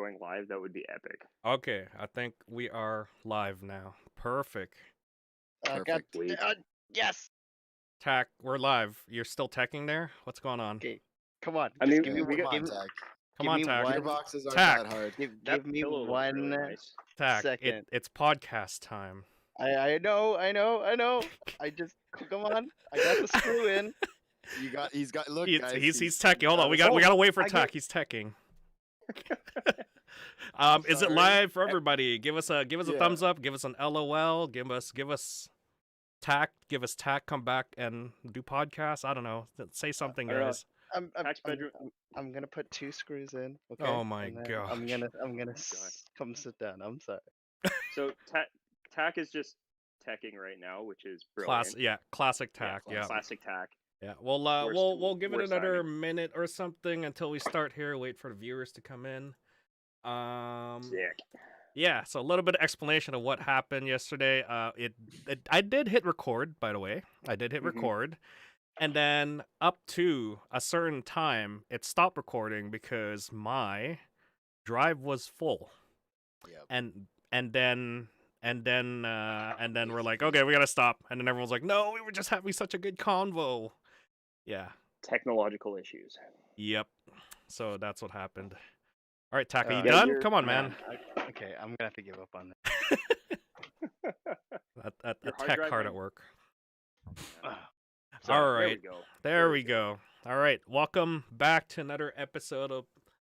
going live, that would be epic. Okay, I think we are live now. Perfect. Perfect. Sweet. Yes. Tack, we're live. You're still teching there? What's going on? Okay. Come on. I just mean, give me we got- give, Come on, Tack. Come give on, me Tack. one- Gearboxes aren't Tack. that hard. give me pillow looks one really nice. Tack, second. it's podcast time. I know. I just come on. I got the screw in. He's got. Look, He's, guys. he's teching. Hold on, we gotta wait for Tack. He's teching. Is it sorry. live for everybody? Give us a Yeah. thumbs up. Give us an LOL. Give us Tack. Give us Tack. Come back and do podcasts. I don't know. Say something, I don't know. guys. Tack's bedroom. I'm gonna put 2 screws in. Okay. Oh my and then gosh. I'm gonna God. come sit down. I'm sorry. So Tack is just teching right now, which is brilliant. Classic Tack. Yeah. Classic Tack. Yeah, we'll we'll give it worst another timing. minute or something until we start here. Wait for the viewers to come in. Sick. Yeah, so a little bit of explanation of what happened yesterday. I did hit record, by the way. I did hit Mhm. record, and then up to a certain time, it stopped recording because my drive was full, Yep. and then we're like, okay, we gotta stop, and then everyone's like, no, we were just having such a good convo. Yeah. Technological issues. Yep. So that's what happened. All right, Tack, are you Yeah, done? you're- Come on, Yeah, man. okay, I'm gonna have to give up on that. That Your hard tech drive hard might- at work. So, All There right. we go. There we go. All right. Welcome back to another episode of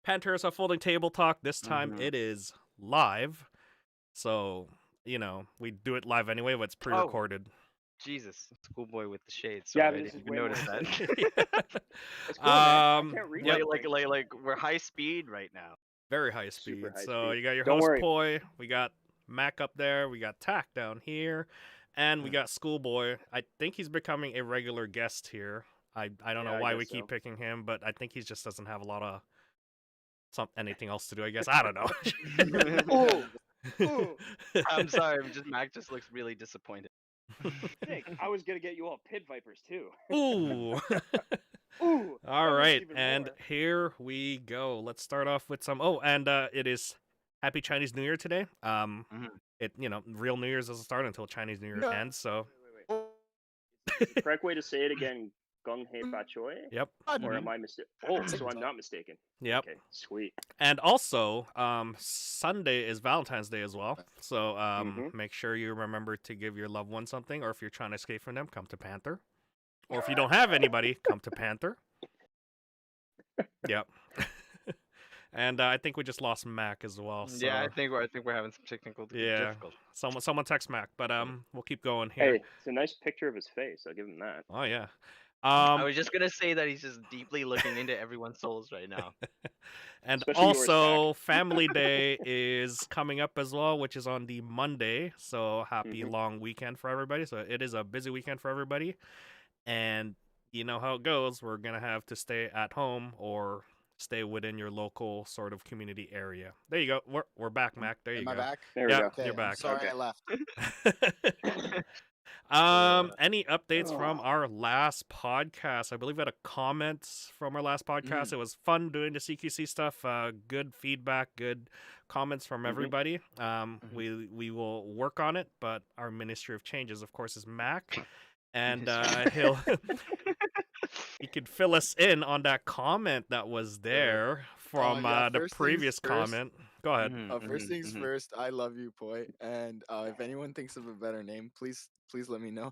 Panther Airsoft Folding Table Talk. This time Mhm. it is live. So, we do it live anyway, but it's pre-recorded. Jesus, schoolboy with the shades. Yeah, Sorry, I this didn't is even way notice more that. It's cool, man. I Um, can't read yep. anything. like we're high speed right now. Very high speed. Super high So speed. you got your Don't host worry. Poi, we got Mac up there, we got Tack down here, and we got Schoolboy. I think he's becoming a regular guest here. I don't know Yeah, I why we guess keep so. picking him, but I think he just doesn't have a lot of anything else to do, I guess. I don't know. Ooh. I'm sorry, Mac just looks really disappointed. Nick, I was gonna get you all pit vipers too. Ooh. Ooh. All that was right, even and more. here we go. Let's start off with some. Oh, and it is Happy Chinese New Year today. It real New Year's doesn't start until Chinese New Year No. ends. So Wait. Is the correct way to say it again? Gong Hei Fa Choi? yep, Or am I mistaken? Oh, so I'm not mistaken. yep. Okay, sweet. And also, Sunday is Valentine's Day as well. So Mhm. make sure you remember to give your loved one something, or if you're trying to escape from them, come to Panther. Or if you don't have anybody, come to Panther. Yep. And I think we just lost Mac as well. So Yeah, I think we're having some technical difficulties. someone text Mac, but we'll keep going here. Hey, it's a nice picture of his face. I'll give him that. Oh yeah. I was just gonna say that he's just deeply looking into everyone's souls right now. And Especially yours, also, Family Day is coming up as well, which is on the Monday. So happy Mhm. long weekend for everybody. So it is a busy weekend for everybody. And you know how it goes. We're going to have to stay at home or stay within your local sort of community area. There you go. We're back, Mac. There you Am I go. back? There we Yeah, go. Okay, you're I'm back. sorry Okay. I left. Any updates from our last podcast? I believe we had a comment from our last podcast. It was fun doing the CQC stuff. Good feedback, good comments from everybody. We will work on it, but our Ministry of Changes, of course, is Mac, and he could fill us in on that comment that was there from yeah, the first things previous first. comment. Go ahead. First things first, I love you, Poi. And if anyone thinks of a better name, please let me know.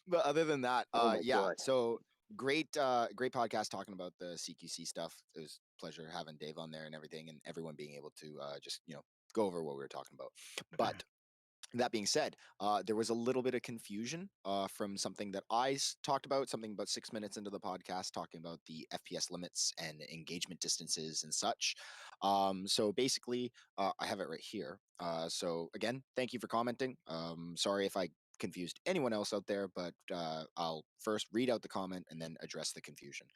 But other than that, Oh my yeah. God. So great podcast talking about the CQC stuff. It was a pleasure having Dave on there and everything, and everyone being able to just go over what we were talking about. But that being said, there was a little bit of confusion from something that I talked about, something about 6 minutes into the podcast, talking about the FPS limits and engagement distances and such. So basically, I have it right here. So again, thank you for commenting. Sorry if I confused anyone else out there, but I'll first read out the comment and then address the confusion.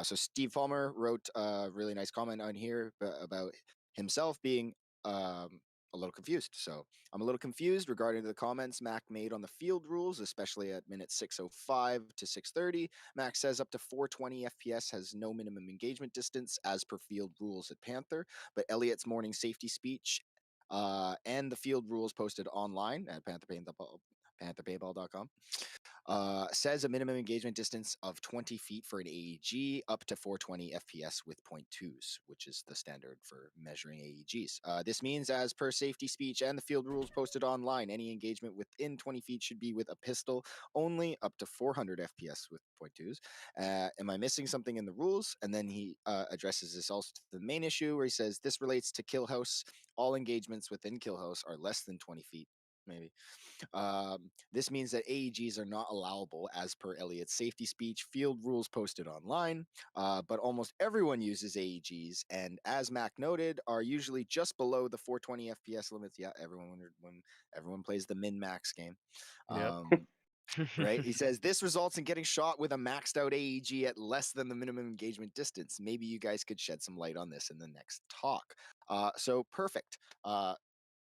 So Steve Palmer wrote a really nice comment on here about himself being a little confused. So I'm a little confused regarding the comments Mac made on the field rules, especially at minute 6:05 to 6:30. Mac says up to 420 FPS has no minimum engagement distance as per field rules at Panther, but Elliot's morning safety speech and the field rules posted online at pantherpaintball.com says a minimum engagement distance of 20 feet for an AEG up to 420 FPS with .2s, which is the standard for measuring AEGs. This means, as per safety speech and the field rules posted online, any engagement within 20 feet should be with a pistol only up to 400 FPS with .2s. Am I missing something in the rules? And then he addresses this also to the main issue where he says this relates to kill house. All engagements within kill house are less than 20 feet, maybe. This means that AEGs are not allowable as per Elliot's safety speech, field rules posted online, but almost everyone uses AEGs, and as Mac noted, are usually just below the 420 FPS limits. Yeah, everyone wondered when everyone plays the min-max game. Yep. Right? He says this results in getting shot with a maxed out AEG at less than the minimum engagement distance. Maybe you guys could shed some light on this in the next talk. So perfect.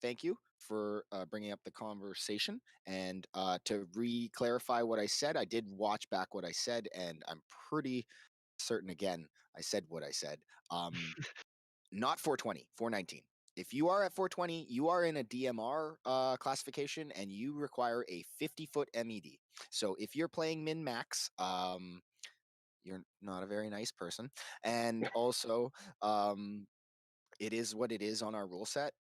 Thank you for bringing up the conversation. And to re-clarify what I said, I did watch back what I said, and I'm pretty certain again I said what I said. Not 420, 419. If you are at 420, you are in a DMR classification, and you require a 50-foot MED. So if you're playing min max, you're not a very nice person, and also it is what it is on our rule set.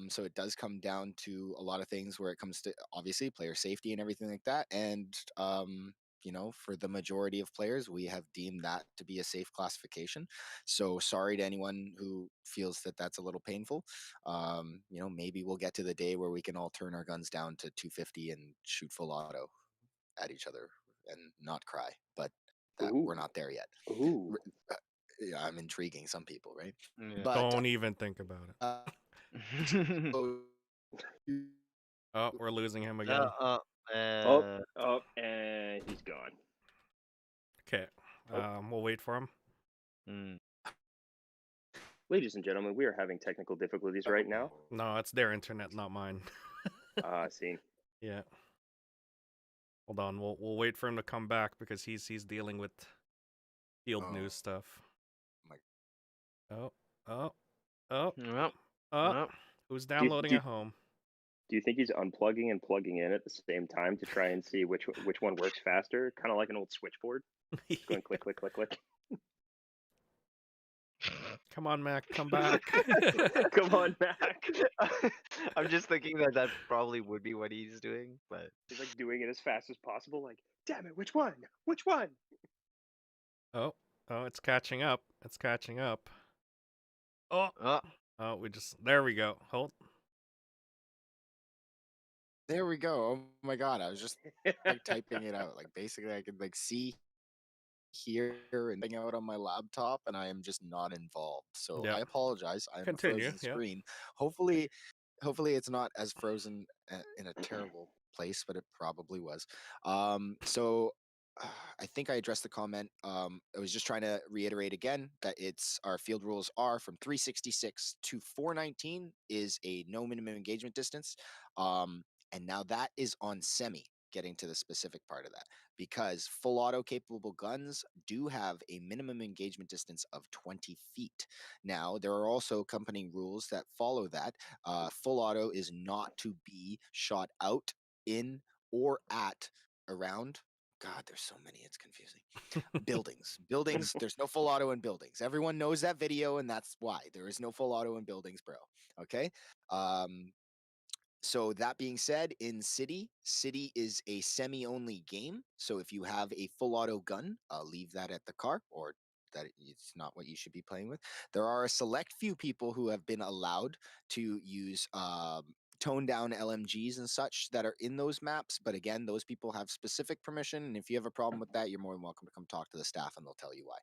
So it does come down to a lot of things where it comes to obviously player safety and everything like that. And for the majority of players, we have deemed that to be a safe classification. So sorry to anyone who feels that that's a little painful. Maybe we'll get to the day where we can all turn our guns down to 250 and shoot full auto at each other and not cry. But we're not there yet. Ooh. Yeah, I'm intriguing some people, right? Yeah. But Don't even think about it. so Oh, we're losing him again. Oh, and he's gone. Okay. We'll wait for him. Mm. Ladies and gentlemen, we are having technical difficulties right now. No, it's their internet, not mine. See. Yeah. Hold on. We'll wait for him to come back because he's dealing with field news stuff. Oh. Yep. Who's downloading at home? Do you think he's unplugging and plugging in at the same time to try and see which one works faster? Kind of like an old switchboard. It's going click, click, click, click. Come on, Mac, come back. Come on, Mac. I'm just thinking that probably would be what he's doing, but He's like doing it as fast as possible. Like, damn it, which one? Which one? Oh, it's catching up. It's catching up. Oh, there we go. Hold. There we go. Oh my god, I was just like typing it out. Like basically I could like see here and thing out on my laptop, and I am just not involved. So Yeah. I apologize. I'm Continue, a frozen yeah. screen. Hopefully it's not as frozen in a terrible place, but it probably was. So I think I addressed the comment. I was just trying to reiterate again that our field rules are from 366 to 419 is a no minimum engagement distance. And now that is on semi, getting to the specific part of that, because full auto capable guns do have a minimum engagement distance of 20 feet. Now, there are also accompanying rules that follow that. Full auto is not to be shot out, in, or at, around. God, there's so many, it's confusing. Buildings, there's no full auto in buildings. Everyone knows that video, and that's why. There is no full auto in buildings, bro. Okay? So that being said, in City is a semi-only game. So if you have a full auto gun, leave that at the car, or that it's not what you should be playing with. There are a select few people who have been allowed to use toned down LMGs and such that are in those maps. But again, those people have specific permission. And if you have a problem with that, you're more than welcome to come talk to the staff and they'll tell you why.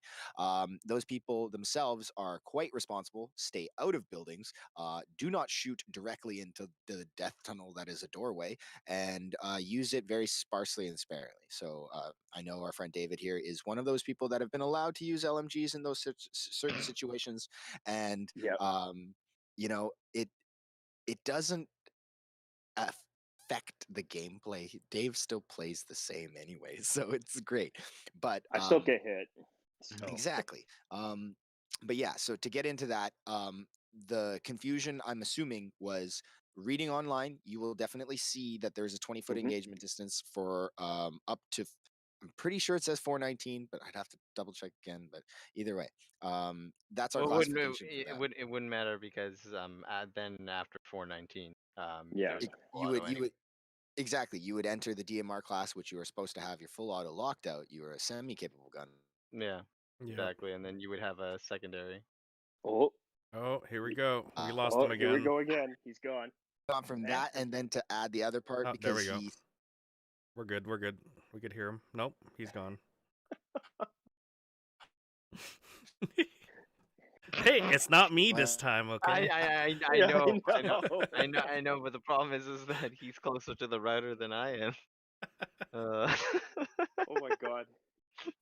Those people themselves are quite responsible. Stay out of buildings. Do not shoot directly into the death tunnel that is a doorway, and use it very sparsely and sparingly. So I know our friend David here is one of those people that have been allowed to use LMGs in those certain situations. And, Yep. it doesn't affect the gameplay. Dave still plays the same anyway, so it's great. But I still get hit. So exactly. But yeah, so to get into that, the confusion I'm assuming was reading online. You will definitely see that there's a 20-foot engagement distance for up to. I'm pretty sure it says 419, but I'd have to double check again. But either way, that's our Well, classification for that. it wouldn't matter because then after 419, yeah. there's full You auto would exactly. You would enter the DMR class, which you are supposed to have your full auto locked out. You are a semi-capable gun. Yeah, Yep. exactly, and then you would have a secondary. Oh, Oh, here we go. We lost oh, him here we again. go again. He's gone. Gone from that, and then to add the other part Oh, there because we go. he. We're good. We're good. We could hear him. Nope, he's gone. Hey, it's not me this time, okay? I Yeah, know, I know. I know, but the problem is that he's closer to the router than I am. Oh my god.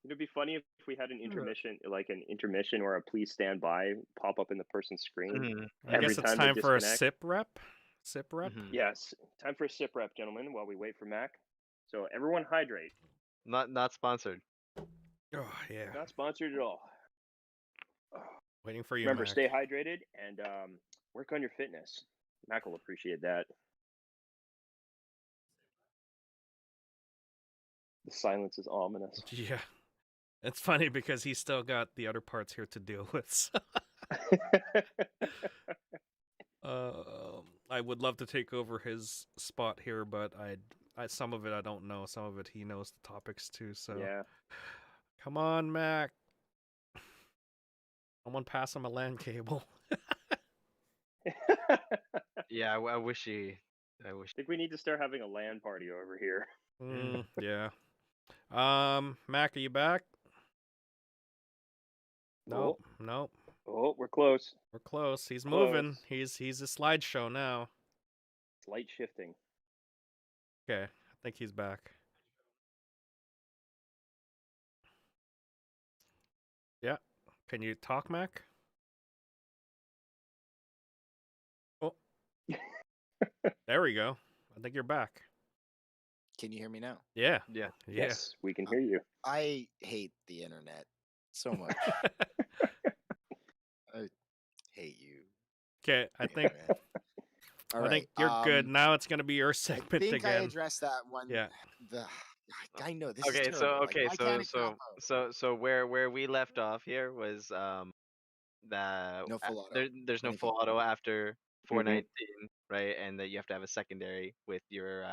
It'd be funny if we had an intermission, like an intermission or a please stand by pop up in the person's screen. I guess every it's time they time for a disconnect. sip rep. Sip rep. Yes, time for a sip rep, gentlemen, while we wait for Mac. So everyone hydrate. Not sponsored. Oh yeah. Not sponsored at all. Waiting for you. Remember, Mac. stay hydrated and work on your fitness. Mac will appreciate that. The silence is ominous. Yeah. It's funny because he's still got the other parts here to deal with. So. I would love to take over his spot here, but I some of it I don't know. Some of it he knows the topics too. So yeah. Come on, Mac. Someone pass him a LAN cable. Yeah, I wish he. I wish. I think we need to start having a LAN party over here. Yeah. Mac, are you back? Nope. Nope. Oh, we're close. We're close. He's moving. He's a slideshow now. It's light shifting. Okay, I think he's back. Yeah. Can you talk, Mac? Oh. There we go. I think you're back. Can you hear me now? Yeah. Yeah. Yes, we can hear you. I hate the internet so much. I hate you. Okay, I think All I think you're good. Now it's gonna be your segment I think again. I addressed that one. Yeah. I know this Okay, is so terrible. so where we left off here was that No full auto. there's no full auto after 419, right? And that you have to have a secondary with your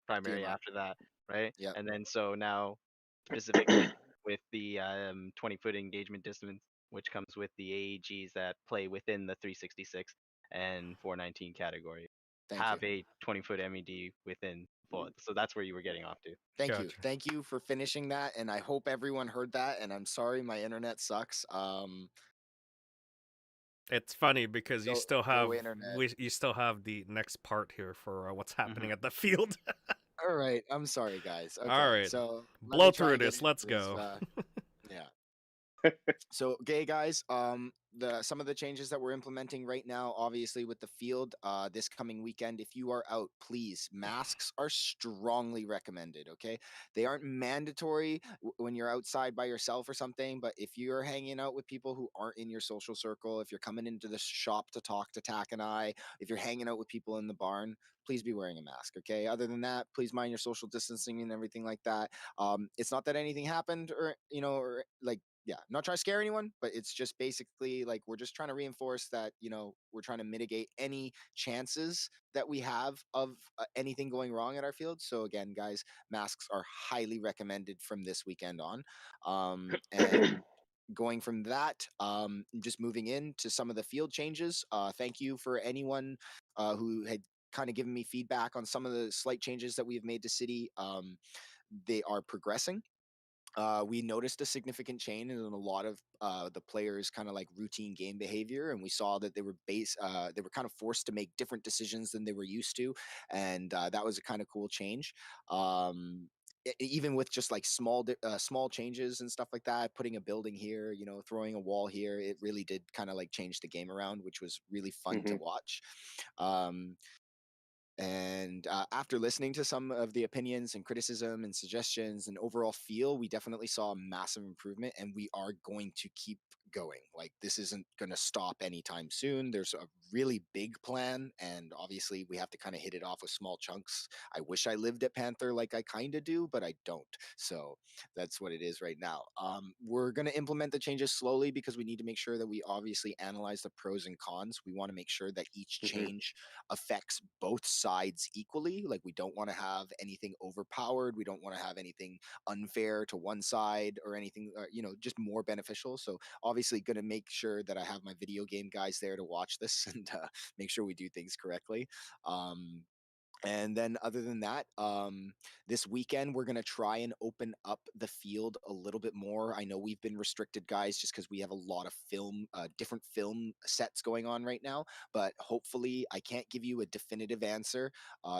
primary DMR. after that, right? Yep. And then so now specifically with the 20-foot engagement distance, which comes with the AEGs that play within the 366 and 419 category, have a 20-foot MED within full. So that's where you were getting off to. Thank you. Thank you for finishing that, and I hope everyone heard that. And I'm sorry my internet sucks. It's funny because you still have internet. you still have the next part here for what's happening at the field. All right, I'm sorry, guys. Okay, All right, so blow through this. Let's go. Yeah. So, okay, guys. Some of the changes that we're implementing right now, obviously with the field, this coming weekend, if you are out, please, masks are strongly recommended. Okay, they aren't mandatory when you're outside by yourself or something, but if you're hanging out with people who aren't in your social circle, if you're coming into the shop to talk to Tack and I, if you're hanging out with people in the barn, please be wearing a mask. Okay. Other than that, please mind your social distancing and everything like that. It's not that anything happened or yeah, not trying to scare anyone, but it's just basically like we're just trying to reinforce that, we're trying to mitigate any chances that we have of anything going wrong at our field. So again, guys, masks are highly recommended from this weekend on. And going from that, just moving into some of the field changes. Thank you for anyone who had kind of given me feedback on some of the slight changes that we've made to City. They are progressing. We noticed a significant change in a lot of the players' kind of like routine game behavior, and we saw that they were kind of forced to make different decisions than they were used to, and that was a kind of cool change. even with just like small changes and stuff like that, putting a building here, you know, throwing a wall here, it really did kind of like change the game around, which was really fun to Hmm. watch. Um, and after listening to some of the opinions and criticism and suggestions and overall feel, we definitely saw a massive improvement, and we are going to keep going. Like, this isn't going to stop anytime soon. There's a really big plan, and obviously, we have to kind of hit it off with small chunks. I wish I lived at Panther like I kind of do, but I don't. So that's what it is right now. We're going to implement the changes slowly because we need to make sure that we obviously analyze the pros and cons. We want to make sure that each Hmm. change affects both sides equally. Like, we don't want to have anything overpowered. We don't want to have anything unfair to one side or anything, just more beneficial. So obviously going to make sure that I have my video game guys there to watch this and make sure we do things correctly. Um, and then, other than that, this weekend we're gonna try and open up the field a little bit more. I know we've been restricted, guys, just because we have a lot of different film sets going on right now. But hopefully, I can't give you a definitive answer,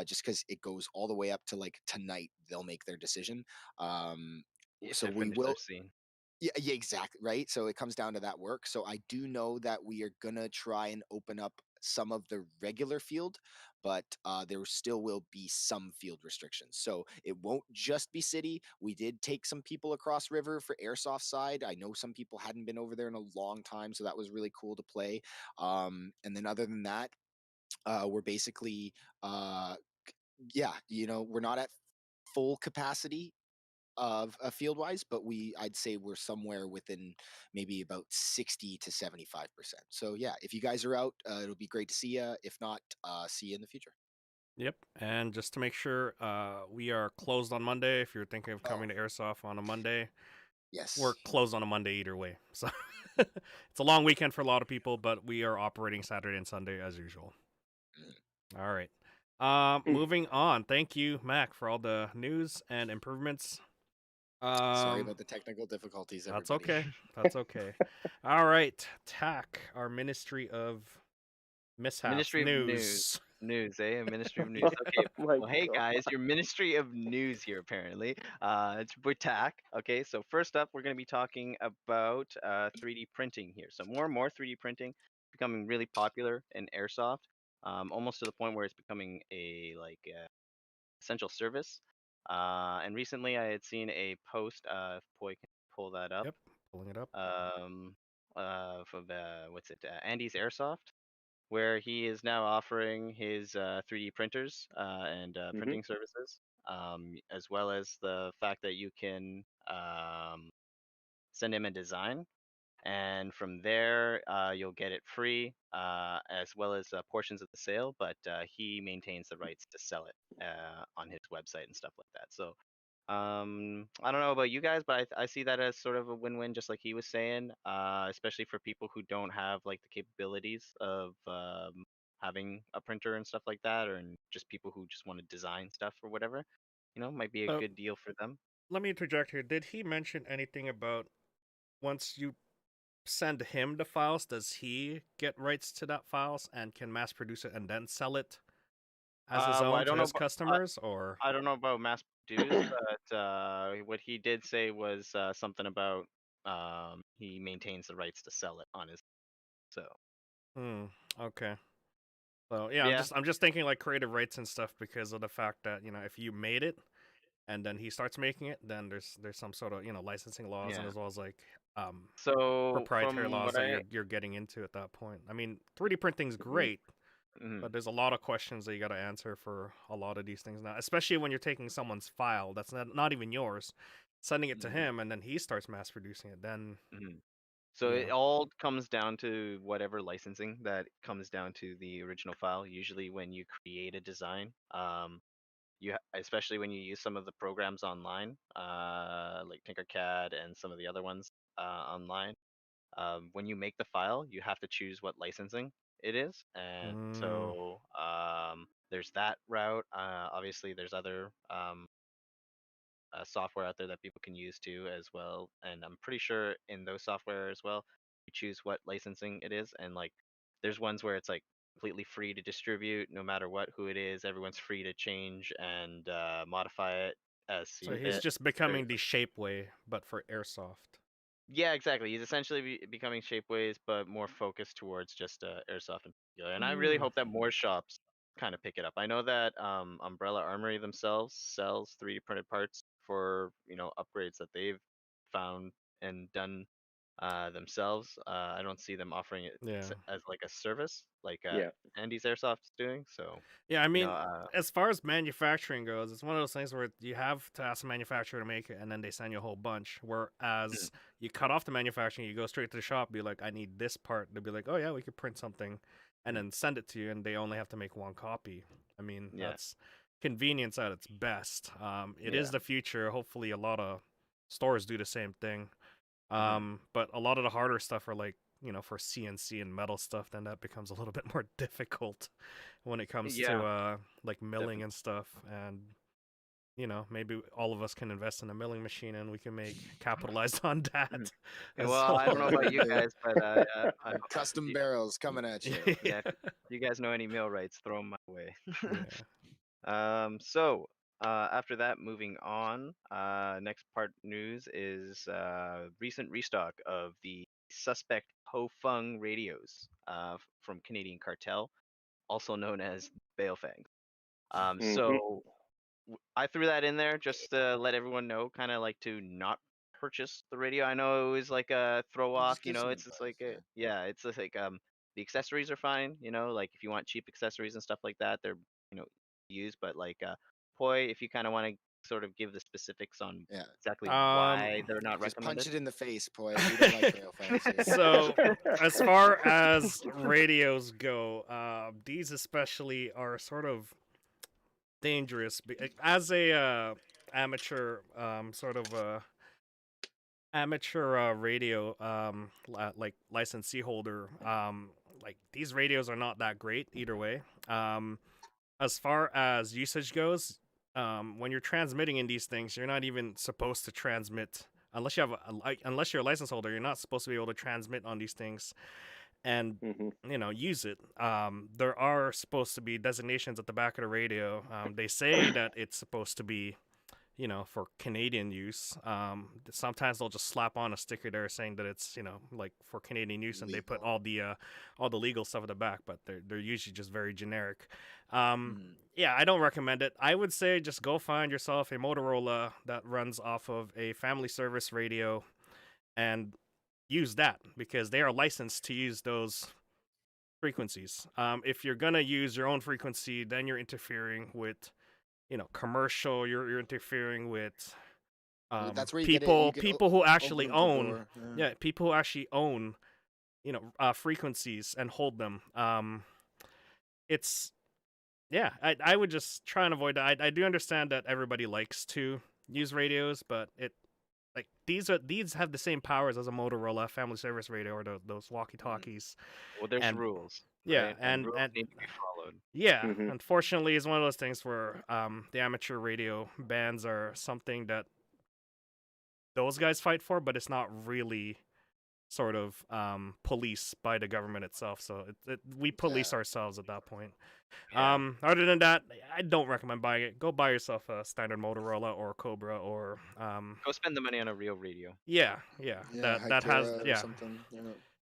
just because it goes all the way up to like tonight. They'll make their decision. Um, If so they we finish will. their scene. Yeah, exactly. Right. So it comes down to that work. So I do know that we are gonna try and open up some of the regular field, but there still will be some field restrictions. So it won't just be city. We did take some people across river for airsoft side. I know some people hadn't been over there in a long time, so that was really cool to play. And then other than that, we're basically uh, yeah, we're not at full capacity of field wise, but I'd say we're somewhere within maybe about 60 to 75%. So yeah, if you guys are out, it'll be great to see you. If not, see you in the future. Yep. And just to make sure, we are closed on Monday. If you're thinking of Oh, coming to Airsoft on a Monday, we're yes. closed on a Monday either way. So it's a long weekend for a lot of people, but we are operating Saturday and Sunday as usual. Mm. All right. Moving on. Thank you, Mac, for all the news and improvements. Sorry about the technical difficulties, That's everybody. okay. That's okay. All right. TAC, our Ministry of Mishaps Ministry of News. News. News, eh? A Ministry of News. Okay. Oh my Well, hey god. guys, your Ministry of News here apparently. It's Butak. Okay, so first up, we're going to be talking about 3D printing here. So more and more 3D printing becoming really popular in airsoft, almost to the point where it's becoming a essential service. And recently, I had seen a post. If Poi can pull that up. Yep. Pulling it up. For the what's it? Andy's Airsoft, where he is now offering his 3D printers and Hmm. printing services, as well as the fact that you can send him a design, and from there you'll get it free, as well as portions of the sale. But he maintains the rights to sell it on his website and stuff like that. So I don't know about you guys, but I see that as sort of a win-win, just like he was saying, especially for people who don't have like the capabilities of having a printer and stuff like that, or just people who just want to design stuff or whatever. Might be a So good deal for them. let me interject here. Did he mention anything about once you send him the files, does he get rights to that files and can mass produce it and then sell it as his Well, own to his customers? Or I don't know about mass produced, but what he did say was something about he maintains the rights to sell it on his. So okay. So yeah, yeah, I'm just thinking like creative rights and stuff because of the fact that if you made it and then he starts making it, then there's some sort of licensing laws and yeah. as well as like So proprietary from laws what that you're getting into at that point. I mean, 3D printing's Mhm, great, mhm, but there's a lot of questions that you got to answer for a lot of these things now, especially when you're taking someone's file that's not even yours, sending it to mhm, him, and then he starts mass producing it. Then mhm. So yeah, it all comes down to whatever licensing that comes down to the original file. Usually, when you create a design, especially when you use some of the programs online, like Tinkercad and some of the other ones online. When you make the file, you have to choose what licensing it is, and mm, so there's that route. Obviously, there's other software out there that people can use too as well, and I'm pretty sure in those software as well, you choose what licensing it is, and like there's ones where it's like completely free to distribute, no matter what who it is. Everyone's free to change and modify it SC. So he's just becoming the Shapeway, but for airsoft. Yeah, exactly. He's essentially becoming Shapeways, but more focused towards just airsoft in particular. And I really hope that more shops kind of pick it up. I know that Umbrella Armory themselves sells 3D printed parts for upgrades that they've found and done themselves. I don't see them offering it Yeah. as like a service like Yeah. Andy's Airsoft is doing. So Yeah, I you mean, know, as far as manufacturing goes, it's one of those things where you have to ask the manufacturer to make it, and then they send you a whole bunch. Whereas you cut off the manufacturing, you go straight to the shop, be like, I need this part. They'll be like, oh yeah, we could print something, and then send it to you, and they only have to make one copy. I mean, that's convenience at its best. It is the future. Hopefully, a lot of stores do the same thing. But a lot of the harder stuff are like, for CNC and metal stuff, then that becomes a little bit more difficult when it comes to like milling and stuff. And maybe all of us can invest in a milling machine and we can capitalize on that. Well, I don't know about you guys, but custom barrels coming at you. Yeah, if you guys know any millwrights, throw them my way. Yeah. So after that, moving on. Next part news is recent restock of the suspect Po Fung radios from Canadian Cartel, also known as Bailfang. So I threw that in there just to let everyone know, kind of like to not purchase the radio. I know it was like a throw off, give some it's just like advice, it's just like the accessories are fine, like if you want cheap accessories and stuff like that, they're used, but like Poi, if you kind of want to sort of give the specifics on exactly why they're not Just recommended. punch it in the face, Poi. We don't like rail fans here. So, as far as radios go, these especially are sort of dangerous as a amateur sort of amateur radio like licensee holder. Like these radios are not that great either way. As far as usage goes, when you're transmitting in these things, you're not even supposed to transmit unless you have unless you're a license holder. You're not supposed to be able to transmit on these things and use it. There are supposed to be designations at the back of the radio. They say that it's supposed to be for Canadian use. Sometimes they'll just slap on a sticker there saying that it's like for Canadian use, and they put all the legal stuff at the back, but they're usually just very generic. Yeah, I don't recommend it. I would say just go find yourself a Motorola that runs off of a family service radio and use that, because they are licensed to use those frequencies. If you're gonna use your own frequency, then you're interfering with commercial. You're interfering with that's where people who actually own people who actually own frequencies and hold them. It's I would just try and avoid that. I do understand that everybody likes to use radios, but like these have the same powers as a Motorola family service radio or those walkie-talkies. Well, there's rules. Yeah, right? And rules need to be followed. Yeah, unfortunately, it's one of those things where the amateur radio bans are something that those guys fight for, but it's not really sort of policed by the government itself. So we police ourselves at that point. Other than that, I don't recommend buying it. Go buy yourself a standard Motorola or Cobra or go spend the money on a real radio. Yeah, that has something.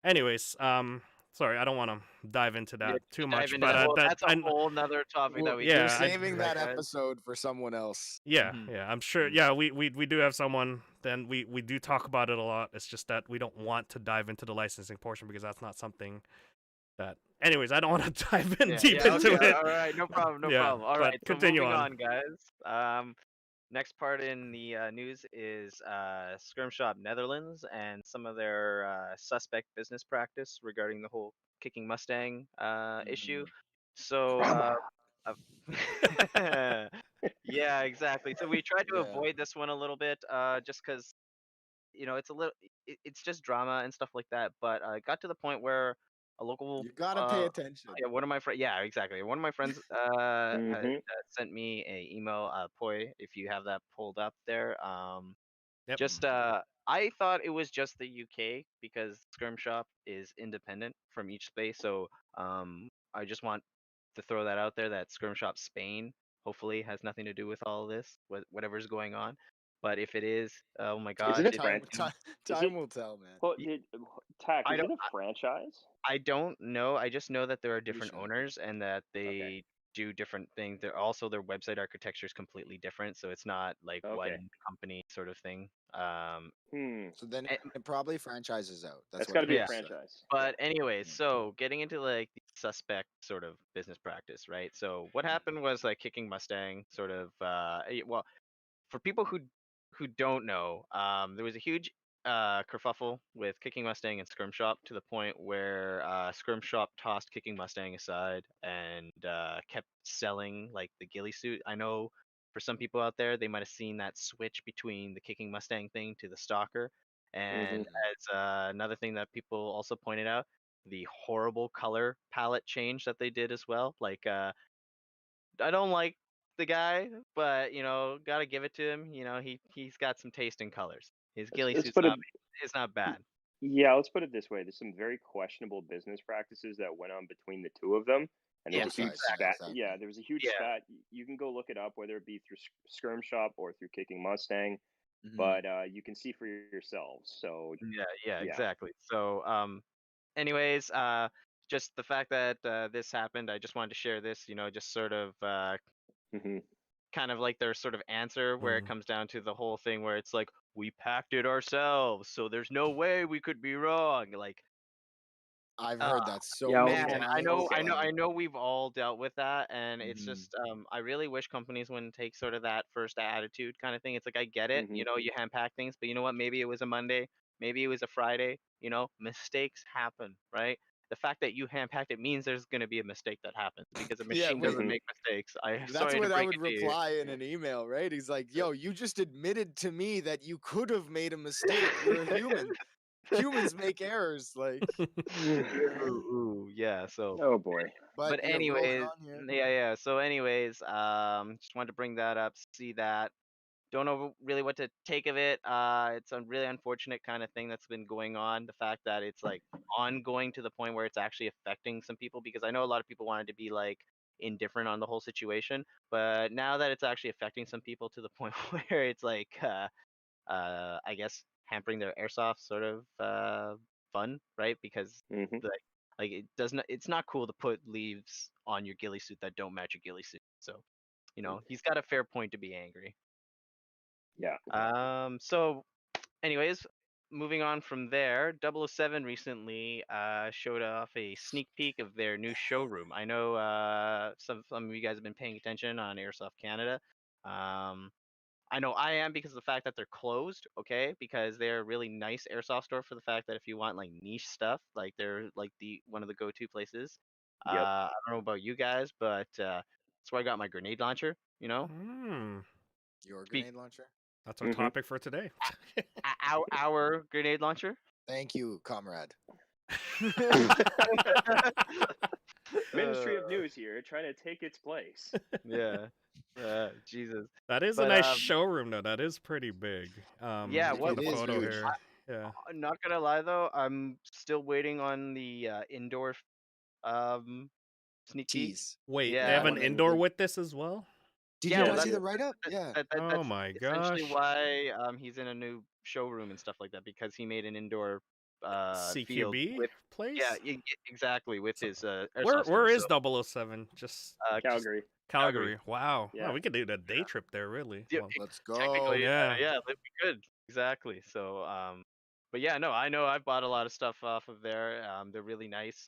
Anyways, sorry, I don't want to dive into that too much, but that's a whole nother topic that we're saving that episode for someone else. Yeah, I'm sure. Yeah, we do have someone. Then we do talk about it a lot. It's just that we don't want to dive into the licensing portion because that's not something that. Anyways, I don't want to dive in deep into it. All right, no problem, no problem. All right, continue so moving on, guys. Next part in the news is Skirm Shop Netherlands and some of their suspect business practice regarding the whole kicking Mustang issue. So, yeah, exactly. So we tried to avoid this one a little bit, just because, it's a little, it's just drama and stuff like that. But it got to the point where a local, you gotta pay attention. Yeah, one of my friends. Yeah, exactly. One of my friends had sent me an email. Poi, if you have that pulled up there. Just I thought it was just the UK because Skirm Shop is independent from each space. So I just want to throw that out there that Skirm Shop Spain Hopefully, it has nothing to do with all this, whatever's going on. But if it is, oh my Is gosh, it a it, Time will tell, man. Well, y- Tack, I is don't it a franchise? I don't know. I just know that there are Pretty different sure. owners and that Okay. they do different things. They're also their website architecture is completely different, so it's not like Okay. one company sort of thing. So then eh, it probably franchises out. That's That's what got to it be a yeah. is. franchise. But anyways, Yeah. so getting into like the suspect sort of business practice, right? So what happened was like Kicking Mustang sort of well, for people who don't know, there was a huge kerfuffle with Kicking Mustang and Skirmshop to the point where Skirmshop tossed Kicking Mustang aside and kept selling like the ghillie suit. I know for some people out there, they might have seen that switch between the Kicking Mustang thing to the Stalker. And as another thing that people also pointed out, the horrible color palette change that they did as well. Like I don't like the guy, but gotta give it to him. He's got some taste in colors. His ghillie Let's suit's put it. not bad. Yeah, let's put it this way. There's some very questionable business practices that went on between the two of them, and Yeah, there's a huge Oversized, spat. exactly. Yeah, there was a huge yeah, spat. You can go look it up, whether it be through Skirmshop or through Kicking Mustang, Mhm. but you can see for yourselves. So yeah, yeah. exactly. So, anyways, just the fact that this happened, I just wanted to share this. Just sort of hmm kind of like their sort of answer where it Mhm. comes down to the whole thing where it's like we packed it ourselves, so there's no way we could be wrong. Like I've heard that so Yeah. many man, times. I know we've all dealt with that, and it's Mhm. just I really wish companies wouldn't take sort of that first attitude kind of thing. It's like I get it, hmm you hand pack things, but you know what? Maybe it was a Monday, maybe it was a Friday. Mistakes happen, right? The fact that you hand packed it means there's going to be a mistake that happens because a Yeah, machine wait. doesn't hmm make mistakes. That's Sorry to what I break would it to you. reply in an email, right? He's like, "Yo, you just admitted to me that you could have made a mistake. You're a human. Humans make errors." Like, Ooh, yeah. So Oh boy. but but you're rolling anyways, on here. yeah. So anyways, just wanted to bring that up. See that. Don't know really what to take of it. It's a really unfortunate kind of thing that's been going on. The fact that it's like ongoing to the point where it's actually affecting some people, because I know a lot of people wanted to be like indifferent on the whole situation, but now that it's actually affecting some people to the point where it's like, I guess hampering their airsoft sort of fun, right? Because hmm like it does not, it's not cool to put leaves on your ghillie suit that don't match your ghillie suit. So, he's got a fair point to be angry. Yeah. So anyways, moving on from there, 007 recently showed off a sneak peek of their new showroom. I know some of you guys have been paying attention on Airsoft Canada. Um, I know I am because of the fact that they're closed, okay? Because they're a really nice airsoft store for the fact that if you want like niche stuff, like they're like the one of the go-to places. Yep. I don't know about you guys, but that's where I got my grenade launcher, Hmm. Your Speak grenade launcher. That's our hmm topic for today. our grenade launcher. Thank you, comrade. Ministry of Uh, News here, trying to take its place. yeah. Jesus. That is a But nice showroom, though. That is pretty big. yeah, Looking at what the It is photo huge. here. Yeah. I'm not gonna lie though, I'm still waiting on the indoor um sneak peek. Tease. Wait, they Yeah. have One an of the indoor big. with this as well? Did you Yeah, Yeah, well not they see the do. write up? Yeah. Oh that's my essentially gosh. why he's in a new showroom and stuff like that, because he made an indoor field CQB with place? exactly with So, his where airsoft store. where is So 007? Just Calgary. Calgary. Wow. Yeah. Wow, we could do a day trip there, really. Yeah, Well, Let's technically, go. yeah. yeah, we could exactly. So, but yeah, no, I know I've bought a lot of stuff off of there. They're really nice,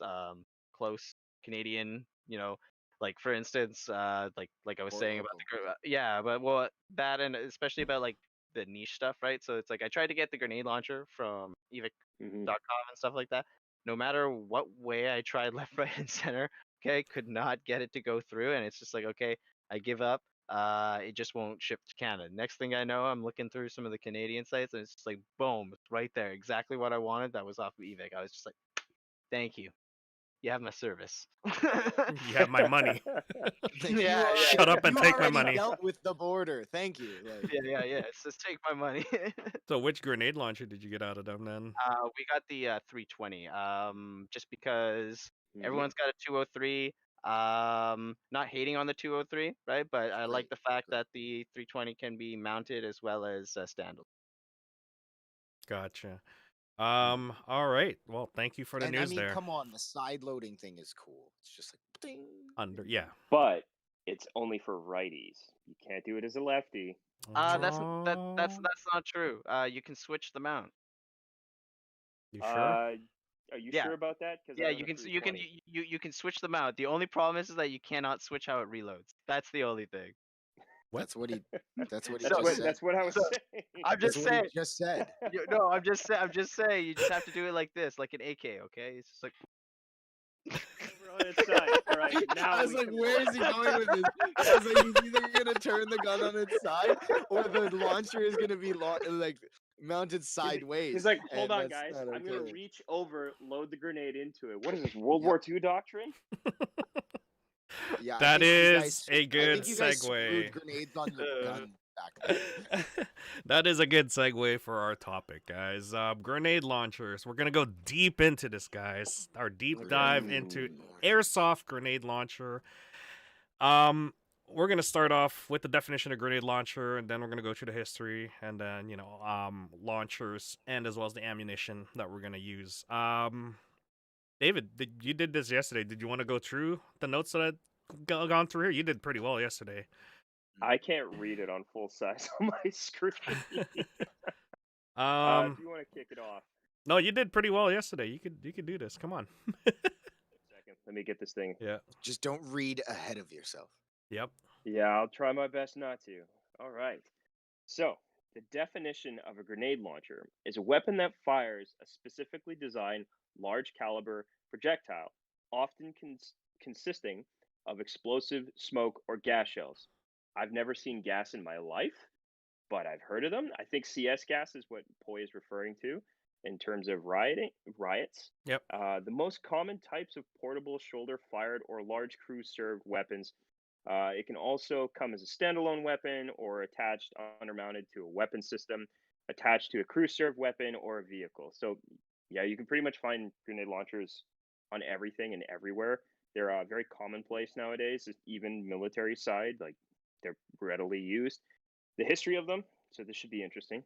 close Canadian. Like for instance, like I was Or saying about local. yeah, but well, that and especially about like the niche stuff, right? So it's like I tried to get the grenade launcher from hmm evic.com and stuff like that. No matter what way I tried, left, right, and center, okay, could not get it to go through, and it's just like, okay, I give up. It just won't ship to Canada. Next thing I know, I'm looking through some of the Canadian sites, and it's just like, boom, it's right there, exactly what I wanted. That was off of evic. I was just like, thank you, you have my service. You have my money. Like Yeah, Shut up and you take my already money. dealt with the border. Thank you. Like, yeah. Just take my money. So which grenade launcher did you get out of them then? We got the 320. Just because hmm everyone's got a 203. Not hating on the 203, right? But I like Great, the fact great. that the 320 can be mounted as well as standalone. Gotcha. All right. Well, thank you for the And I news mean, there. come on, the side loading thing is cool. It's just like ding. Yeah. But it's only for righties. You can't do it as a lefty. That's Oh, not true. You can switch the mount. you sure? Are you Yeah, sure about that? Because yeah. I own a You can 320. you can switch the mount. The only problem is that you cannot switch how it reloads. That's the only thing. What? That's what he. That's what he So just said. That's what I was so saying. I'm That's just what he saying. just said. No, I'm just saying. I'm just saying. You just have to do it like this, like an AK. Okay, it's just like. Over on its side. All right, now I was we like, can where roll. is he going with this? I was like, he's either gonna turn the gun on its side, or the launcher is gonna be like mounted sideways. He's like, hold and on, that's guys. not I'm gonna okay. reach over, load the grenade into it. What is this, World Yep. War II doctrine? Yeah, That I think you is guys. a I good think you guys segue. screwed grenades on your gun back then. That is a good segue for our topic, guys. Grenade launchers. We're gonna go deep into this, guys. Our deep dive into airsoft grenade launcher. We're gonna start off with the definition of grenade launcher, and then we're gonna go through the history, and then launchers, and as well as the ammunition that we're gonna use. David, you did this yesterday. Did you want to go through the notes that I've gone through here? You did pretty well yesterday. I can't read it on full size on my screen. If Um, you want to kick it off, no, you did pretty well yesterday. You could do this. Come on. second, let me get this thing. Yeah. Just don't read ahead of yourself. Yep. Yeah, I'll try my best not to. All right. So, the definition of a grenade launcher is a weapon that fires a specifically designed large caliber projectile, often consisting of explosive, smoke, or gas shells. I've never seen gas in my life, but I've heard of them. I think CS gas is what Poi is referring to in terms of riots. Yep. The most common types of portable shoulder fired or large crew served weapons. It can also come as a standalone weapon or attached undermounted to a weapon system, attached to a crew served weapon or a vehicle. So, yeah, you can pretty much find grenade launchers on everything and everywhere. They're very commonplace nowadays, even military side, like they're readily used. The history of them, so this should be interesting.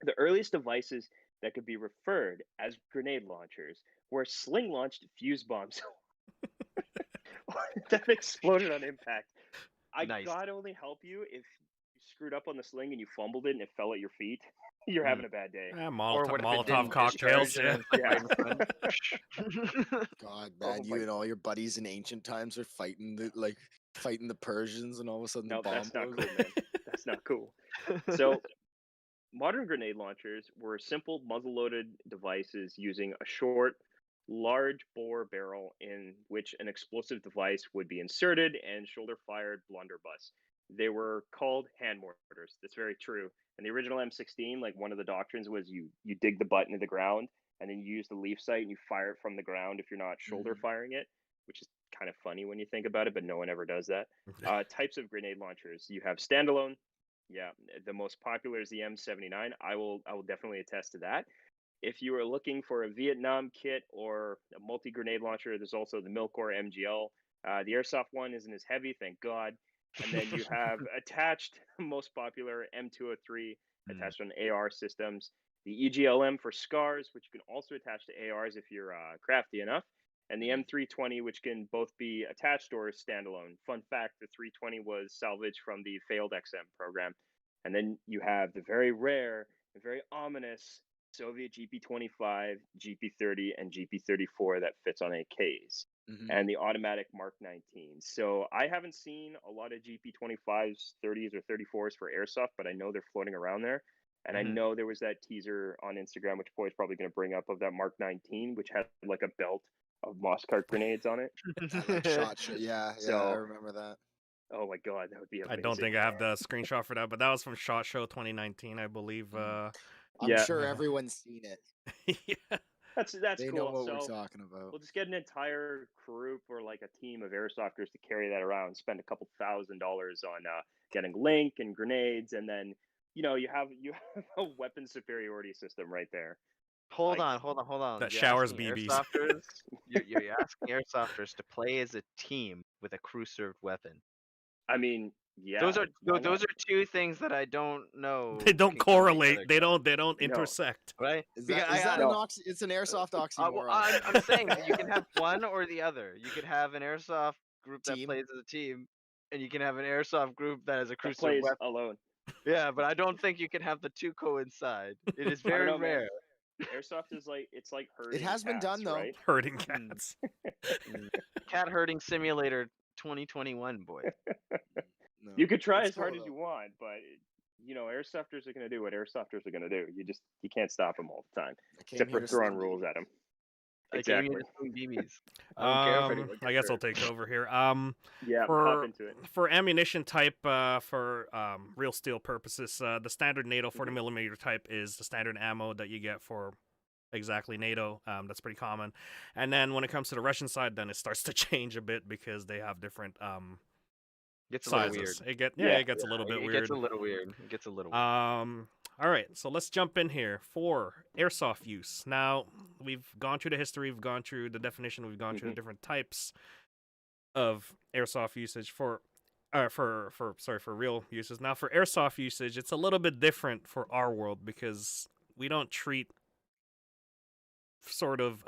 The earliest devices that could be referred as grenade launchers were sling launched fuse bombs that exploded on impact. I Nice. God only help you if you screwed up on the sling and you fumbled it and it fell at your feet. You're Mm. having a bad day. Or what if it Molotov didn't cocktails. discharge Yeah. and it's like right in front? God, Oh man, you my- and all your buddies in ancient times are fighting the Persians, and all of a sudden No, the bomb that's not blows cool, up. man. That's not cool. So, modern grenade launchers were simple muzzle loaded devices using a short, large bore barrel in which an explosive device would be inserted and shoulder fired blunderbuss. They were called hand mortars. That's very true. And the original M16, like one of the doctrines was you dig the butt into the ground and then you use the leaf sight and you fire it from the ground if you're not shoulder firing it, which is kind of funny when you think about it, but no one ever does that. Types of grenade launchers. You have standalone. Yeah, the most popular is the M79. I will definitely attest to that. If you are looking for a Vietnam kit or a multi grenade launcher, there's also the Milcor MGL. The Airsoft one isn't as heavy, thank God. And then you have attached, most popular M203 attached on AR systems. The EGLM for SCARs, which you can also attach to ARs if you're crafty enough. And the M320, which can both be attached or standalone. Fun fact, the 320 was salvaged from the failed XM program. And then you have the very rare and very ominous Soviet GP25, GP30, and GP34 that fits on AKs, and the automatic Mark 19. So I haven't seen a lot of GP25s, 30s, or 34s for Airsoft, but I know they're floating around there. And I know there was that teaser on Instagram, which Boy's probably going to bring up, of that Mark 19, which had like a belt of moss cart grenades on it. Yeah, So- I remember that. Oh my God, that would be I amazing. don't think I have the screenshot for that, but that was from SHOT Show 2019, I believe. I'm Yeah. sure everyone's seen it. Yeah. That's They cool. know what So we're talking about. we'll just get an entire group or like a team of airsofters to carry that around, spend a couple $1,000 on getting link and grenades, and then you have a weapon superiority system right there. Hold Like, on, hold on, hold on. That You're showers asking BBs. airsofters. You're asking airsofters to play as a team with a crew-served weapon. I mean, yeah, Those are why those not? are two things that I don't know. They don't can come correlate. together, They don't No, intersect. right? Is Because that no. it's an airsoft well, oxymoron? I'm saying that you can have one or the other. You could have an airsoft group that Team. plays as a team, and you can have an airsoft group that has a That crew-served plays weapon. alone. Yeah, but I don't think you can have the two coincide. It is I don't very know, man. rare. Airsoft is like it's like It herding has been cats, done though. right? Herding Mm, cats. mm. Cat herding simulator 2021, boy. No, You could try it's as hard cool as you though. want, but airsofters are gonna do what airsofters are gonna do. You can't stop them all the time, I came except here for to throwing sling rules at them. I came here Exactly. to swing BBs. I don't care if anyone I gets guess I'll hurt. take over here. Yeah, hop For into it. ammunition type, for real steel purposes, the standard NATO 40 millimeter type is the standard ammo that you get for exactly NATO. That's pretty common. And then when it comes to the Russian side, then it starts to change a bit because they have different Gets a little sizes. weird. Yeah. It gets a little bit It weird. gets a little weird. It gets a little weird. All right, so let's jump in here for airsoft use. Now, we've gone through the history, we've gone through the definition, we've gone through the different types of airsoft usage for real uses. Now, for airsoft usage, it's a little bit different for our world because we don't treat sort of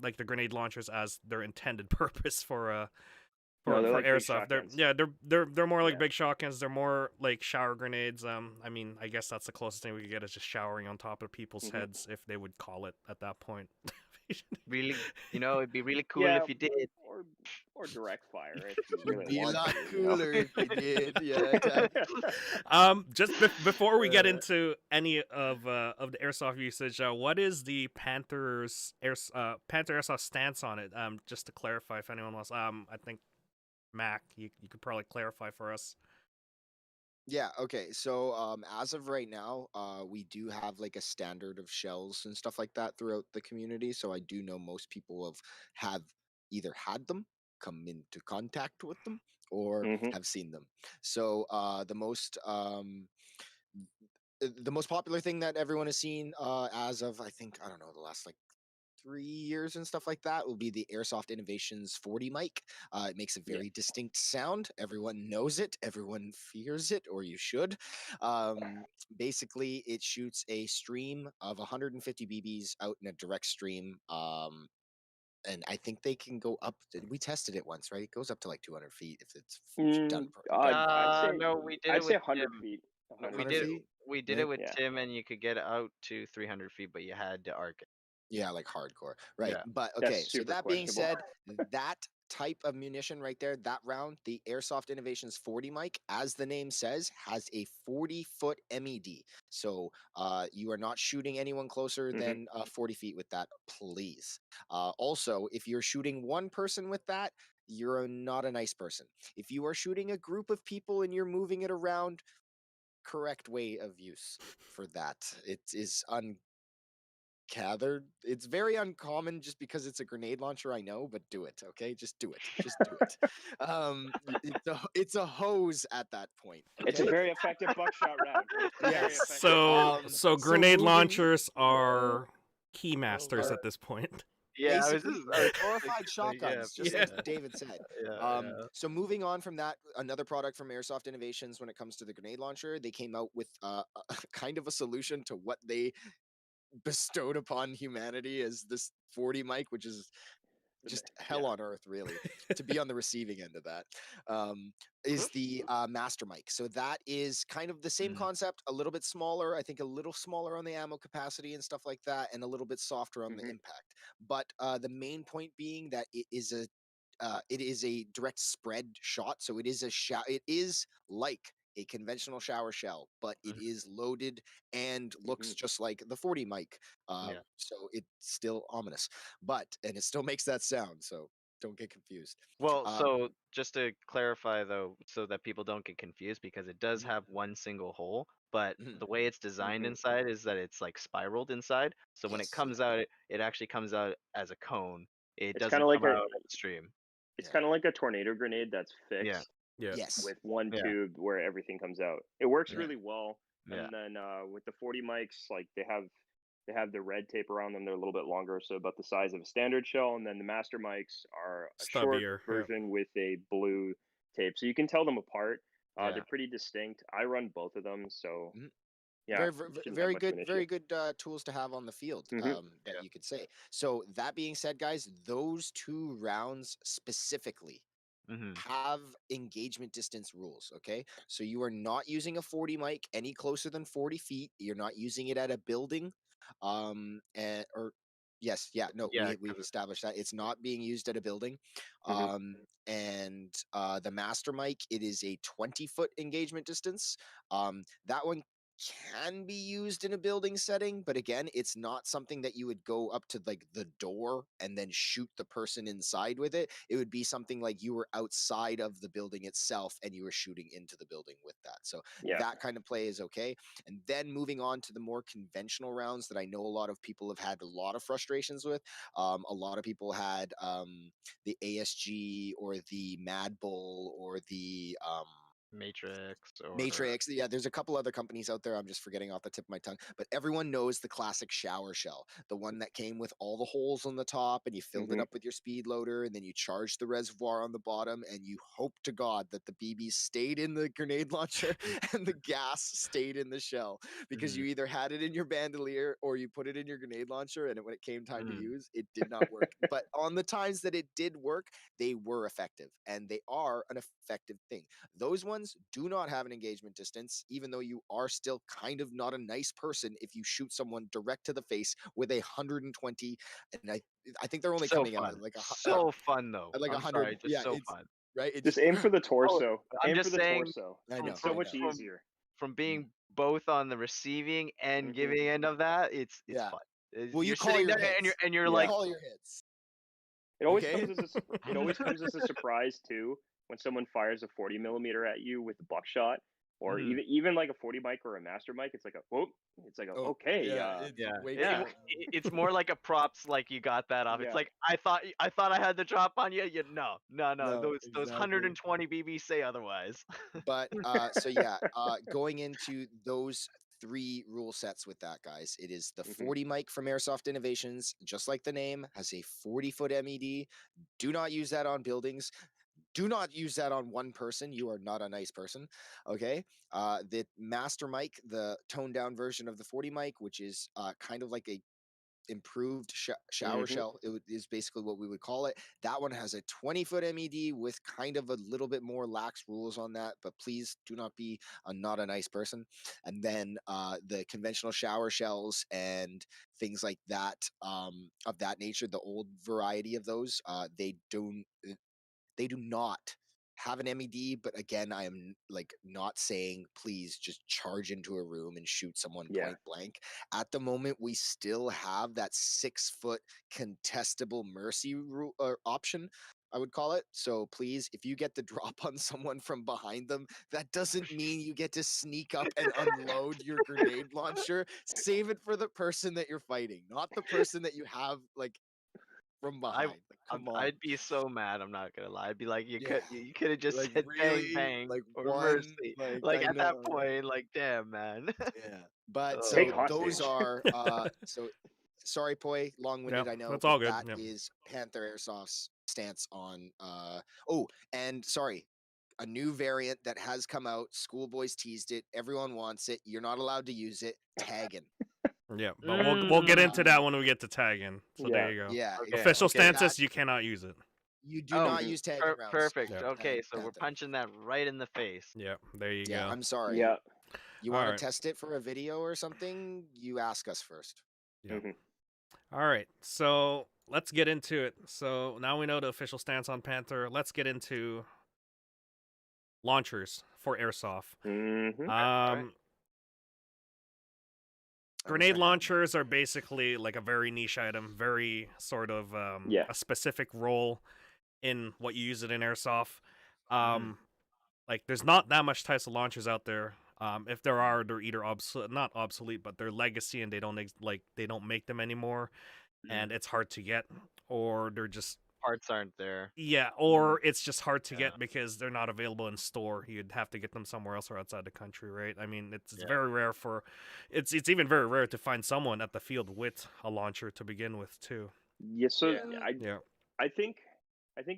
like the grenade launchers as their intended purpose for No, they're like big airsoft. shotguns. They're more like Yeah. big shotguns. They're more like shower grenades. I mean, I guess that's the closest thing we could get is just showering on top of people's heads, if they would call it at that point. Really, it'd be really cool Yeah, if you did. or direct fire if you It'd really be a want lot to. cooler if you did. Yeah. Just before we get into any of the airsoft usage, what is the Panther airsoft stance on it? Just to clarify, if anyone wants, I think Mac, you could probably clarify for us. Yeah, okay. So as of right now, we do have like a standard of shells and stuff like that throughout the community. So I do know most people have either had them, come into contact with them, or Mhm. have seen them. So the most popular thing that everyone has seen as of, I think, I don't know, the last like 3 years and stuff like that will be the Airsoft Innovations 40 mic. It makes a Yeah. very distinct sound. Everyone knows it. Everyone fears it, or you should. Basically, it shoots a stream of 150 BBs out in a direct stream. And I think they can go up. We tested it once, right? It goes up to like 200 feet if it's done. No, we did I'd it say with 100 Tim. feet. We 100 did feet? we did Yeah. it with Yeah. Tim, and you could get out to 300 feet, but you had to arc it. Yeah, like hardcore. Right. Yeah. But That's okay, so super that being questionable. said, that type of munition right there, that round, the Airsoft Innovations 40 mic, as the name says, has a 40-foot MED. So you are not shooting anyone closer than 40 feet with that, please. Also, if you're shooting one person with that, you're not a nice person. If you are shooting a group of people and you're moving it around, correct way of use for that. It is gathered. It's very uncommon just because it's a grenade launcher, I know, but do it, okay? Just do it. Just do it. It's a hose at that point. It's a Okay? very effective buckshot round. Very Yes. effective. So So grenade moving- launchers are key masters Uh, at this point. Yeah, Basically, glorified shotguns, just yeah. like David said. Yeah. So moving on from that, another product from Airsoft Innovations when it comes to the grenade launcher, they came out with kind of a solution to what they bestowed upon humanity as this 40 mic, which is just hell on earth, really, to be on the receiving end of that. Is the master mic. So that is kind of the same concept, a little bit smaller, I think a little smaller on the ammo capacity and stuff like that, and a little bit softer on the impact. But the main point being that it is a direct spread shot. So it is it is like a conventional shower shell, but it is loaded and looks just like the 40 mic. So it's still ominous, and it still makes that sound. So don't get confused. Well, so just to clarify though, so that people don't get confused, because it does have one single hole, but the way it's designed inside is that it's like spiraled inside. So when it comes out, it actually comes out as a cone. It doesn't come out as a stream. It's kind of like a tornado grenade that's fixed. Yes. With one tube where everything comes out. It works really well. Yeah. And then with the 40 mics, like they have They have the red tape around them. They're a little bit longer, so about the size of a standard shell. And then the master mics are a short Stubbier. Yeah. version with a blue tape, so you can tell them apart. Yeah. They're pretty distinct. I run both of them, so Mhm. yeah, very shouldn't have very much of good an issue. very good tools to have on the field Mhm. that Yeah. you could say. So that being said, guys, those 2 rounds specifically Mm-hmm. have engagement distance rules. Okay, so you are not using a 40 mic any closer than 40 feet. You're not using it at a building, and or yes, yeah, no, Yeah, we've established that it's not being used at a building. Mhm. And the master mic, it is a 20-foot engagement distance. That one can be used in a building setting, but again, it's not something that you would go up to like the door and then shoot the person inside with it. It would be something like you were outside of the building itself and you were shooting into the building with that. So Yeah. that kind of play is okay. And then moving on to the more conventional rounds that I know a lot of people have had a lot of frustrations with. A lot of people had the ASG or the Mad Bull or the Matrix or Matrix. Yeah, there's a couple other companies out there. I'm just forgetting off the tip of my tongue, but everyone knows the classic shower shell, the one that came with all the holes on the top, and you filled it Mhm. up with your speed loader, and then you charged the reservoir on the bottom, and you hope to God that the BB stayed in the grenade launcher and the gas stayed in the shell, because Mhm. you either had it in your bandolier or you put it in your grenade launcher, and when it came time to Mm. use, it did not work. But on the times that it did work, they were effective, and they are an effective thing. Those ones do not have an engagement distance, even though you are still kind of not a nice person if you shoot someone direct to the face with a 120. And I think they're only So coming out fun. at like So fun though. at like I'm 100. sorry, just Yeah, so it's fun. right. It Just just aim for the Oh, torso. I'm Aim for just the saying torso. I know, It's so I much know. easier. from Mm. being both on the receiving and Mhm. giving end of that, it's Yeah. fun. Well, you You're call sitting your there hits. and you're Yeah. like, Call your hits. It always Okay. comes as it always comes as a surprise too when someone fires a 40 millimeter at you with buckshot, or Mhm. even like a 40 mic or a master mic. It's like a whoop. It's like a Oh, okay. yeah. It's yeah, way Yeah. it's more like a props, like you got that off. It's Yeah. like I thought I had the drop on you. You no. No, Those exactly. 120 BB say otherwise. But so yeah, going into those 3 rule sets with that, guys, it is the Mhm. 40 mic from Airsoft Innovations, just like the name, has a 40-foot MED. Do not use that on buildings. Do not use that on one person. You are not a nice person. Okay. The master mic, the toned down version of the 40 mic, which is kind of like a improved shower Mhm. shell, is basically what we would call it. That one has a 20-foot MED with kind of a little bit more lax rules on that, but please do not be not a nice person. And then the conventional shower shells and things like that, of that nature, the old variety of those, they do not have an MED, but again, I am like not saying please just charge into a room and shoot someone Yeah. point blank. At the moment, we still have that 6-foot contestable mercy rule or option, I would call it. So please, if you get the drop on someone from behind them, that doesn't mean you get to sneak up and unload your grenade launcher. Save it for the person that you're fighting, not the person that you have like from behind. Like, come on. I'd be so mad. I'm not gonna lie. I'd be like, Yeah. you could have just Like, said bang really? bang Like, or one? mercy. Like, Like I at that know. point, like damn man. Yeah. But Take Oh, so those hostage. are so sorry, Poi, Yeah, long-winded, I know, that's but all good. that Yeah. is Panther Airsoft's stance on oh, and sorry, a new variant that has come out. Schoolboys teased it. Everyone wants it. You're not allowed to use it. Tagging. Yeah, but we'll get into Mm. that when we get to tagging. So Yeah. there you go. Yeah, Okay, Official okay. stances, you cannot use it. You do Oh, not Mhm. use tagging rounds. perfect. Yeah. Okay, so we're Panther. punching that right in the face. Yeah, there you Yeah, go. I'm sorry. Yeah. You All want right. to test it for a video or something? You ask us first. Yeah. Mhm. All right, so let's get into it. So now we know the official stance on Panther. Let's get into launchers for Airsoft. Mhm. Um, I wish I Grenade had launchers are basically like a very niche item, very sort of Yeah. a specific role in what you use it in Airsoft. Like there's not that much types of launchers out there. If there are, they're either not obsolete, but they're legacy and they don't they don't make them anymore, and it's hard to get, or they're just parts aren't there. Yeah, or it's just hard to get because they're not available in store. You'd have to get them somewhere else or outside the country, right? I mean, it's very rare it's even very rare to find someone at the field with a launcher to begin with, too. Yeah, so Yeah. I think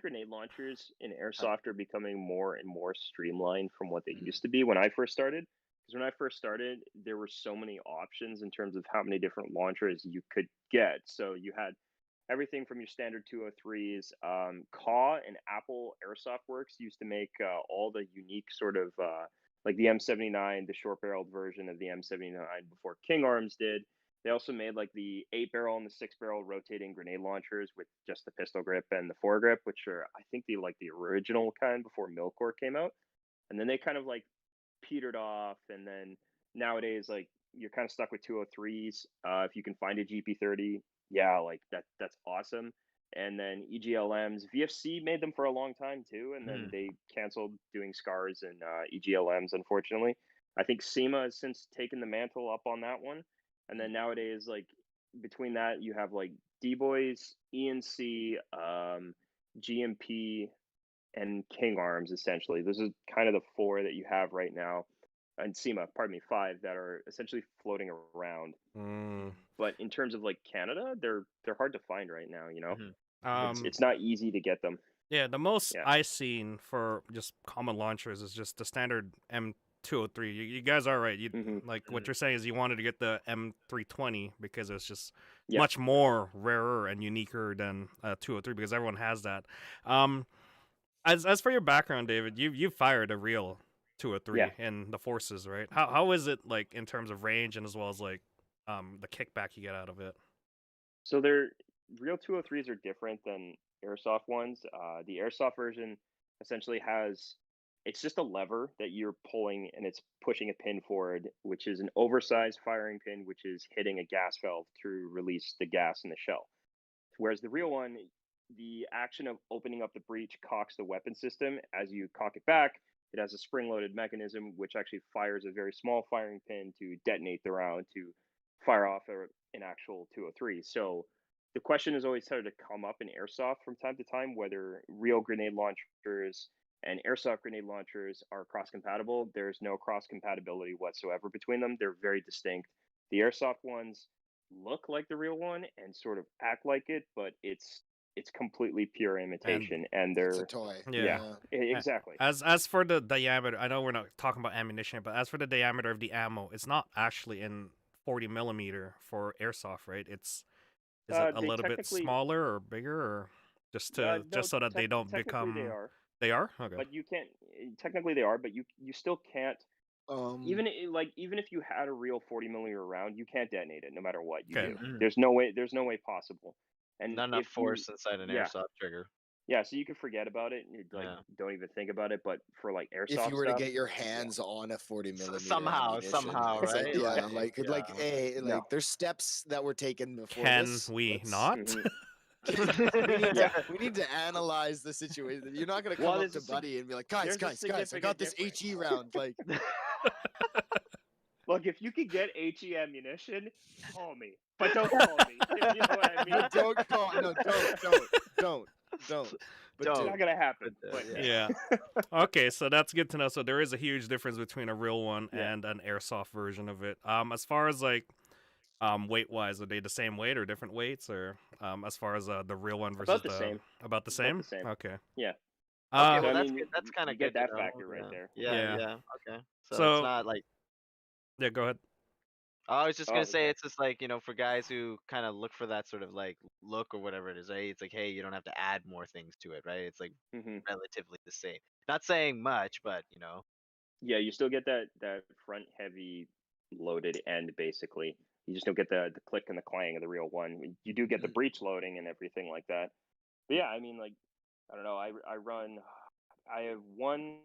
grenade launchers in airsoft are becoming more and more streamlined from what they used to be when I first started. Because when I first started, there were so many options in terms of how many different launchers you could get. So you had everything from your standard 203s. Caw and Apple Airsoft Works used to make all the unique sort of like the M79, the short barreled version of the M79 before King Arms did. They also made like the 8 barrel and the 6 barrel rotating grenade launchers with just the pistol grip and the foregrip, which are I think the original kind before Milcore came out. And then they kind of like petered off, and then nowadays like you're kind of stuck with 203s. If you can find a GP30, yeah, like that's awesome. And then EGLMs, VFC made them for a long time too, and then they canceled doing scars and EGLMs, unfortunately. I think SEMA has since taken the mantle up on that one. And then nowadays, like between that, you have like D-Boys, ENC, GMP, and King Arms, essentially. Those are kind of the four that you have right now. And SEMA, pardon me, five that are essentially floating around. But in terms of like Canada, they're hard to find right now, you know? It's not easy to get them. Yeah, the most I've seen for just common launchers is just the standard M203. You guys are right. You like what you're saying is you wanted to get the M320 because it's just much more rarer and uniquer than 203 because everyone has that. As for your background, David, you fired a real 203 in the forces, right? How is it like in terms of range and as well as like the kickback you get out of it? So they're real 203s are different than airsoft ones. The airsoft version essentially has it's just a lever that you're pulling and it's pushing a pin forward, which is an oversized firing pin, which is hitting a gas valve to release the gas in the shell. Whereas the real one, the action of opening up the breech cocks the weapon system. As you cock it back, it has a spring-loaded mechanism which actually fires a very small firing pin to detonate the round to fire off an actual 203. So the question has always started to come up in airsoft from time to time whether real grenade launchers and airsoft grenade launchers are cross compatible. There's no cross compatibility whatsoever between them. They're very distinct. The airsoft ones look like the real one and sort of act like it, but it's completely pure imitation, and they're It's a toy. Exactly. As for the diameter, I know we're not talking about ammunition, but as for the diameter of the ammo, it's not actually in 40 millimeter for airsoft, right? Is it a little bit smaller or bigger, or just so that they don't become? They are. Okay. But you can't. Technically, they are, but you still can't. Even if you had a real 40 millimeter round, you can't detonate it no matter what you do. There's no way possible. And not enough force inside an airsoft trigger. Yeah, so you can forget about it. And don't even think about it. But for like airsoft, if you were to get your hands on a 40 millimeter, somehow, right? There's steps that were taken before. Can we not? We need to analyze the situation. You're not gonna come up to Buddy and be like, guys, I got this HE round. Like, look, if you could get HE ammunition, call me. But don't call me. You know what I mean? Don't call. No, don't. But it's not gonna happen. Yeah. Okay, so that's good to know. So there is a huge difference between a real one and an airsoft version of it. As far as like weight wise, are they the same weight or different weights, or as far as the real one versus about the same? About the same. Okay. Yeah. Okay, well, that's good. That's kind of good. Get that factor right there. Yeah. Okay. So it's not like. Yeah. Go ahead. I was just gonna say it's just like, for guys who kind of look for that sort of like look or whatever it is, right? It's like, hey, you don't have to add more things to it, right? It's like relatively the same. Not saying much, but Yeah, you still get that front heavy loaded end basically. You just don't get the click and the clang of the real one. You do get the breech loading and everything like that. But yeah, I mean, like, I don't know. I have one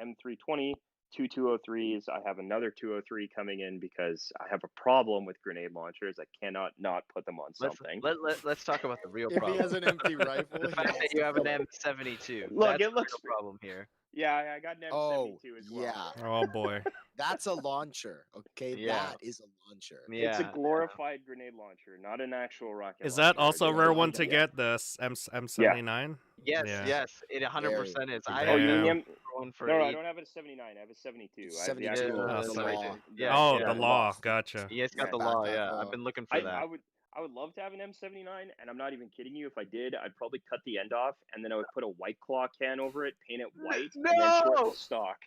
M320. 2 203s. I have another 203 coming in because I have a problem with grenade launchers. I cannot not put them on something. Let's talk about the real if problem. If he has an empty rifle, the fact that you have an M72. Look, that's it looks the problem here. Yeah, I got an Oh, M72 as well. yeah. Oh boy. That's a launcher. Okay, Yeah. that is a launcher. It's a Yeah. glorified grenade launcher, not an actual rocket Is launcher. that also a They- rare they one do to that. get, the M79? Yes, Yeah. yes, it 100% is. I Oh, have you mean the Damn. been M? going for No, I 8. don't have a 79. I have a 72. I have the 72, actual. the sorry, law. Oh, yeah, the law. Gotcha. You guys got Yeah. the law, Backpack yeah. law. I've been looking for that. I would love to have an M79, and I'm not even kidding you. If I did, I'd probably cut the end off, and then I would put a White Claw can over it, paint it white, and then shorten the stock.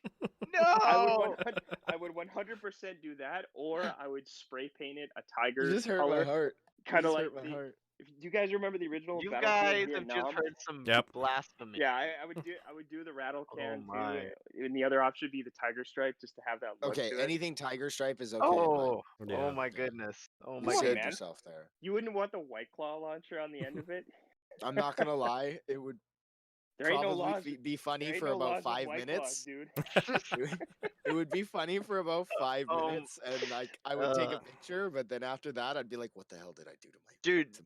No! I would 100% do that, or I would spray paint it a tiger You just hurt color, my heart. kind of You like just hurt my heart. If you guys remember the original You Battlefield guys have Vietnam? just heard some Yep. blasphemy. Yeah, I would do the rattle can my. too, and the other option would be the tiger stripe, just to have that look Okay, to it. anything tiger stripe is okay. Oh, Yeah. oh my goodness. Oh You my Come on, saved goodness. man. yourself there. You wouldn't want the White Claw launcher on the end of it. I'm not gonna lie, it would There ain't no probably laws. be funny There ain't for no about laws with 5 White minutes. Claws, dude. It would be funny for about 5 Um, minutes, and like I would take a uh, picture, but then after that, I'd be like, "What the hell did I do to my Dude, to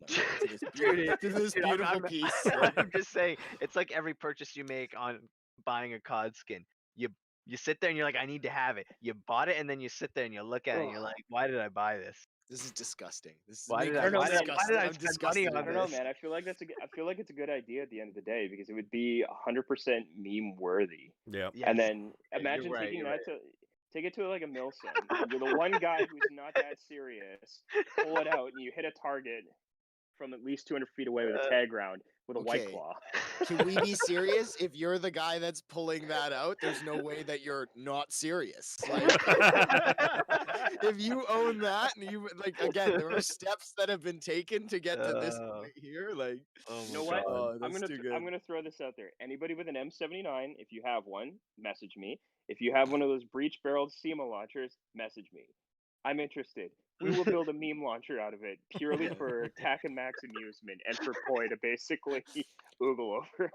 this dude, to this dude, beautiful piece?" I'm just saying, it's like every purchase you make on buying a COD skin. You sit there and you're like, I need to have it. You bought it and then you sit there and you look at it and you're like, why did I buy this? This is disgusting. This is Why did making I- me why did I- why disgusted. did I I'm spend money disgusted on I in don't know, this. man. I feel like it's a good idea at the end of the day, because it would be 100% meme worthy. Yep. Yes. And then Yeah, imagine you're right, taking you're that to take it to like a Milsim. You're the one guy who's not that serious. Pull it out and you hit a target from at least 200 feet away with a tag round with a White Okay. Claw. Can we be serious? If you're the guy that's pulling that out, there's no way that you're not serious. Like, if you own that, and you like, again, there are steps that have been taken to get to this point here. Like, Oh You my know what? God. oh, I'm that's gonna too good. I'm gonna throw this out there. Anybody with an M79, if you have one, message me. If you have one of those breech-barreled SEMA launchers, message me. I'm interested. We will build a meme launcher out of it, purely for Tack and Max amusement, and for Poi to basically oogle over.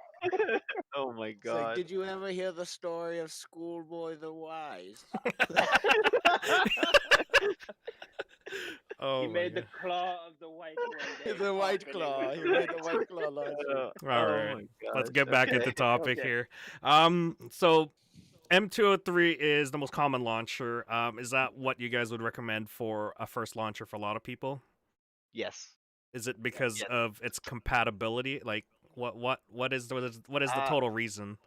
Oh my It's like, God. did you ever hear the story of Schoolboy the Wise? Oh He my made the God. claw of the white one. The White Claw. He made the White Claw launcher. All Oh right. my Let's gosh, get back okay. into topic Okay. here. So M203 is the most common launcher. Is that what you guys would recommend for a first launcher for a lot of people? Yes. Is it because Yes. of its compatibility? Like, what is the Uh, total reason?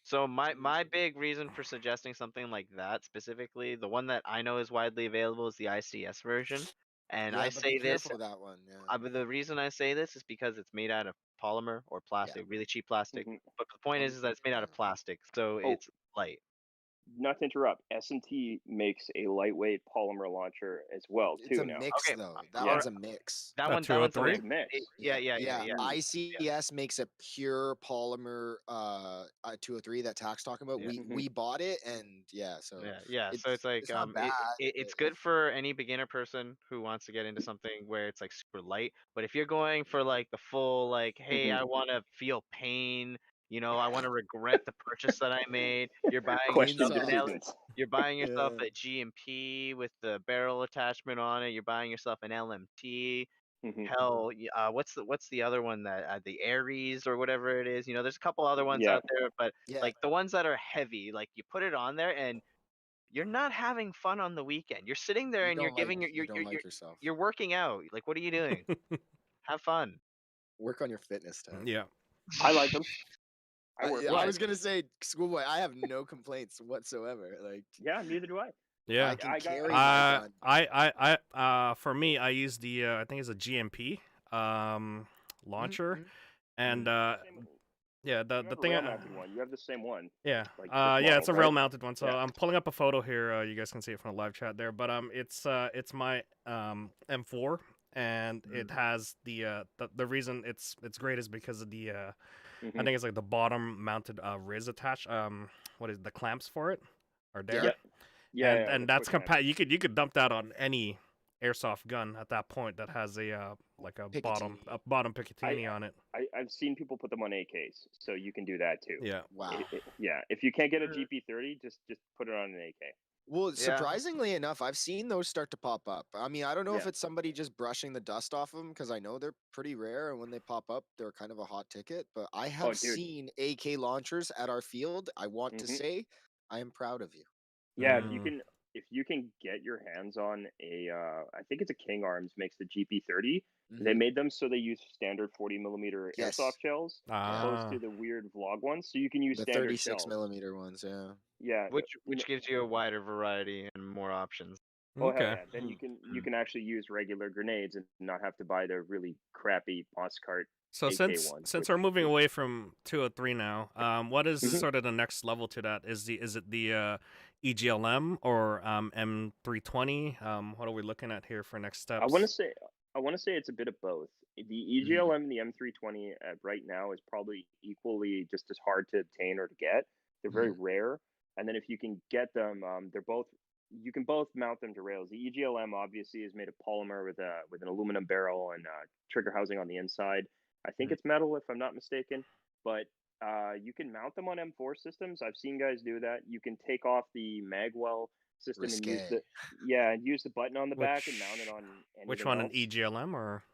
So my big reason for suggesting something like that specifically, the one that I know is widely available is the ICS version. And Yeah, I but say be this, careful with that one. Yeah. but the reason I say this is because it's made out of polymer or plastic, really cheap plastic. Mhm. But the point is that it's made out of plastic, so Oh. it's light. Not to interrupt, S&T makes a lightweight polymer launcher as well It's too a now. mix, Okay, though. That yeah. one's a mix. That one's a 203? It's a mix. yeah. ICS makes a pure polymer 203 that Tack's talking about. Yeah. We bought it, and so Yeah. So it's like it's not bad. it's good for any beginner person who wants to get into something where it's like super light. But if you're going for like the full like, hey, I want to feel pain, I want to regret the purchase that I made. You're buying Question yourself decisions. you're buying yourself Yeah. a GMP with the barrel attachment on it. You're buying yourself an LMT. Mhm. Hell, what's the other one that the Aries or whatever it is? There's a couple other ones Yeah. out there, but Yeah. like the ones that are heavy, like you put it on there and you're not having fun on the weekend. You're sitting there You and you're don't giving like, you don't like yourself. you're working out. Like, what are you doing? Have fun. Work on your fitness, Tack. Yeah. I like them. I work. Yeah, with I it. was gonna say, Schoolboy. I have no complaints whatsoever. Like, Yeah, neither do I. Yeah. I can I got- carry my gun. For me, I use the I think it's a GMP launcher, Mhm. and Same- yeah, you the have a thing. rail-mounted one. You have the same one. Yeah. Like, this Yeah, it's a model, right? rail-mounted one. So Yeah. I'm pulling up a photo here. You guys can see it from the live chat there. But it's my M4, and it has the reason it's great is because of the I Mhm. think it's like the bottom mounted Riz attached. What is the clamps for it? Are there? Yeah. Yeah. And the that's quick match. you could dump that on any airsoft gun at that point that has a like a bottom Picatinny on it. I've seen people put them on AKs, so you can do that too. Yeah. Wow. Yeah. If you can't get a GP30, just put it on an AK. Well, Yeah. surprisingly enough, I've seen those start to pop up. I mean, I don't know if Yeah. it's somebody just brushing the dust off of them because I know they're pretty rare, and when they pop up, they're kind of a hot ticket. But I Oh, have dude. seen AK launchers at our field. I want to Hmm. say I am proud of you. Yeah, Mm. if you can get your hands on a I think it's a King Arms makes the GP30. They Hmm. made them so they use standard 40 millimeter airsoft Yes. shells Yeah. opposed Ah. to the weird vlog ones, so you can use The standard 36 shells. millimeter ones. Yeah. Yeah. Which gives you a wider variety and more options. Oh hell Okay. yeah! Then you Mm. can actually use regular grenades and not have to buy the really crappy Moss Cart So AK since ones, since which we're moving is away from 203 now, what is Mhm. sort of the next level to that? Is it the EGLM or M320? What are we looking at here for next I want to steps? say it's a bit of both. The Mhm. EGLM and the M320 right now is probably equally just as hard to obtain or to get. They're very Mhm. rare, and then if you can get them, they're both you can both mount them to rails. The EGLM obviously is made of polymer with an aluminum barrel and trigger housing on the inside. I think Mhm. it's metal if I'm not mistaken, but you can mount them on M4 systems. I've seen guys do that. You can take off the magwell system and use Risque. and use the button on the back and mount it on Which anything one, an else. EGLM or?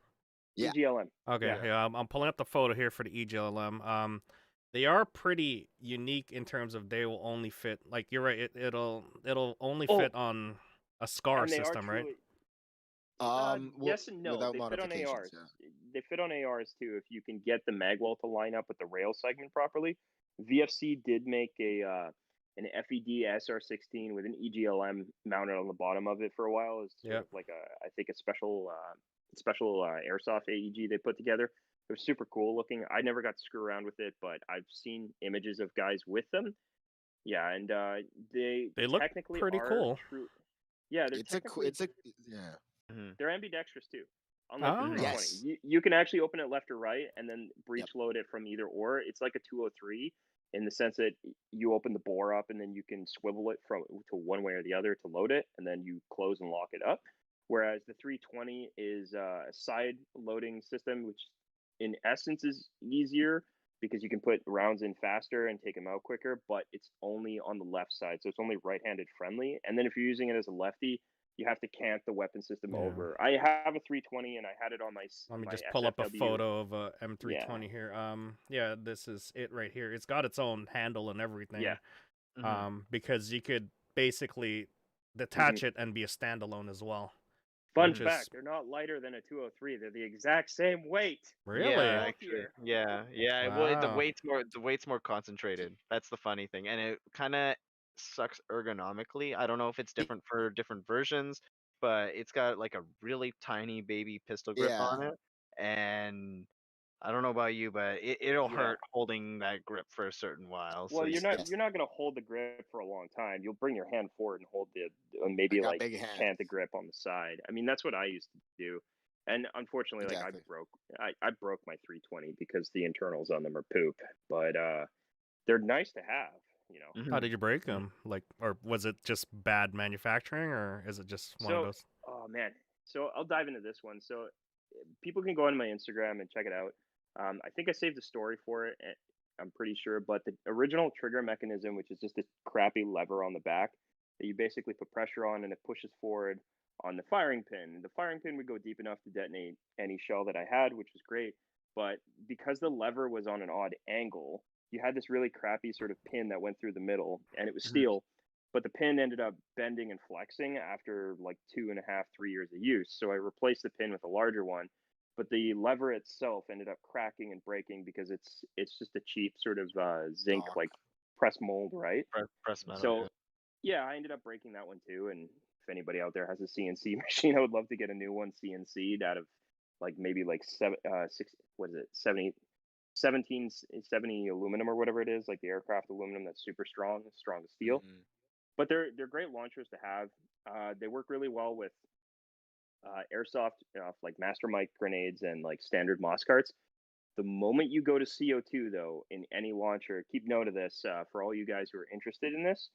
Yeah. EGLM. Okay, Yeah. Yeah. yeah, I'm pulling up the photo here for the EGLM. They are pretty unique in terms of they will only fit. Like you're right, it'll only Oh, fit on a SCAR and they are system, right? truly Well, yes and no. without They fit on modifications. ARs. Yeah. They fit on ARs too if you can get the magwell to line up with the rail segment properly. VFC did make an FED SR16 with an EGLM mounted on the bottom of it for a while as sort Yeah. of like a I think a special airsoft AEG they put together. It was super cool looking. I never got to screw around with it, but I've seen images of guys with them. Yeah, and they They look technically pretty are cool. true. Yeah, they're technically It's a yeah. Mhm. they're ambidextrous too. Unlike the Ah, 320, Yes. you can actually open it left or right and then Yep. breech load it from either or. It's like a 203 in the sense that you open the bore up and then you can swivel it from to one way or the other to load it, and then you close and lock it up. Whereas the 320 is a side loading system, which in essence is easier because you can put rounds in faster and take them out quicker, but it's only on the left side, so it's only right-handed friendly. And then if you're using it as a lefty, you have to cant the weapon system yeah. over. I have a 320 and I had it on Let me my just pull up a SFW. photo of a Yeah, M320 here. Yeah, this is it right here. It's got its own handle and everything. yeah. Mhm. Because you could basically Hmm. detach it and be a standalone as well, Fun which Mhm. is fact: they're not lighter than a 203. They're the exact same weight. Yeah, really actually. Bulkier. Yeah. Yeah, well, wow. the weight's more concentrated. That's the funny thing. And it kind of sucks ergonomically. I don't know if it's Y- different for different versions, but it's got like a really tiny baby pistol grip Yeah. on it. And I don't know about you, but it'll Yeah. hurt holding that grip for a certain while. So Well, you, Yes. you're not gonna hold the grip for a long time. You'll bring your hand forward and hold the I maybe got like big hands. cant the grip on the side. I mean, that's what I used to do. And unfortunately, like Exactly. I broke my 320 because the internals on them are poop. But they're nice to have, you know. How Mhm. did you break Mhm. them? Like, or was it just bad manufacturing, or is it just one of So, those? oh man, so I'll dive into this one. So people can go on my Instagram and check it out. I think I saved a story for it. I'm pretty sure, but the original trigger mechanism, which is just a crappy lever on the back that you basically put pressure on and it pushes forward on the firing pin. The firing pin would go deep enough to detonate any shell that I had, which was great. But because the lever was on an odd angle, you had this really crappy sort of pin that went through the middle, and it was Mhm. steel, but the pin ended up bending and flexing after like 2.5, 3 years of use. So I replaced the pin with a larger one, but the lever itself ended up cracking and breaking because it's just a cheap sort of zinc Stock. like press mold, right? Press metal. So Yeah. yeah, I ended up breaking that one too. And if anybody out there has a CNC machine, I would love to get a new one CNC'd out of like maybe like what is it, 1770 aluminum or whatever it is, like the aircraft aluminum that's super strong, strong as steel. Hmm. But they're great launchers to have. They work really well with airsoft, like master mic grenades and like standard moss carts. The moment you go to CO2, though, in any launcher, keep note of this for all you guys who are interested in this.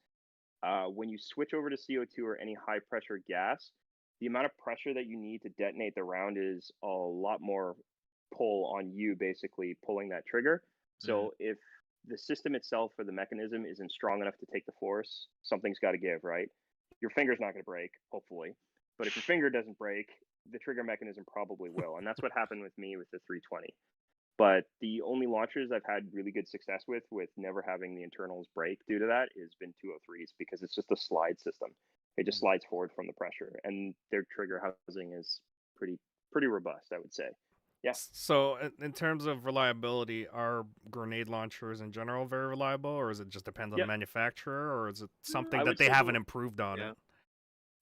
When you switch over to CO2 or any high pressure gas, the amount of pressure that you need to detonate the round is a lot more pull on you, basically pulling that trigger. Mhm. So if the system itself or the mechanism isn't strong enough to take the force, something's got to give, right? your finger's not going to break, hopefully. But if your finger doesn't break, the trigger mechanism probably will. And that's what happened with me with the 320. But the only launchers I've had really good success with never having the internals break due to that has been 203s, because it's just a slide system. It just slides forward from the pressure, and their trigger housing is pretty robust, I would say. Yeah. So, in terms of reliability, are grenade launchers in general very reliable, or is it just depends on the manufacturer, or is it something that they haven't improved on it?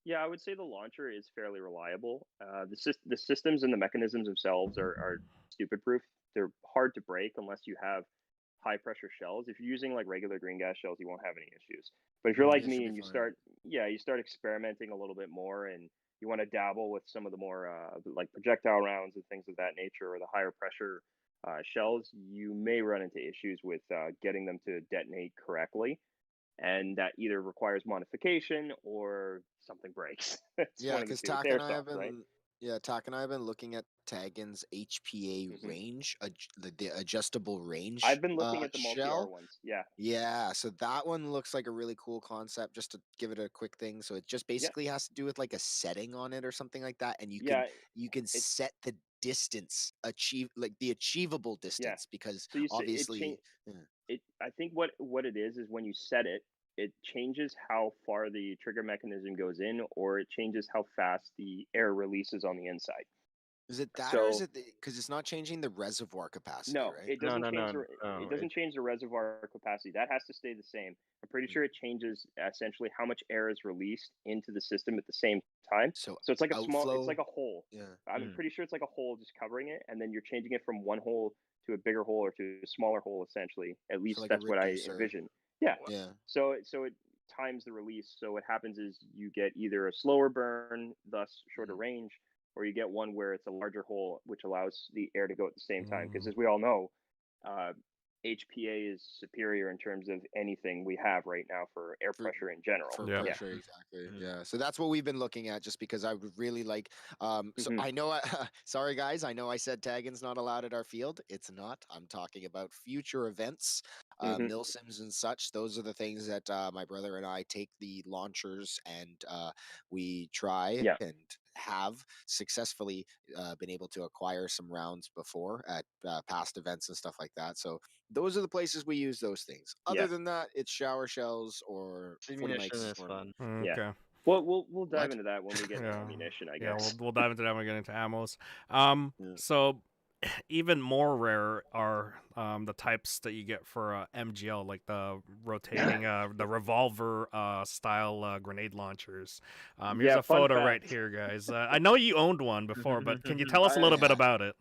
Yeah, I would say the launcher is fairly reliable. The systems and the mechanisms themselves are stupid proof. They're hard to break unless you have high pressure shells. If you're using like regular green gas shells, you won't have any issues. But if you're like me and you start experimenting a little bit more, and you want to dabble with some of the more like projectile rounds and things of that nature, or the higher pressure shells, you may run into issues with getting them to detonate correctly. And that either requires modification or something breaks. Yeah, because Tak and I have been looking at Tagan's HPA range, the adjustable range. I've been looking at the shell. multi-R ones. Yeah. Yeah, so that one looks like a really cool concept. Just to give it a quick thing, so it just basically has to do with like a setting on it or something like that, and you can set the distance, the achievable distance, because so obviously. I think what it is when you set it, it changes how far the trigger mechanism goes in, or it changes how fast the air releases on the inside. Is it that, or is it because it's not changing the reservoir capacity? No, right? it doesn't change. It doesn't change the reservoir capacity. That has to stay the same. I'm pretty sure it changes essentially how much air is released into the system at the same time. So it's like a small. It's like a hole. Yeah. I'm pretty sure it's like a hole just covering it, and then you're changing it from one hole to a bigger hole or to a smaller hole, essentially. At least like that's what I envision. Yeah. Yeah. So it times the release. So what happens is you get either a slower burn, thus shorter range, or you get one where it's a larger hole, which allows the air to go at the same time. Because as we all know, HPA is superior in terms of anything we have right now for air pressure in general. For pressure, exactly. Yeah. So that's what we've been looking at, just because I would really like. So I know. Sorry, guys. I know I said Tagging's not allowed at our field. It's not. I'm talking about future events, milsims and such. Those are the things that my brother and I take the launchers and we try and have successfully been able to acquire some rounds before at past events and stuff like that. So those are the places we use those things. Other than that, it's shower shells or ammunition is fun. Okay. Well, we'll dive into that when we get into ammunition, I guess. Yeah, we'll dive into that when we get into ammos. So even more rare are the types that you get for MGL, like the rotating, the revolver style grenade launchers. Here's a photo right here, guys. I know you owned one before, but can you tell us a little bit about it?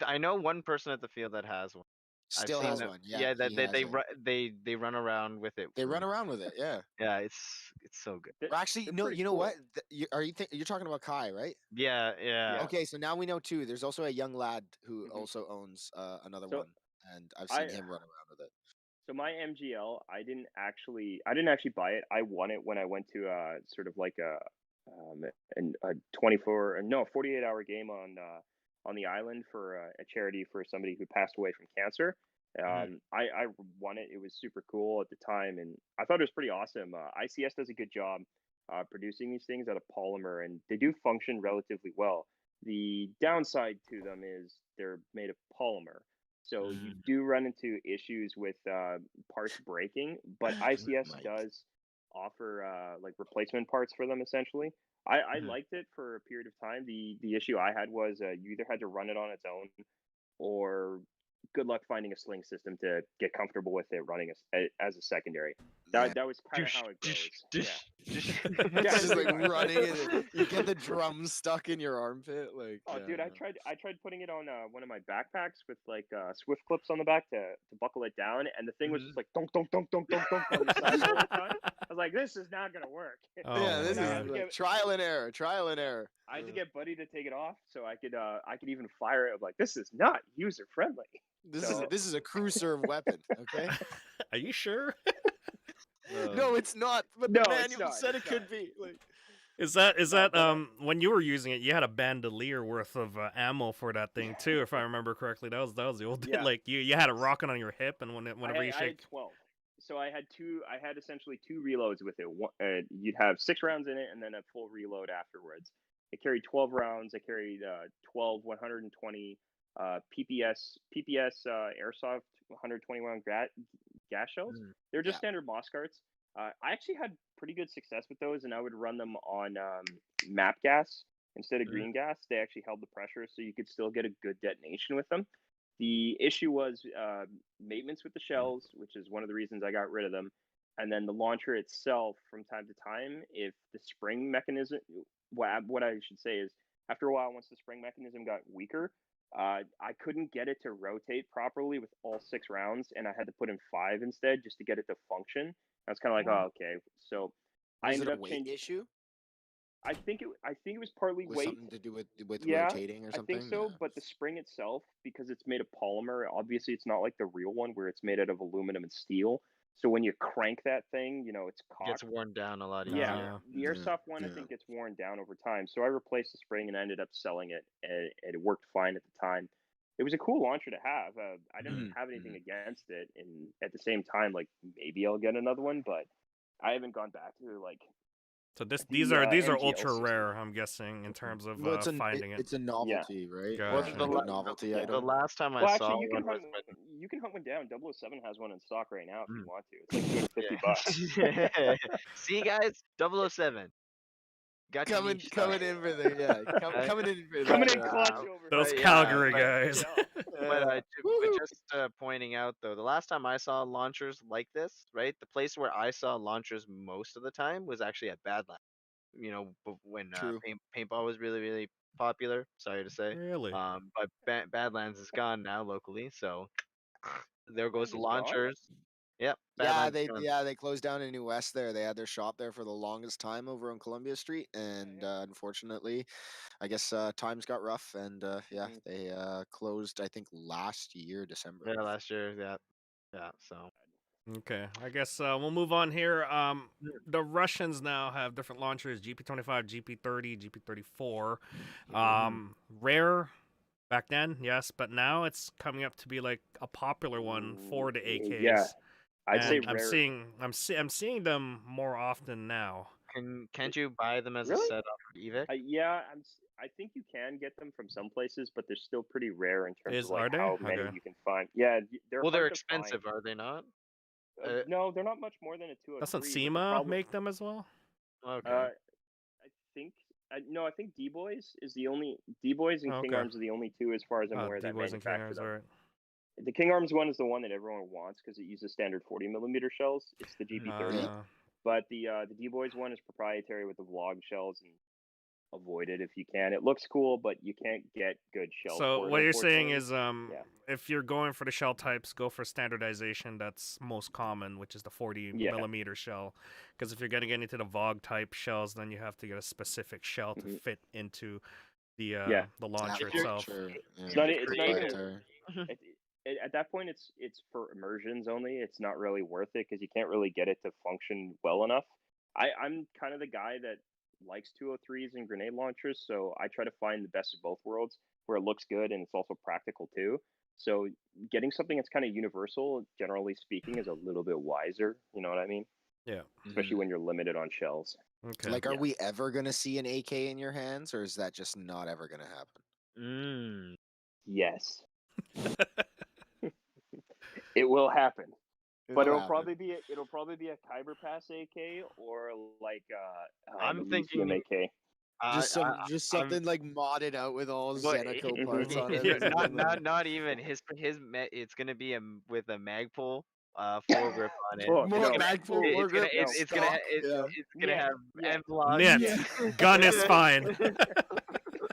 I know one person at the field that has one. Still has one. Yeah, they run around with it. They run around with it. Yeah. Yeah, it's so good. Well, actually, no. You know what? You're talking about Kai, right? Yeah. Okay, so now we know too. There's also a young lad who also owns another one, and I've seen him run around with it. So my MGL, I didn't actually buy it. I won it when I went to sort of like a 48-hour game on the island for a charity for somebody who passed away from cancer. I won it. It was super cool at the time, and I thought it was pretty awesome. ICS does a good job producing these things out of polymer, and they do function relatively well. The downside to them is they're made of polymer, so you do run into issues with parts breaking, but ICS does offer like replacement parts for them essentially. I liked it for a period of time. The issue I had was you either had to run it on its own, or good luck finding a sling system to get comfortable with it running as a secondary. That was kind of how it goes. Yeah, just like running it. You get the drums stuck in your armpit, like. Oh, dude, I tried putting it on one of my backpacks with like Swift clips on the back to buckle it down, and the thing was just like dunk dunk dunk dunk dunk dunk on the side all the time. I was like, this is not gonna work. This is like trial and error. I had to get Buddy to take it off so I could even fire it. I'm like, this is not user friendly. This is a crew serve weapon. Okay. Are you sure? No, it's not. But the manual said it could be. Like, is that when you were using it, you had a bandolier worth of ammo for that thing too, if I remember correctly. That was the old like you had it rocking on your hip, and whenever you shake. I had 12. so I had essentially 2 reloads with it. You'd have 6 rounds in it and then a full reload afterwards. It carried 12 rounds. I carried 12 120 PPS Airsoft 121 gas shells. They're just standard moss carts. I actually had pretty good success with those, and I would run them on map gas instead of green gas. They actually held the pressure, so you could still get a good detonation with them. The issue was maintenance with the shells, which is one of the reasons I got rid of them. And then the launcher itself, from time to time, if the spring mechanism, what I should say is, after a while, once the spring mechanism got weaker, I couldn't get it to rotate properly with all 6 rounds, and I had to put in 5 instead just to get it to function. I was kind of like, oh, okay. So I ended up changing. Issue? I think it was partly weight. Something to do with rotating or something. I think so, but the spring itself, because it's made of polymer, obviously it's not like the real one where it's made out of aluminum and steel. So when you crank that thing, it's cocked. Gets worn down a lot easier. Yeah, the Airsoft one I think gets worn down over time. So I replaced the spring and I ended up selling it, and it worked fine at the time. It was a cool launcher to have. I didn't have anything against it, and at the same time, like, maybe I'll get another one, but I haven't gone back to like. So these are MGL ultra system. rare, I'm guessing, in terms of finding it. It's a novelty, right? Gotcha. Like a novelty item. The last time I saw actually, one you can hunt one down. 007 has one in stock right now if you want to. It's like $50. See, guys, 007. Got coming in for the coming in clutch over. Those Calgary guys. But just pointing out though, the last time I saw launchers like this, right? The place where I saw launchers most of the time was actually at Badlands. When paintball was really, really popular. Sorry to say. Really? But Badlands is gone now locally, so there goes the Badlands launchers. Yep. They closed down in New West there. They had their shop there for the longest time over on Columbia Street, and unfortunately, I guess times got rough, and they closed. I think last year, December. Yeah, last year. Yeah. So. Okay, I guess we'll move on here. The Russians now have different launchers: GP25, GP30, GP34. Rare back then, yes, but now it's coming up to be like a popular one for the AKs. Yeah. I'd say rare. I'm seeing them more often now. Can't you buy them as a set off of eVic? I think you can get them from some places, but they're still pretty rare in terms of are they? how many you can find. Yeah, they're expensive, are they not? No, they're not much more than a 203. Doesn't SEMA make them as well? Okay. I think I think D-Boys is the only D-Boys and King Arms are the only two as far as I'm aware that D-Boys and King Arms, manufacture them. all right. The King Arms one is the one that everyone wants because it uses standard 40mm shells. It's the GP30. But the D-Boys one is proprietary with the vlog shells, and avoid it if you can. It looks cool, but you can't get good shells. So what you're saying is if you're going for the shell types, go for standardization that's most common, which is the 40mm shell. Because if you're going to get into the VOG type shells, then you have to get a specific shell to fit into the launcher itself. It's not even at that point it's for immersions only. It's not really worth it because you can't really get it to function well enough. I'm kind of the guy that likes 203s and grenade launchers, so I try to find the best of both worlds where it looks good and it's also practical too. So getting something that's kind of universal, generally speaking, is a little bit wiser. You know what I mean? Yeah. Especially when you're limited on shells. Okay. Like, are we ever going to see an AK in your hands, or is that just not ever going to happen? Yes. It will happen. But it'll probably be a Kyber Pass AK or like I'm thinking AK. Just something like modded out with all Zeneco parts on it. Not even his. It's gonna be with a Magpul foregrip on it. Magpul foregrip. It's gonna have M-Lock. Gun is fine.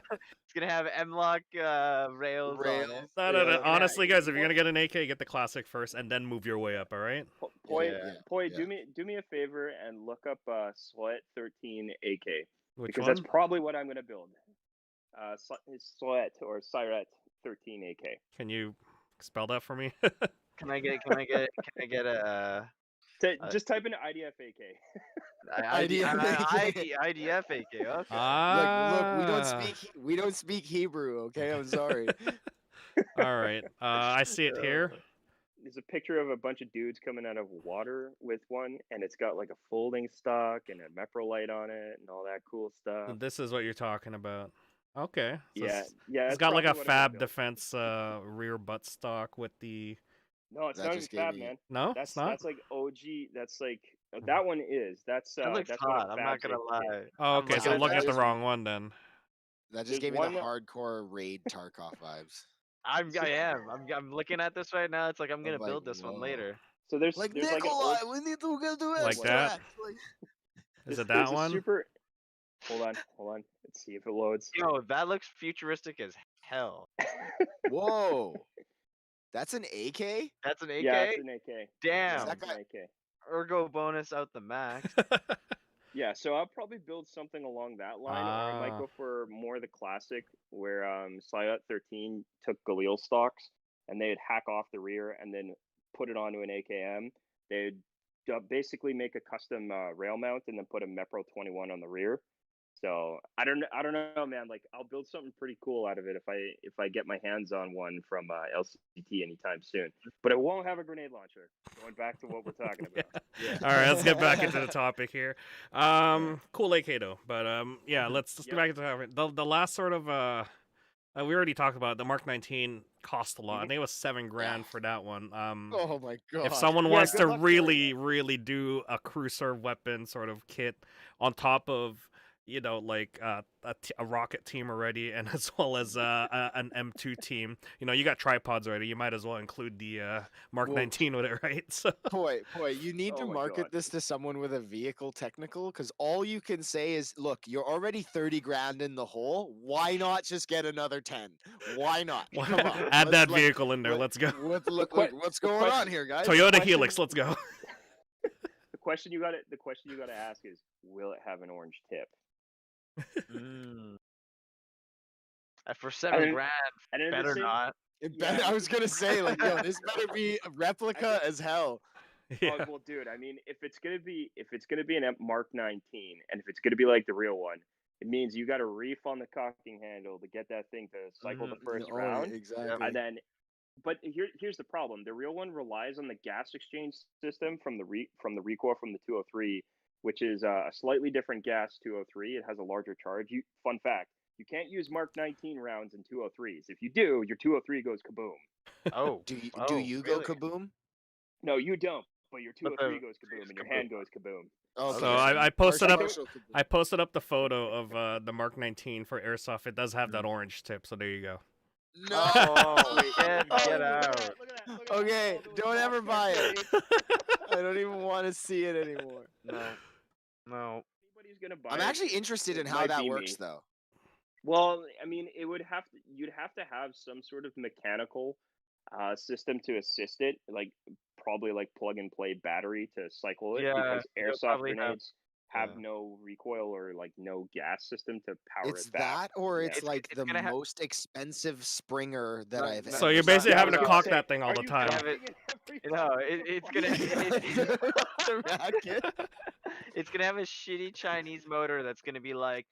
It's gonna have M-Lock rails on it. No. Honestly, guys, if you're gonna get an AK, get the classic first, and then move your way up. All right. Poi, do me a favor and look up Sweat 13 AK. Which because one? That's probably what I'm gonna build. Sweat or Siret 13 AK. Can you spell that for me? Can I get a? Just type in IDF AK. IDF AK. Okay. Look, we don't speak Hebrew. Okay, I'm sorry. All right. I see it here. there's a picture of a bunch of dudes coming out of water with one, and it's got like a folding stock and a Mepro light on it and all that cool stuff. This is what you're talking about. Okay. So Yeah, it's it's got like a probably what I'm gonna Fab build. Defense rear butt stock with the. No, it's That not even just gave Fab, me- man. No, it's not. That's like OG. That's like that one is. That's That looks that's one of hot. I'm not Fab's, gonna like, lie. Oh, I'm okay. So I'm at looking at the that. wrong one then. That just There's gave me one the that- hardcore raid Tarkov vibes. I am. I'm looking at this right now. It's like I'm gonna like, build this one whoa. later. So there's Like there's like an Nikolai, old, we need to go do Like that? abstract. Like, Is it there's that a one? super. Hold on. Let's see if it loads. Yo, that looks futuristic as hell. whoa, that's an AK. That's an AK. Yeah, it's an AK. Damn. that It's an guy- AK. Ergo bonus out the max. Yeah, so I'll probably build something along that line, or I might Ah. go for more the classic where Sayat 13 took Galil stocks and they'd hack off the rear and then put it onto an AKM. They'd basically make a custom rail mount and then put a Mepro 21 on the rear. So I don't know, man. Like I'll build something pretty cool out of it if I get my hands on one from LCT anytime soon. But it won't have a grenade launcher. Going back to what we're talking about. All right, let's get back into the topic here. Cool AK though, but yeah, let's get back into the topic. The last sort of we already talked about it. The Mark 19 cost a lot. I think it was $7,000 for that one. Oh my god! If someone Yeah, wants good to luck really do a crew serve weapon sort of kit on top of like a rocket team already, and as well as an M2 team, you got tripods already. You might as well include the Mark Well, 19 with it, right? So boy, you need Oh to my market God. this to someone with a vehicle technical, because all you can say is, look, you're already 30 grand in the hole. Why not just get another 10? Why not? Come on, add that let's, like, vehicle in there. let- Let's go. Look, what's going question- on here, guys? Toyota question- Helix. Let's go. The question you gotta ask is, will it have an orange tip? Mm. For $7,000, And in the better same- not. I was gonna say, like, yo, this better be a replica as hell. Yeah. Oh, well, dude, I mean, if it's gonna be an Mark 19, and if it's gonna be like the real one, it means you got to reef on the cocking handle to get that thing to cycle the first round, Exactly. and then. But here's the problem: the real one relies on the gas exchange system from the recoil from the 203, which is a slightly different gas 203. It has a larger charge. Fun fact: you can't use Mark 19 rounds in 203s. If you do, your 203 goes kaboom. Oh, Do you oh, go really? kaboom? No, you don't. But your But 203 the- goes kaboom, and your kaboom. hand goes kaboom. Okay. So I posted up Partial kaboom. I posted up the photo of the Mark 19 for Airsoft. It does have that orange tip, so there you go. No. Oh, get Oh, get look at out. that, look at that, look at that. Okay, Oh, those don't ever box buy it. arcades. I don't even want to see it anymore. No. Anybody's gonna buy I'm it. actually interested in It how might that be works, me. though. Well, I mean, you'd have to have some sort of mechanical system to assist it, like probably like plug and play battery to cycle it, Yeah, because you'll airsoft probably have- grenades have yeah. no recoil or like no gas system to power It's it back. that, or Yeah. it's It's- like it's the gonna ha- most expensive Springer that No, I've no, ever. So you're it's not- basically yeah, having to I was cock gonna that thing all Are the you time. have it- counting every No, time? it's gonna The racket. it's gonna have a shitty Chinese motor that's gonna be like,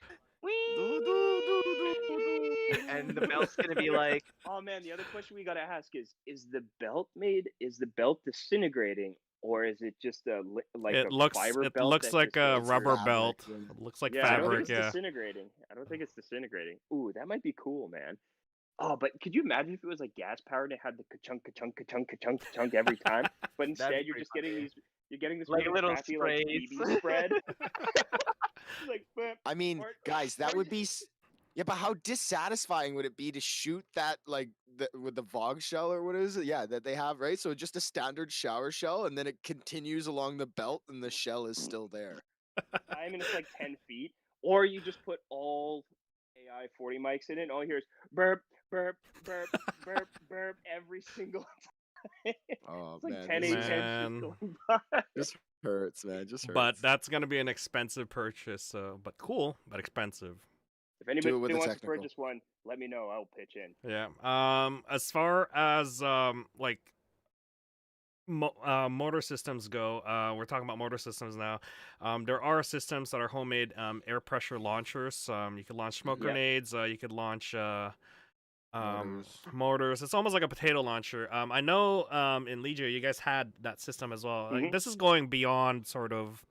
and the belt's gonna be like, Oh man, the other question we gotta ask is the belt disintegrating, or is it just a It looks fiber it belt looks that like just a goes rubber fabric, belt. yeah. It looks like Yeah, I don't fabric. think it's disintegrating. I don't think it's disintegrating. Ooh, that might be cool, man. Oh, but could you imagine if it was like gas powered and it had the ka-chunk, ka-chunk, ka-chunk, ka-chunk, ka-chunk every time? But instead, be you're pretty just getting you're getting this Like really little crappy like sprays. BB spread. Like, but I mean, Or- guys, or that would you- be. Yeah, but how dissatisfying would it be to shoot that with the Vogue shell, or what is it? Yeah, that they have, right? So just a standard shower shell, and then it continues along the belt, and the shell is still there. I mean, it's like 10 feet. Or you just put all AI 40 mics in it, and all you hear is burp, burp, burp, burp, burp every single time. Oh It's like man, 10 this AHs Man. going by. hurts, man. Just hurts. But that's gonna be an expensive purchase. But cool, but expensive. If anybody with the wants to technical. purchase one, let me know. I'll pitch in. Yeah. As far as like motor systems go, we're talking about motor systems now. There are systems that are homemade air pressure launchers. You could launch smoke Yeah. grenades. You could launch mortars. It's almost like a potato launcher. I know in Legio you guys had that system as well. Like, this is going beyond sort of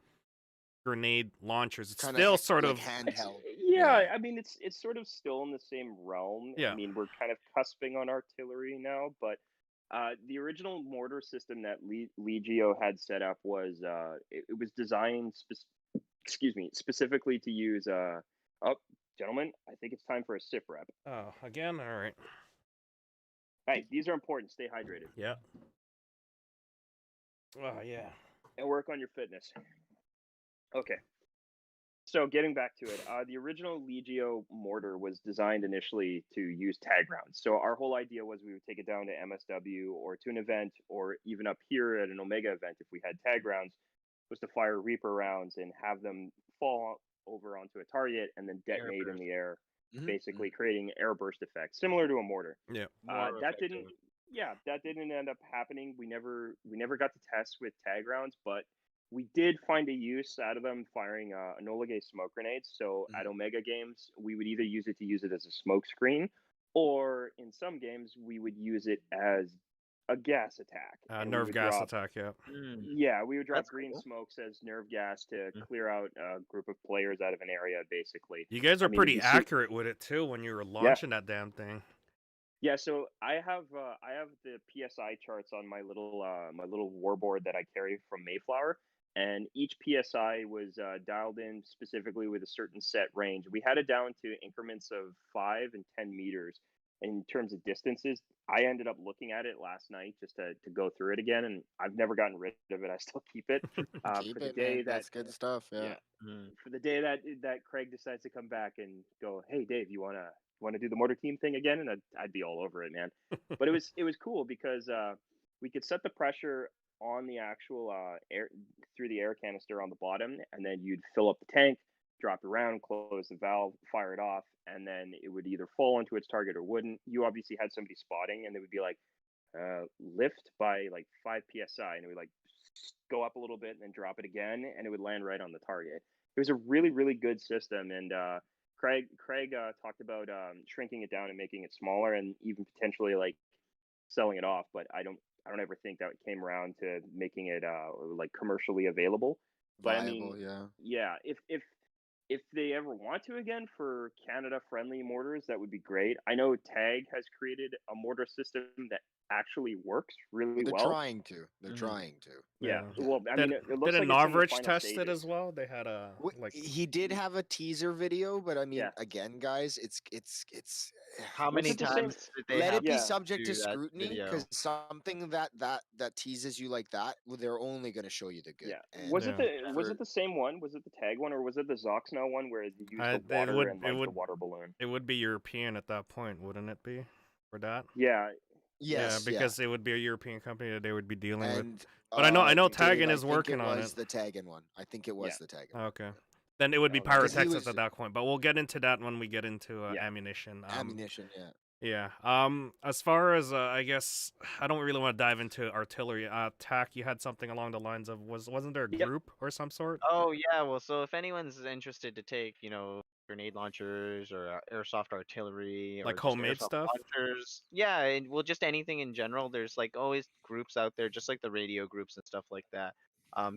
grenade launchers. It's Kinda still sort like of handheld. Yeah, I mean it's sort of still in the same realm. Yeah. I mean we're kind of cusping on artillery now, but the original mortar system that Legio had set up was it was designed specifically to use oh gentlemen, I think it's time for a sip rep. Oh, again, all right. Hey, these are important. Stay hydrated. Yeah. Oh yeah. And work on your fitness. Okay. So getting back to it, the original Legio mortar was designed initially to use tag rounds. So our whole idea was we would take it down to MSW or to an event, or even up here at an Omega event if we had tag rounds, was to fire Reaper rounds and have them fall over onto a target and then detonate in the air, basically creating airburst effects similar to a mortar. Yeah. That didn't end up happening. We never got to test with tag rounds, but we did find a use out of them firing Enola Gay smoke grenades. So at Omega games, we would either use it as a smoke screen, or in some games we would use it as a gas attack. Nerve gas attack, yeah. Yeah, we would drop green smokes as nerve gas to clear out a group of players out of an area, basically. You guys are pretty accurate with it too when you were launching that damn thing. Yeah, so I have the PSI charts on my little warboard that I carry from Mayflower, and each PSI was dialed in specifically with a certain set range. We had it down to increments of 5 and 10 meters in terms of distances. I ended up looking at it last night just to go through it again, and I've never gotten rid of it. I still keep it. Keep it, man. That's good stuff. Yeah. For the day that Craig decides to come back and go, hey Dave, you wanna do the mortar team thing again? And I'd be all over it, man. But it was cool because we could set the pressure on the actual air through the air canister on the bottom, and then you'd fill up the tank, drop it around, close the valve, fire it off, and then it would either fall into its target or wouldn't. You obviously had somebody spotting, and they would be like, lift by like 5 psi, and it would like go up a little bit and then drop it again, and it would land right on the target. It was a really, really good system, and Craig talked about shrinking it down and making it smaller, and even potentially like selling it off. But I don't ever think that came around to making it like commercially available. But Viable, I mean, yeah, if they ever want to again for Canada friendly mortars, that would be great. I know Tag has created a mortar system that actually works really well. They're trying to. Yeah. Well, I mean, it looks didn't like Novrich test it as well? They had a he did have a teaser video, but I mean, again, guys, it's how many times did they let have it be subject to do that scrutiny, video? because something that teases you like that, well, they're only going to show you the good. Yeah. And Was it the same one? Was it the Tag one, or was it the Zoxna one where you used the water and the water balloon? It would be European at that point, wouldn't it be? For that? Yeah. Yes. Yeah, because it would be a European company that they would be dealing with. But I know Dave, Taggin is working on it. It was the Taggin one. I think it was the Taggin. Okay. Then it would be Pyrotexas at that point, but we'll get into that when we get into ammunition. Ammunition, yeah. Yeah. As far as I guess I don't really want to dive into artillery. Tack, you had something along the lines of wasn't there a group or some sort? Oh yeah, well, so if anyone's interested to take, grenade launchers or airsoft artillery or Like just homemade airsoft stuff? launchers, yeah, and well, just anything in general. There's like always groups out there, just like the radio groups and stuff like that,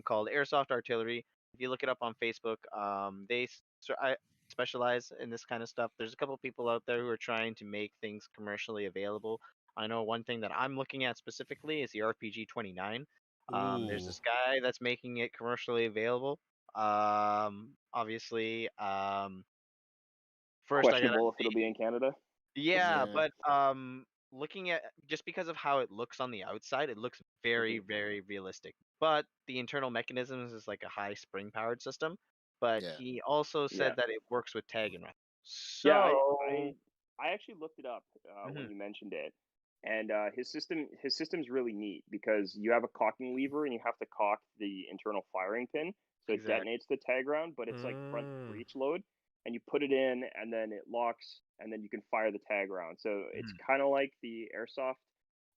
called Airsoft Artillery. If you look it up on Facebook, I specialize in this kind of stuff. There's a couple people out there who are trying to make things commercially available. I know one thing that I'm looking at specifically is the RPG 29. There's this guy that's making it commercially available. Obviously, first questionable if it'll be in Canada. Yeah, but looking at just because of how it looks on the outside, it looks very, very realistic. But the internal mechanisms is like a high spring powered system. But he also said that it works with tag and run. So I actually looked it up when you mentioned it, and his system's really neat because you have a cocking lever and you have to cock the internal firing pin, so it detonates the tag round, but it's like front breech load, and you put it in and then it locks and then you can fire the tag round. So it's kind of like the airsoft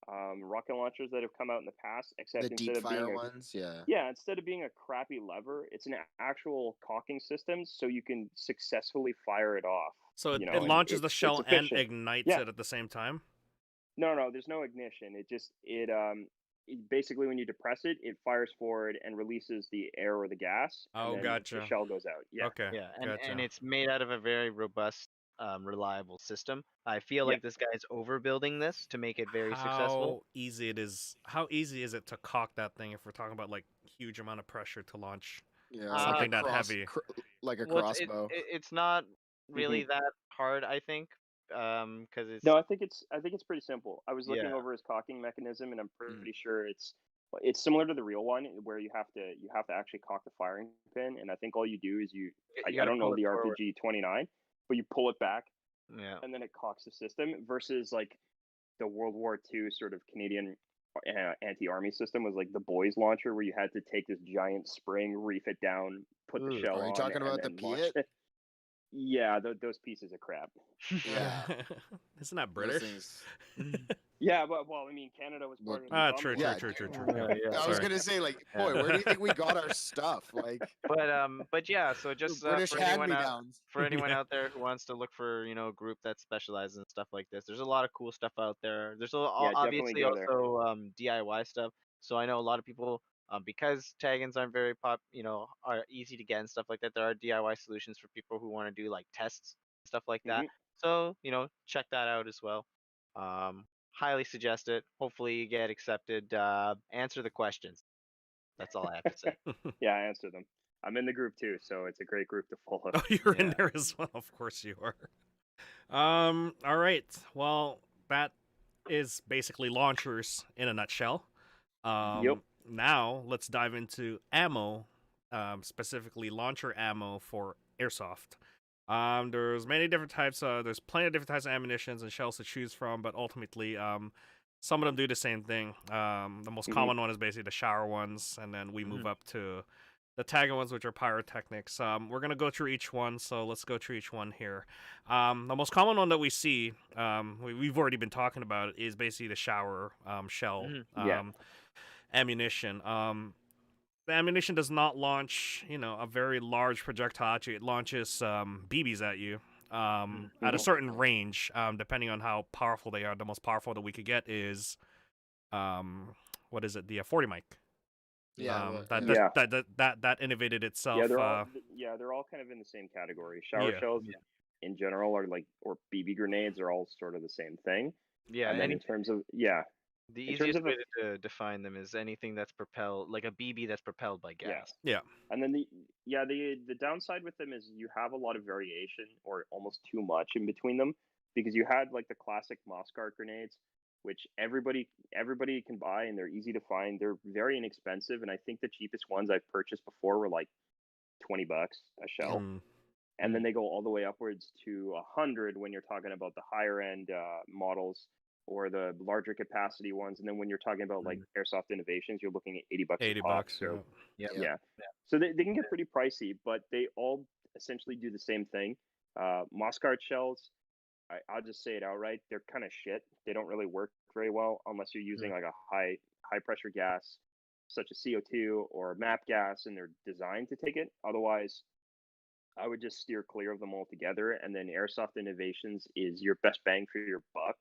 rocket launchers that have come out in the past, The except deep fire ones, yeah. instead of being a crappy lever, it's an actual cocking system, so you can successfully fire it off. So You know, it and launches the it's shell and efficient. ignites it at the same time. No, there's no ignition. Basically when you depress it, it fires forward and releases the air or the gas, and then gotcha. the shell goes out. Yeah. Okay. Yeah, Gotcha. and it's made out of a very robust, reliable system. I feel like this guy's overbuilding this to make it very successful. How easy is it to cock that thing if we're talking about like huge amount of pressure to launch Yeah, something that heavy? like a Well, crossbow. it's not really that hard, I think, because it's No, I think it's pretty simple. I was looking yeah. over his cocking mechanism, and I'm pretty sure it's similar to the real one, where you have to actually cock the firing pin, and I think all you do is You I gotta don't know pull it the forward. RPG 29, but you pull it back, Yeah. and then it cocks the system. Versus like the World War II sort of Canadian anti-army system was like the boys launcher, where you had to take this giant spring, reef it down, put the shell Are you on, talking and about the then launch Piat? it. Yeah, those pieces of crap. Yeah. Isn't that Those British? things. Yeah, but I mean, Canada was part of the True. Yeah, Yeah. I was gonna say, like, boy, where do you think we got our stuff? Like, But yeah, so just British for anyone out hand-me-downs. out there who wants to look for a group that specializes in stuff like this, there's a lot of cool stuff out there. There's definitely obviously go there. also DIY stuff. So I know a lot of people, because tag-ins aren't very are easy to get and stuff like that. There are DIY solutions for people who want to do like tests stuff like that. So check that out as well. Highly suggest it. Hopefully you get accepted. Answer the questions. That's all I have to say. Yeah, I answer them. I'm in the group too, so it's a great group to follow. Oh, you're in there as well. Of course you are. All right. Well, that is basically launchers in a nutshell. Yep. Now let's dive into ammo, specifically launcher ammo for airsoft. There's many different types. There's plenty of different types of ammunitions and shells to choose from, but ultimately, some of them do the same thing. The most common one is basically the shower ones, and then we move up to the tagging ones, which are pyrotechnics. We're gonna go through each one, so let's go through each one here. The most common one that we see, we've already been talking about it, is basically the shower shell ammunition. The ammunition does not launch, a very large projectile at you. It launches BBs at you at a certain range, depending on how powerful they are. The most powerful that we could get is, what is it? The 40 mic. That innovated itself. Yeah, they're all kind of in the same category. Shower shells in general or BB grenades are all sort of the same thing. Yeah, and then in terms of the easiest way to define them is anything that's propelled, like a BB that's propelled by gas. Yeah. And then the downside with them is you have a lot of variation, or almost too much in between them, because you had like the classic Mossguard grenades, which everybody can buy, and they're easy to find. They're very inexpensive, and I think the cheapest ones I've purchased before were like $20 a shell. And then they go all the way upwards to 100 when you're talking about the higher end models or the larger capacity ones. And then when you're talking about like Airsoft Innovations, you're looking at $80 a pop. So so they can get pretty pricey, but they all essentially do the same thing. Mossguard shells, I'll just say it outright, they're kind of shit. They don't really work very well unless you're using like a high pressure gas such as CO2 or MAP gas, and they're designed to take it. Otherwise, I would just steer clear of them altogether. And then Airsoft Innovations is your best bang for your buck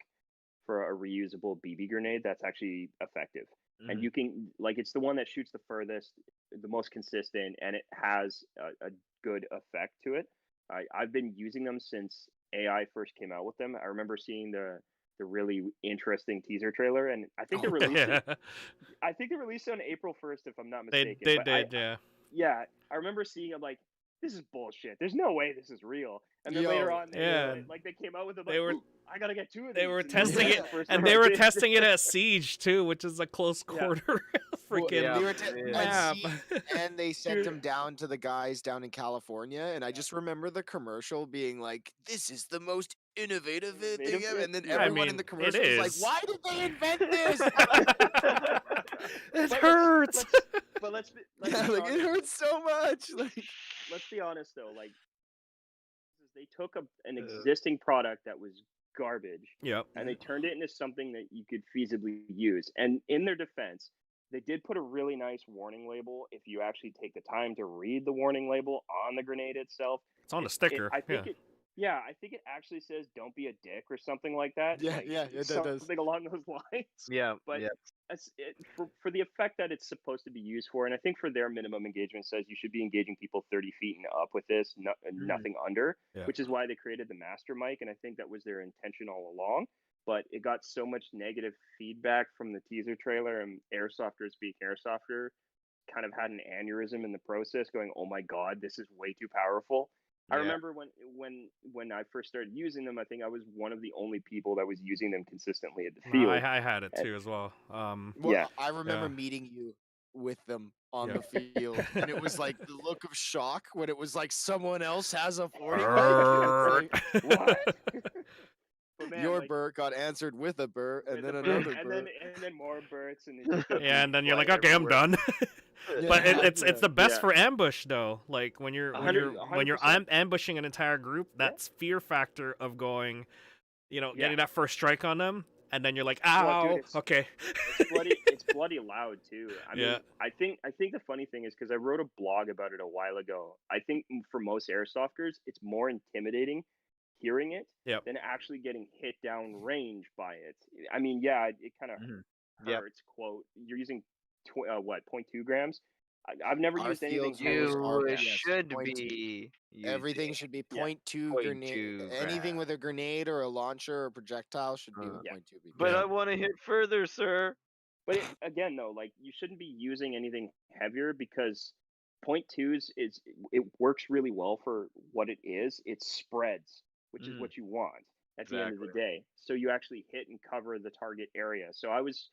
for a reusable BB grenade that's actually effective. And you can, like, it's the one that shoots the furthest, the most consistent, and it has a good effect to it. I've been using them since AI first came out with them. I remember seeing the really interesting teaser trailer, and I think they released it. I think they released it on April 1st, if I'm not mistaken. They did. Yeah, I remember seeing it like, this is bullshit. There's no way this is real. And then later on, they came out with it. Like, I gotta get two of these. They were testing it, and they were testing it at Siege too, which is a close quarter freaking map. And they sent them down to the guys down in California, and I just remember the commercial being like, "This is the most innovative thing ever," and then everyone in the commercial was like, "Why did they invent this?" It hurts. But let's be like, it hurts so much. Like, let's be honest though, like, they took an existing product that was garbage. Yep. And they turned it into something that you could feasibly use. And in their defense, they did put a really nice warning label. If you actually take the time to read the warning label on the grenade itself, It's on the sticker. I think I think it actually says "Don't be a dick" or something like that. Yeah, like, yeah, it something does. along those lines. Yeah, But yeah. for the effect that it's supposed to be used for, and I think for their minimum engagement says you should be engaging people 30 feet and up with this, nothing under, Yeah. which is why they created the master mic, and I think that was their intention all along. But it got so much negative feedback from the teaser trailer, and Airsofters being Airsofters kind of had an aneurysm in the process, going, "Oh my god, this is way too powerful." I Yeah. remember when I first started using them, I think I was one of the only people that was using them consistently at the field. I had it too as well. Well, Yeah. I remember Yeah. meeting you with them on Yeah. the field, and it was like the look of shock when it was like someone else has a 40 mic. Err. What? But man, Your like, burr got answered with a burr, and with then a burr, another burr. and then more bursts, and it just goes Yeah, and then you're like, flying okay, I'm everywhere. done. But Yeah. it's the best Yeah. for ambush though. Like when you're 100%. ambushing an entire group, that's fear factor of going, getting that first strike on them, and then you're like, Well, ow, dude, okay. It's bloody loud too. I mean, Yeah. I think the funny thing is, because I wrote a blog about it a while ago, I think for most airsofters, it's more intimidating hearing it Yep. than actually getting hit down range by it. I mean, yeah, it kind of Yep. hurts. Quote, you're using 0.2 grams. I've never Our used anything field goals are You yes, should 0.2. be. Everything using should be Yeah. 0.2 grenade. 0.2 Anything with a grenade or a launcher or projectile should be with Yeah. 0.2. But Yeah. I want to hit further, sir. But again, though, like, you shouldn't be using anything heavier, because 0.2s it works really well for what it is. It spreads, which is what you want at the end of the day. So you actually hit and cover the target area. So I was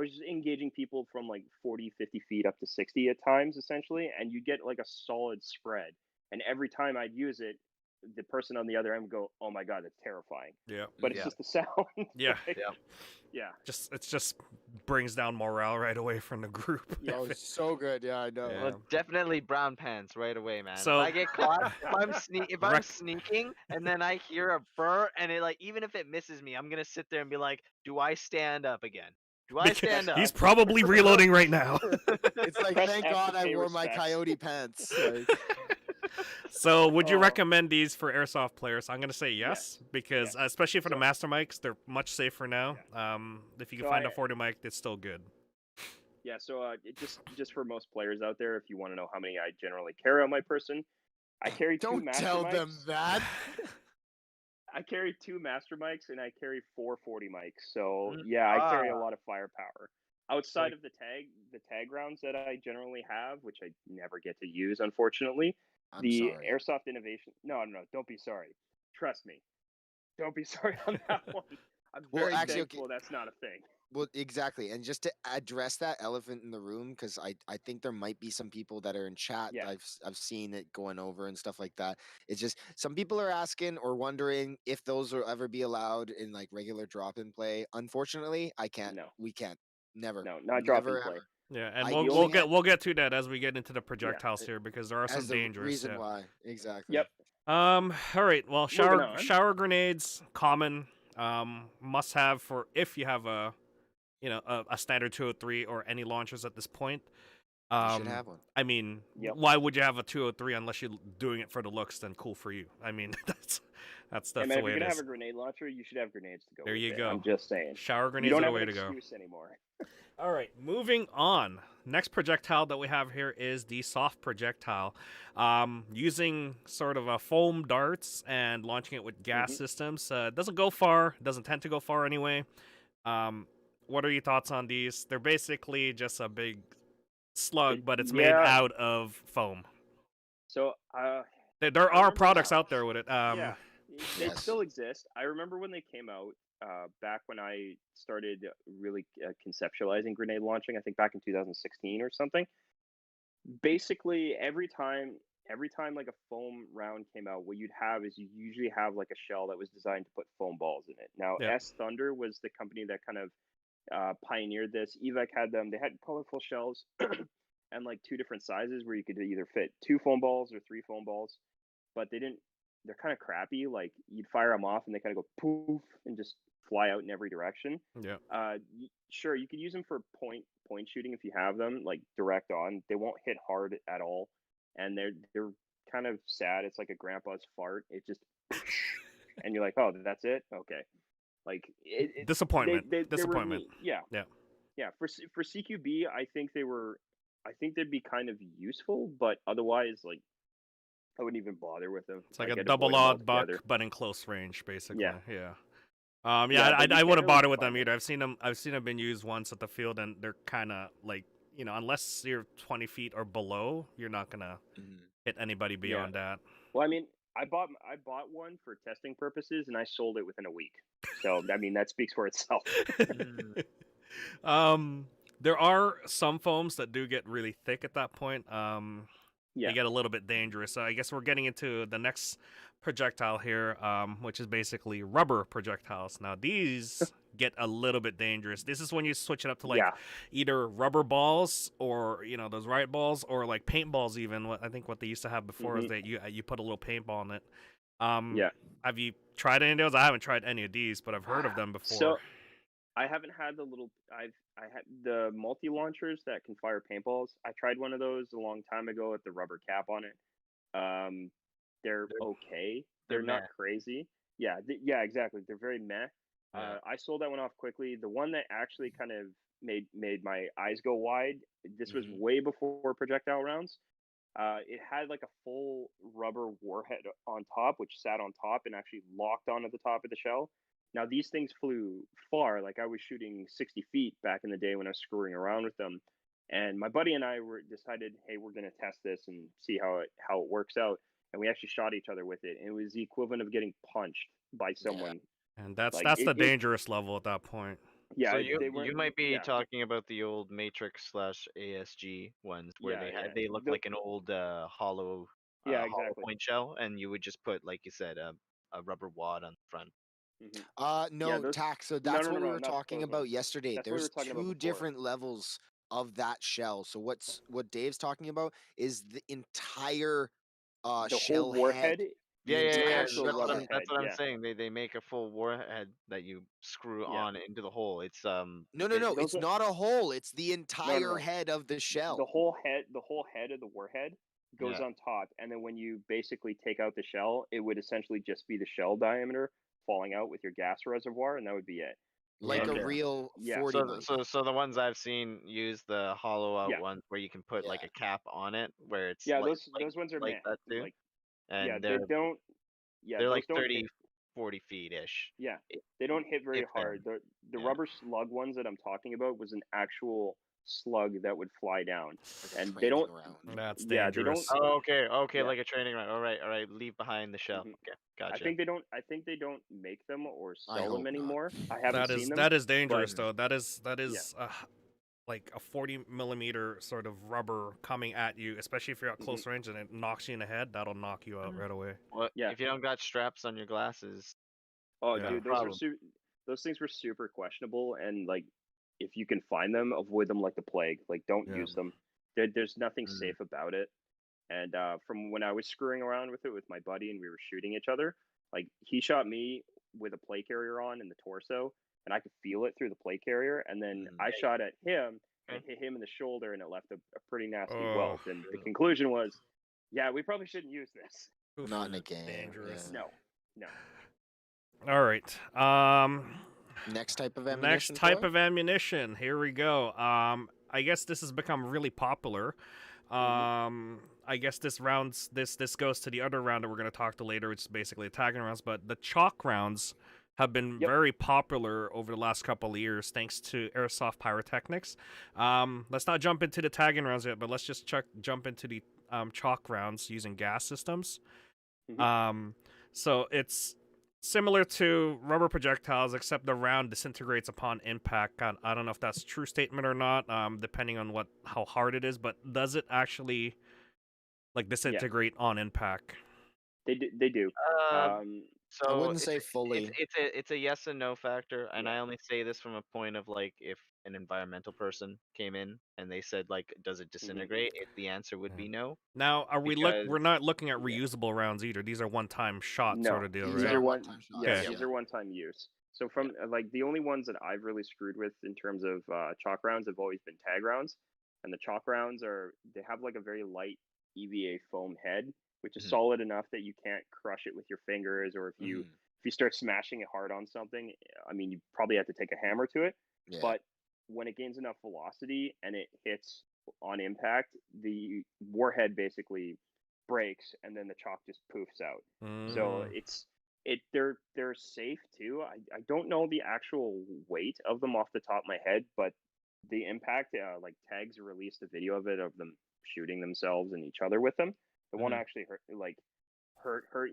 just engaging people from like 40, 50 feet up to 60 at times, essentially, and you get like a solid spread. And every time I'd use it, the person on the other end would go, "Oh my god, that's terrifying." Yeah. But it's Yeah. just the sound. Yeah. Like, Yeah. yeah. It just brings down morale right away from the group. Yeah. Oh, it's so good. Yeah, I know. Yeah. Well, definitely brown pants right away, man. So- if I get caught, if I'm Rec- sneaking and then I hear a burr and it, like, even if it misses me, I'm gonna sit there and be like, do I stand up again? Do I stand up? He's probably reloading right now. It's like, Press thank F to God I pay wore my respects. coyote pants. Like, So, would you Oh. recommend these for airsoft players? I'm gonna say yes, because especially for the So- master mics, they're much safer now. If you can So find I- a 40 mic, it's still good. Yeah, so just for most players out there, if you want to know how many I generally carry on my person, I carry two don't master tell mics. them that. I carry two master mics, and I carry 440 mics. So Mm, yeah, I carry a lot of firepower. Outside of the tag rounds that I generally have, which I never get to use, unfortunately. I'm the sorry. Airsoft Innovation. No, don't be sorry. Trust me. Don't be sorry on that one. I'm Well, very actually, okay. thankful that's not a thing. Well, exactly. And just to address that elephant in the room, because I think there might be some people that are in chat. Yeah. I've seen it going over and stuff like that. It's just some people are asking or wondering if those will ever be allowed in like regular drop-in play. Unfortunately, I can't. No. We can't. Never. No, not drop-in Never, play. ever. Yeah, and I we'll only had- we'll get to that as we get into the projectiles here, because there are some As the dangerous. reason Yeah. why. Exactly. Yep. All right. Well, Moving on. shower grenades, common, must have for if you have a standard 203 or any launchers at this point. You should have one. I mean, Yep. why would you have a 203 unless you're doing it for the looks? Then cool for you. I mean, that's Hey, man, the if way you're it gonna is. have a grenade launcher, you should have grenades to go. There with you it. go. I'm just saying. Shower You grenades don't are the have way an to go. excuse anymore. All right, moving on. Next projectile that we have here is the soft projectile. Using sort of a foam darts and launching it with gas systems. It doesn't go far. Doesn't tend to go far anyway. What are your thoughts on these? They're basically just a big slug, but it's made Yeah. out of foam. So There are remember products that. out there with it. yeah, they Yes. still exist. I remember when they came out, back when I started really conceptualizing grenade launching. I think back in 2016 or something. Basically, every time like a foam round came out, what you'd have is you usually have like a shell that was designed to put foam balls in it. Now, Yeah. S Thunder was the company that kind of pioneered this. Evac had them. They had colorful shells and like two different sizes where you could either fit 2 foam balls or 3 foam balls, but they didn't they're kind of crappy. Like you'd fire them off and they kind of go poof and just fly out in every direction. Yeah. Sure, you could use them for point shooting if you have them like direct on. They won't hit hard at all, and they're kind of sad. It's like a grandpa's fart. It just and you're like, oh, that's it. Okay, like disappointment. They Disappointment. Yeah. Yeah. For CQB, I think they'd be kind of useful, but otherwise, like, I wouldn't even bother with them. It's like a I'd double avoid them odd buck, altogether. but in close range, basically. Yeah. Yeah. Yeah, but you I can't wouldn't really bother with them find either. I've seen them been used once at the field, and they're kind of like, unless you're 20 feet or below, you're not gonna hit anybody beyond that. Well, I mean, I bought one for testing purposes, and I sold it within a week. So I mean, that speaks for itself. There are some foams that do get really thick at that point. Yeah. They get a little bit dangerous. So I guess we're getting into the next projectile here, which is basically rubber projectiles. Now these get a little bit dangerous. This is when you switch it up to like either rubber balls or those riot balls or like paintballs. Even I think what they used to have before is that you put a little paintball in it. Have you tried any of those? I haven't tried any of these, but I've heard of them before. So I haven't had the little. I had the multi launchers that can fire paintballs. I tried one of those a long time ago with the rubber cap on it. They're okay. They're not crazy. Yeah, exactly. They're very meh. Yeah. I sold that one off quickly. The one that actually kind of made my eyes go wide. This was way before projectile rounds. It had like a full rubber warhead on top, which sat on top and actually locked onto the top of the shell. Now these things flew far. Like I was shooting 60 feet back in the day when I was screwing around with them. And my buddy and I decided, hey, we're gonna test this and see how it works out. And we actually shot each other with it. And it was the equivalent of getting punched by someone. And that's Like, the dangerous level at that point. Yeah, so you might be talking about the old Matrix / ASG ones where they look like an old hollow hollow point shell, and you would just put, like you said, a rubber wad on the front. No, Tax. So that's what we were talking about yesterday. There's two different levels of that shell. So what Dave's talking about is the entire the shell whole warhead. Yeah. That's what I'm saying. They make a full warhead that you screw on into the hole. It's No. It's not a hole. It's the entire head of the shell. The whole head of the warhead goes on top, and then when you basically take out the shell, it would essentially just be the shell diameter falling out with your gas reservoir, and that would be it. Like a real 40. So the ones I've seen use the hollow out ones where you can put like a cap on it, where it's those ones are like that too. Like, and they don't. They're like 30, 40 feet ish. Yeah, they don't hit very hard. The rubber slug ones that I'm talking about was an actual slug that would fly down, and they don't. That's dangerous. They don't, okay, like a training round. All right, leave behind the shell. Okay, gotcha. I think they don't make them or sell them anymore. I haven't seen them. That is dangerous, though. That is like a 40 millimeter sort of rubber coming at you, especially if you're at close range and it knocks you in the head. That'll knock you out right away. Well, if you don't got straps on your glasses. Oh, dude, those things were super questionable, and like, if you can find them, avoid them like the plague. Like, don't use them. There's nothing safe about it. And from when I was screwing around with it with my buddy and we were shooting each other, like he shot me with a plate carrier on in the torso, and I could feel it through the plate carrier. And then I shot at him and hit him in the shoulder, and it left a pretty nasty welt. And the conclusion was, we probably shouldn't use this. Not in a game. Dangerous. No. All right. Next type of ammunition. Here we go. I guess this has become really popular. I guess this goes to the other round that we're going to talk to later, which is basically the tagging rounds. But the chalk rounds have been very popular over the last couple of years, thanks to Airsoft pyrotechnics. Let's not jump into the tagging rounds yet, but let's just jump into the chalk rounds using gas systems. So it's similar to rubber projectiles, except the round disintegrates upon impact. I don't know if that's a true statement or not, depending on how hard it is, but does it actually disintegrate on impact? They do. So I wouldn't say fully. It's a yes and no factor, and I only say this from a point of like, if an environmental person came in and they said like, does it Mm-hmm. disintegrate? The answer would be no. Now, we're Because not looking at reusable rounds either. These are one-time shot sort No, of deal, These right? are one-time shots. Yeah, Okay. these are one-time use. So from like the only ones that I've really screwed with in terms of chalk rounds have always been tag rounds, and the chalk rounds they have like a very light EVA foam head, which is Mhm. solid enough that you can't crush it with your fingers, or if you Mhm. if you start smashing it hard on something, I mean you probably have to take a hammer to it. Yeah. But when it gains enough velocity and it hits on impact, the warhead basically breaks, and then the chalk just poofs out. So they're safe too. I don't know the actual weight of them off the top of my head, but the impact, like Tags released a video of it of them shooting themselves and each other with them. It won't Mhm. actually hurt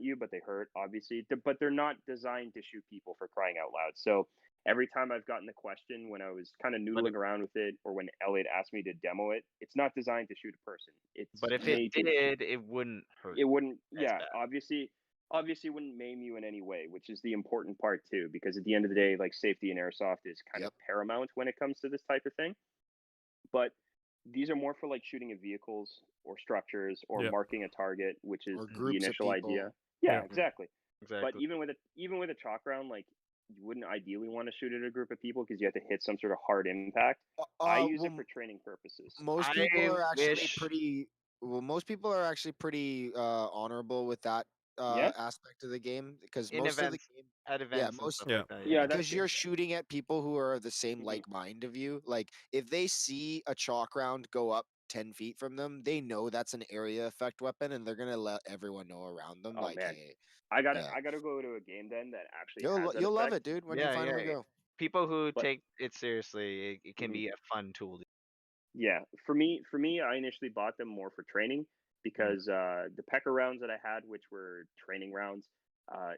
you, but they hurt obviously. But they're not designed to shoot people, for crying out loud. So every time I've gotten the question when I was kind of noodling around with it, or when Elliot asked me to demo it, it's not designed to shoot a person. It's But if made it to did, it wouldn't hurt. it wouldn't as yeah bad. obviously wouldn't maim you in any way, which is the important part too, because at the end of the day, like, safety in airsoft is kind of paramount when it comes to this type of thing. But these are more for like shooting at vehicles or structures or Yep. marking a target, which is Or the groups of initial people. idea. Yeah, Yep. exactly. But Exactly. even with a chalk round, like, you wouldn't ideally want to shoot at a group of people because you have to hit some sort of hard impact. I use it for training purposes. Most I people are actually wish- pretty. Well, most people are actually pretty honorable with that Yeah. aspect of the game, because in most of the events, game, at events and most stuff Yeah. like that. Yeah, that's because you're shooting at people who are the same Mhm. like mind of you. Like, if they see a chalk round go up 10 feet from them, they know that's an area effect weapon, and they're gonna let everyone know around them. Oh, like, man. hey, I gotta yeah. I gotta go to a game then that actually you'll has that you'll love effect. it, dude, when you Yeah, finally yeah. go. People who But take it seriously, it can Mhm. be a fun tool. Yeah, for me, I initially bought them more for training because the pecker rounds that I had, which were training rounds,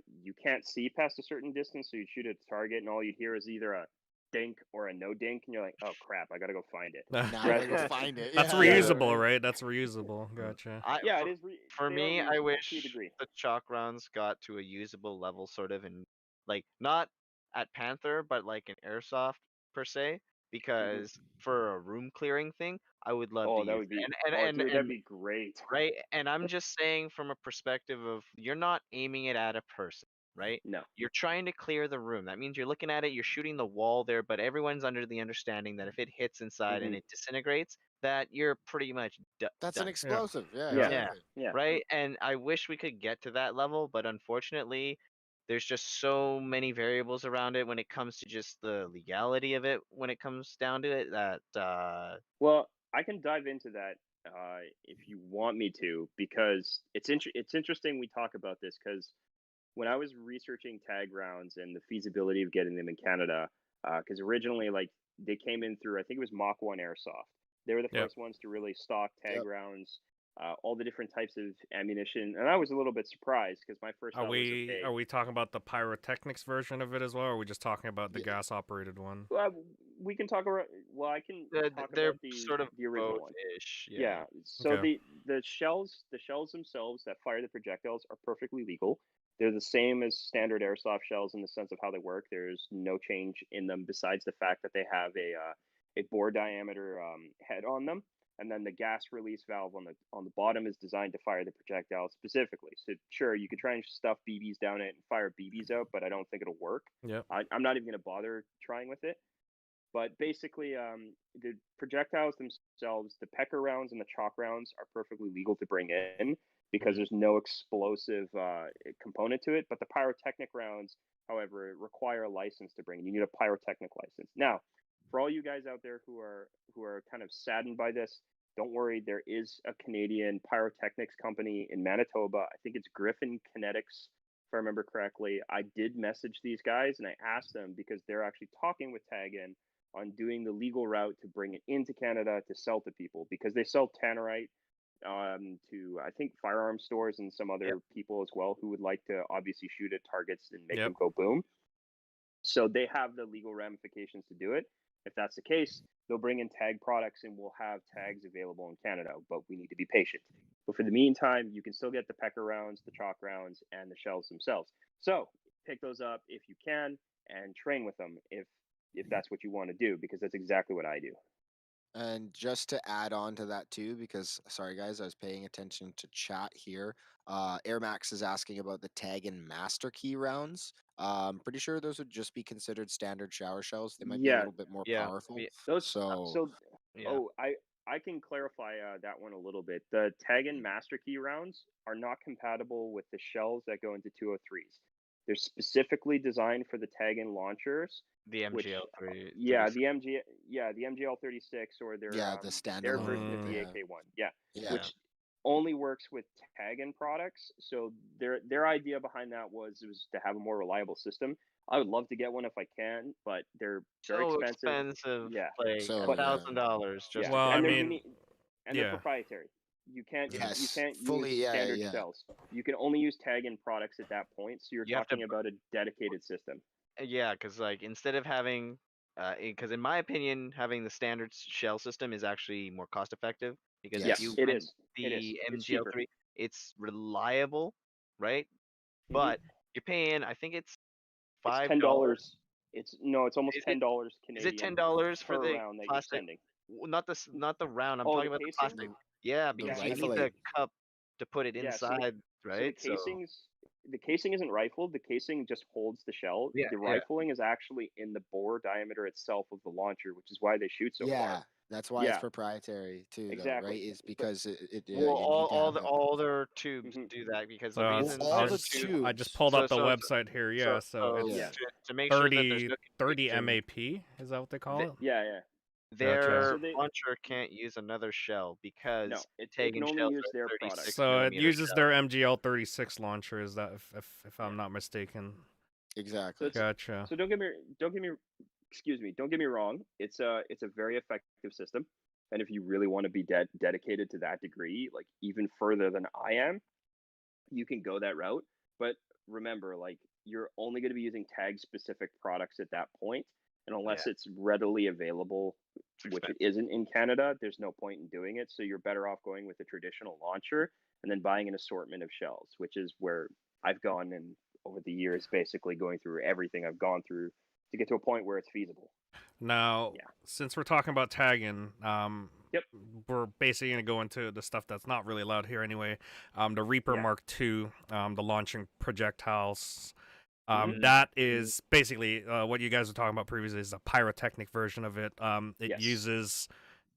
you can't see past a certain distance, so you shoot at the target, and all you'd hear is either a dink or a no dink, and you're like, oh crap, I gotta go find it. Now I gotta go find it. That's Yeah, reusable, right? That's reusable. Gotcha. Yeah, For, it is. for They are me, I reusable to a wish degree. the chalk rounds got to a usable level, sort of, and like not at Panther, but like in Airsoft per se. Because for a room clearing thing, I would love to Oh, that use would be. it. Oh, dude, that'd And be great. right, and I'm just saying from a perspective of you're not aiming it at a person, right? No. You're trying to clear the room. That means you're looking at it, you're shooting the wall there, but everyone's under the understanding that if it hits inside and Mhm. it disintegrates, that you're pretty much that's an done. explosive. Yeah, Yeah. Yeah, exactly. Yeah. right? And I wish we could get to that level, but unfortunately, there's just so many variables around it when it comes to just the legality of it when it comes down to it that Well, I can dive into that if you want me to, because it's interesting we talk about this, because when I was researching tag rounds and the feasibility of getting them in Canada, because originally, like, they came in through, I think it was Mach 1 Airsoft. They were the Yep. first ones to really stock tag Yep. rounds, all the different types of ammunition, and I was a little bit surprised because my first Are thought was, okay, we talking about the pyrotechnics version of it as well, or are we just talking about the Yeah. gas operated one? we can talk about. Well, I can talk they're about sort of the original one. both-ish. Yeah. So Okay. the shells themselves that fire the projectiles are perfectly legal. They're the same as standard airsoft shells in the sense of how they work. There's no change in them besides the fact that they have a bore diameter head on them, and then the gas release valve on the bottom is designed to fire the projectile specifically. So sure, you could try and stuff BBs down it and fire BBs out, but I don't think it'll work. Yep. I'm not even going to bother trying with it. But basically, the projectiles themselves, the pecker rounds and the chalk rounds, are perfectly legal to bring in because there's no explosive component to it. But the pyrotechnic rounds, however, require a license to bring in. You need a pyrotechnic license. Now, for all you guys out there who are kind of saddened by this, don't worry. There is a Canadian pyrotechnics company in Manitoba. I think it's Griffin Kinetics, if I remember correctly. I did message these guys and I asked them because they're actually talking with Tag-In on doing the legal route to bring it into Canada to sell to people, because they sell tannerite to, I think, firearm stores and some other people as well who would like to obviously shoot at targets and make them go boom. So they have the legal ramifications to do it. If that's the case, they'll bring in tag products and we'll have tags available in Canada, but we need to be patient. But for the meantime, you can still get the pecker rounds, the chalk rounds, and the shells themselves. So pick those up if you can and train with them. If if that's what you want to do, because that's exactly what I do. And just to add on to that too, because sorry guys, I was paying attention to chat here. Air Max is asking about the tag and master key rounds. Pretty sure those would just be considered standard shower shells. They might be a Yeah, little bit more Yeah. powerful. those. So So, Yeah. oh, I can clarify that one a little bit. The tag and master key rounds are not compatible with the shells that go into 203s. They're specifically designed for the tag and launchers, The which MGL3. the MGL 36 or yeah, the their standalone. version of the Yeah. AK1. Yeah. Which only works with tag-in products. So their idea behind that was to have a more reliable system. I would love to get one if I can, but they're very So expensive. expensive. Yeah. Like So, But- $1,000 just Yeah, to Well, get I and they're mean, unique, and yeah. they're proprietary. You can't Yes, you can't fully, use yeah, standard yeah. shells. You can only use tag-in products at that point. So you're You have to talking about a dedicated system. Yeah, because like instead of having, because in my opinion, having the standard shell system is actually more cost effective because Yes. if you It rent is. the It is. It's cheaper. MGL3, it's reliable, right? Mhm. But you're paying, I think it's It's $5. $10. It's almost Is it- $10 Is it Canadian $10 for per the round that you're plastic? sending. Not the round. I'm Oh, talking the about the casing? plastic. Yeah, The because you need rifling. the cup to put it Yeah, so the- inside, So right? the casing isn't rifled. The casing just holds the shell. Yeah, The yeah. rifling is actually in the bore diameter itself of the launcher, which is why they shoot so Yeah, far. that's why Yeah. it's proprietary too, though, Exactly. right? Is because it Well, you need to have all their tubes Mhm. do that because So the it's- reason all there's the two- I just tubes. pulled up the So- website here. Yeah, so it's Yeah. to make sure that there's 30 no 30 confusion, MAP. Is that what they call it? Yeah. their So they- launcher can't use another shell because No, it tag can and only shells use are their 36 product. So it millimeter uses shell. their MGL 36 launcher. Is that if I'm not mistaken? Exactly. it's- Gotcha. So don't get me wrong. It's a very effective system, and if you really want to be dedicated to that degree, like even further than I am, you can go that route. But remember, like you're only going to be using tag specific products at that point, and unless it's readily available, which it isn't in Canada, there's no point in doing it. So you're better off going with a traditional launcher and then buying an assortment of shells, which is where I've gone and over the years, basically going through everything I've gone through to get to a point where it's feasible. Now, Yeah. since we're talking about tagging, Yep. we're basically going to go into the stuff that's not really allowed here anyway. The Reaper Yeah. Mark II, the launching projectiles. Mhm. That is basically what you guys were talking about previously is a pyrotechnic version of it. It Yes. uses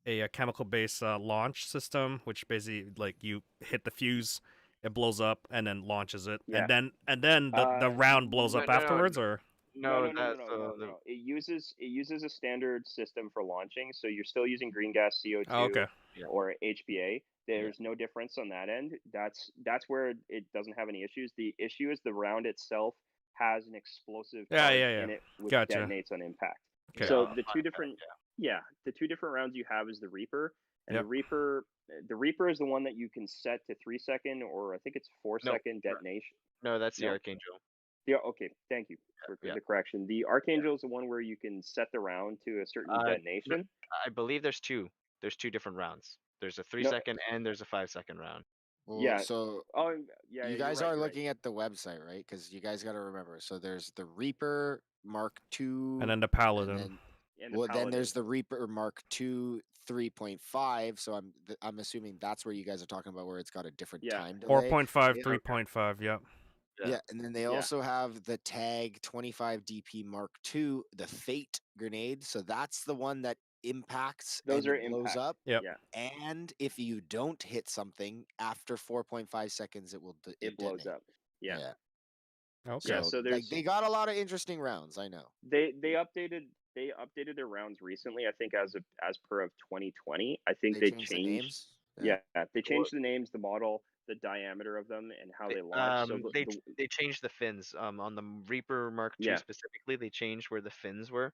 a chemical-based launch system, which basically like you hit the fuse, it blows up, and then launches it, Yeah. and then the round blows up no, afterwards, or No, No. It uses a standard system for launching, so you're still using green gas, CO2, oh, okay. or HPA. There's no difference on that end. That's where it doesn't have any issues. The issue is the round itself has an explosive Yeah, charge yeah. in it, which Gotcha. detonates on impact. Okay. So the two different rounds you have is the Reaper, and Yep. the Reaper is the one that you can set to 3-second, or I think it's 4-second detonation. No, that's the No. Archangel. Yeah, okay, thank you for the correction. The Archangel is the one where you can set the round to a certain detonation. I believe there's two. There's two different rounds. There's a 3-second and there's a 5-second round. Well, Yeah. So Oh, yeah. you you're guys right, are you're right. looking at the website, right? Because you guys got to remember. So there's the Reaper Mark II, And then the Paladin. and And the well, then there's Paladin. the Reaper Mark II 3.5. So I'm assuming that's where you guys are talking about, where it's got a different Yeah. time delay. 4.5, Yeah. 3.5, yep. Yeah, and then they Yeah. also have the Tag 25 DP Mark II, the Fate grenade. So that's the one that impacts Those and are it blows impact. up. Yep. Yeah, And if you don't hit something after 4.5 seconds, it will it blows detonate. up. Yeah. Okay. Yeah, So, so like, there's they got a lot of interesting rounds. I know. they updated their rounds recently. I think as per of 2020. I think they changed the changed. names. Yeah, they changed the names, the model, the diameter of them, and how they launch. So They changed the fins. On the Reaper Mark II Yeah. specifically, they changed where the fins were.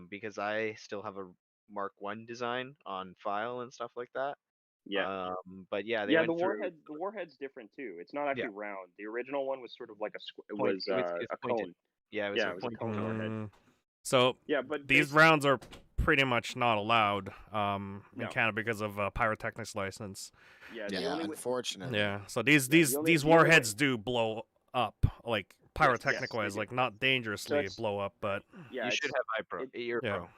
Because I still have a Mark I design on file and stuff like that. yeah. But yeah, they Yeah, went the through. warhead's different too. It's not actually round. The original one was sort of like It's a pointed. a pointed. cone. Yeah, it was Yeah, a it was a pointed cone warhead. warhead. So Yeah, but these rounds are pretty much not allowed in No. Canada because of pyrotechnics license. Yeah, Yeah, the only way, unfortunately. Yeah. So these the only- these the only way- warheads do blow up like pyrotechnic they wise, do. like not dangerously it's- blow up, but Yeah, you should have ear yeah. pro.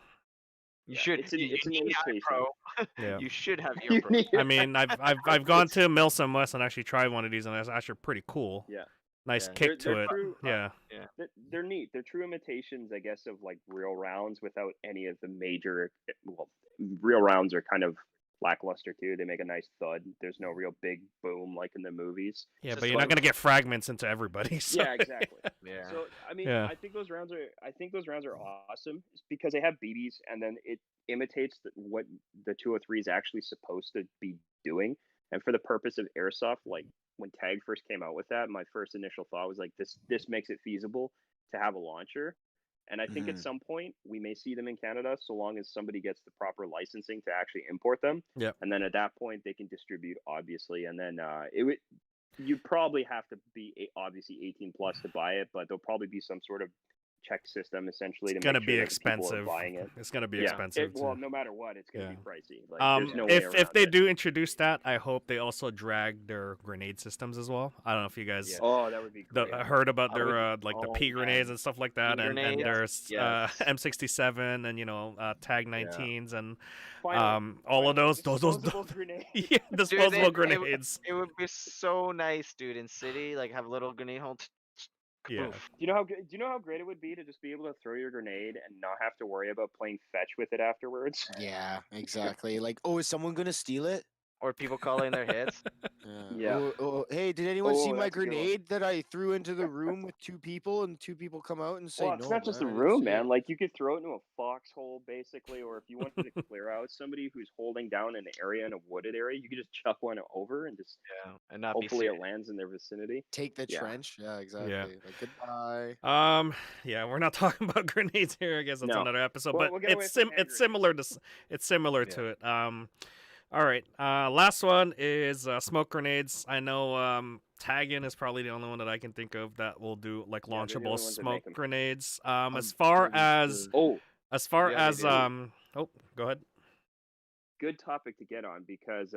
You Yeah, should. it's an you need eye imitation. pro. Yeah. You should have You ear pro. need- I mean, I've gone to Milsim West and actually tried one of these, and it's actually pretty cool. Yeah. Nice Yeah. kick They're to it. true. Yeah. They're neat. They're true imitations, I guess, of like real rounds without any of the major. Well, real rounds are kind of lackluster too. They make a nice thud. There's no real big boom like in the movies. Yeah, Just but you're not like- gonna get fragments into everybody. So. Yeah, exactly. Yeah. So I mean, Yeah. I think those rounds are awesome because they have BBs, and then it imitates what the 203 is actually supposed to be doing. And for the purpose of airsoft, like when Tag first came out with that, my first initial thought was like, this makes it feasible to have a launcher. And I think at some point we may see them in Canada, so long as somebody gets the proper licensing to actually import them. Yep. And then at that point they can distribute, obviously. And then you'd probably have to be obviously 18 plus to buy it, but there'll probably be some sort of check system essentially It's to gonna make be sure that the people are expensive. buying it. It's gonna be Yeah, expensive. well, too. no matter what, it's gonna Yeah. be pricey. Like, there's no way If around they it. do introduce that, I hope they also drag their grenade systems as well. I don't know if you guys Yeah. Oh, that would be great. heard about I their would- like the oh, P grenades man. and stuff like that, P and grenades, there's yes. M67 and Tag 19s and Finally, all of those disposable grenades. yeah, disposable it- grenades. It would be so nice, dude, in city, like have a little grenade hole. Yeah. Poof. Do you know how great it would be to just be able to throw your grenade and not have to worry about playing fetch with it afterwards? Yeah, exactly. Like, oh, is someone gonna steal it? Or people calling their hits. Yeah. Oh, hey, did anyone see Oh, my that's a good one. grenade that I threw into the room with two people, and two people come out and say, Well, it's no, not just the man, I didn't room, see man. it." Like you could throw it into a foxhole, basically, or if you wanted to clear out somebody who's holding down an area in a wooded area, you could just chuck one over and just Yeah. And not hopefully be it serious. lands in their vicinity. Take the Yeah. trench. Yeah, exactly. Like, goodbye. Yeah, we're not talking about grenades here. I guess that's No. another episode, Well, but we'll get away it's from hand it's similar to it. All right. Last one is smoke grenades. I know Taggin is probably the only one that I can think of that will do like Yeah, they're the only launchable ones that make smoke 'em. grenades. I'm As far pretty as sure. Oh, Yeah, they do. oh, go ahead. good topic to get on because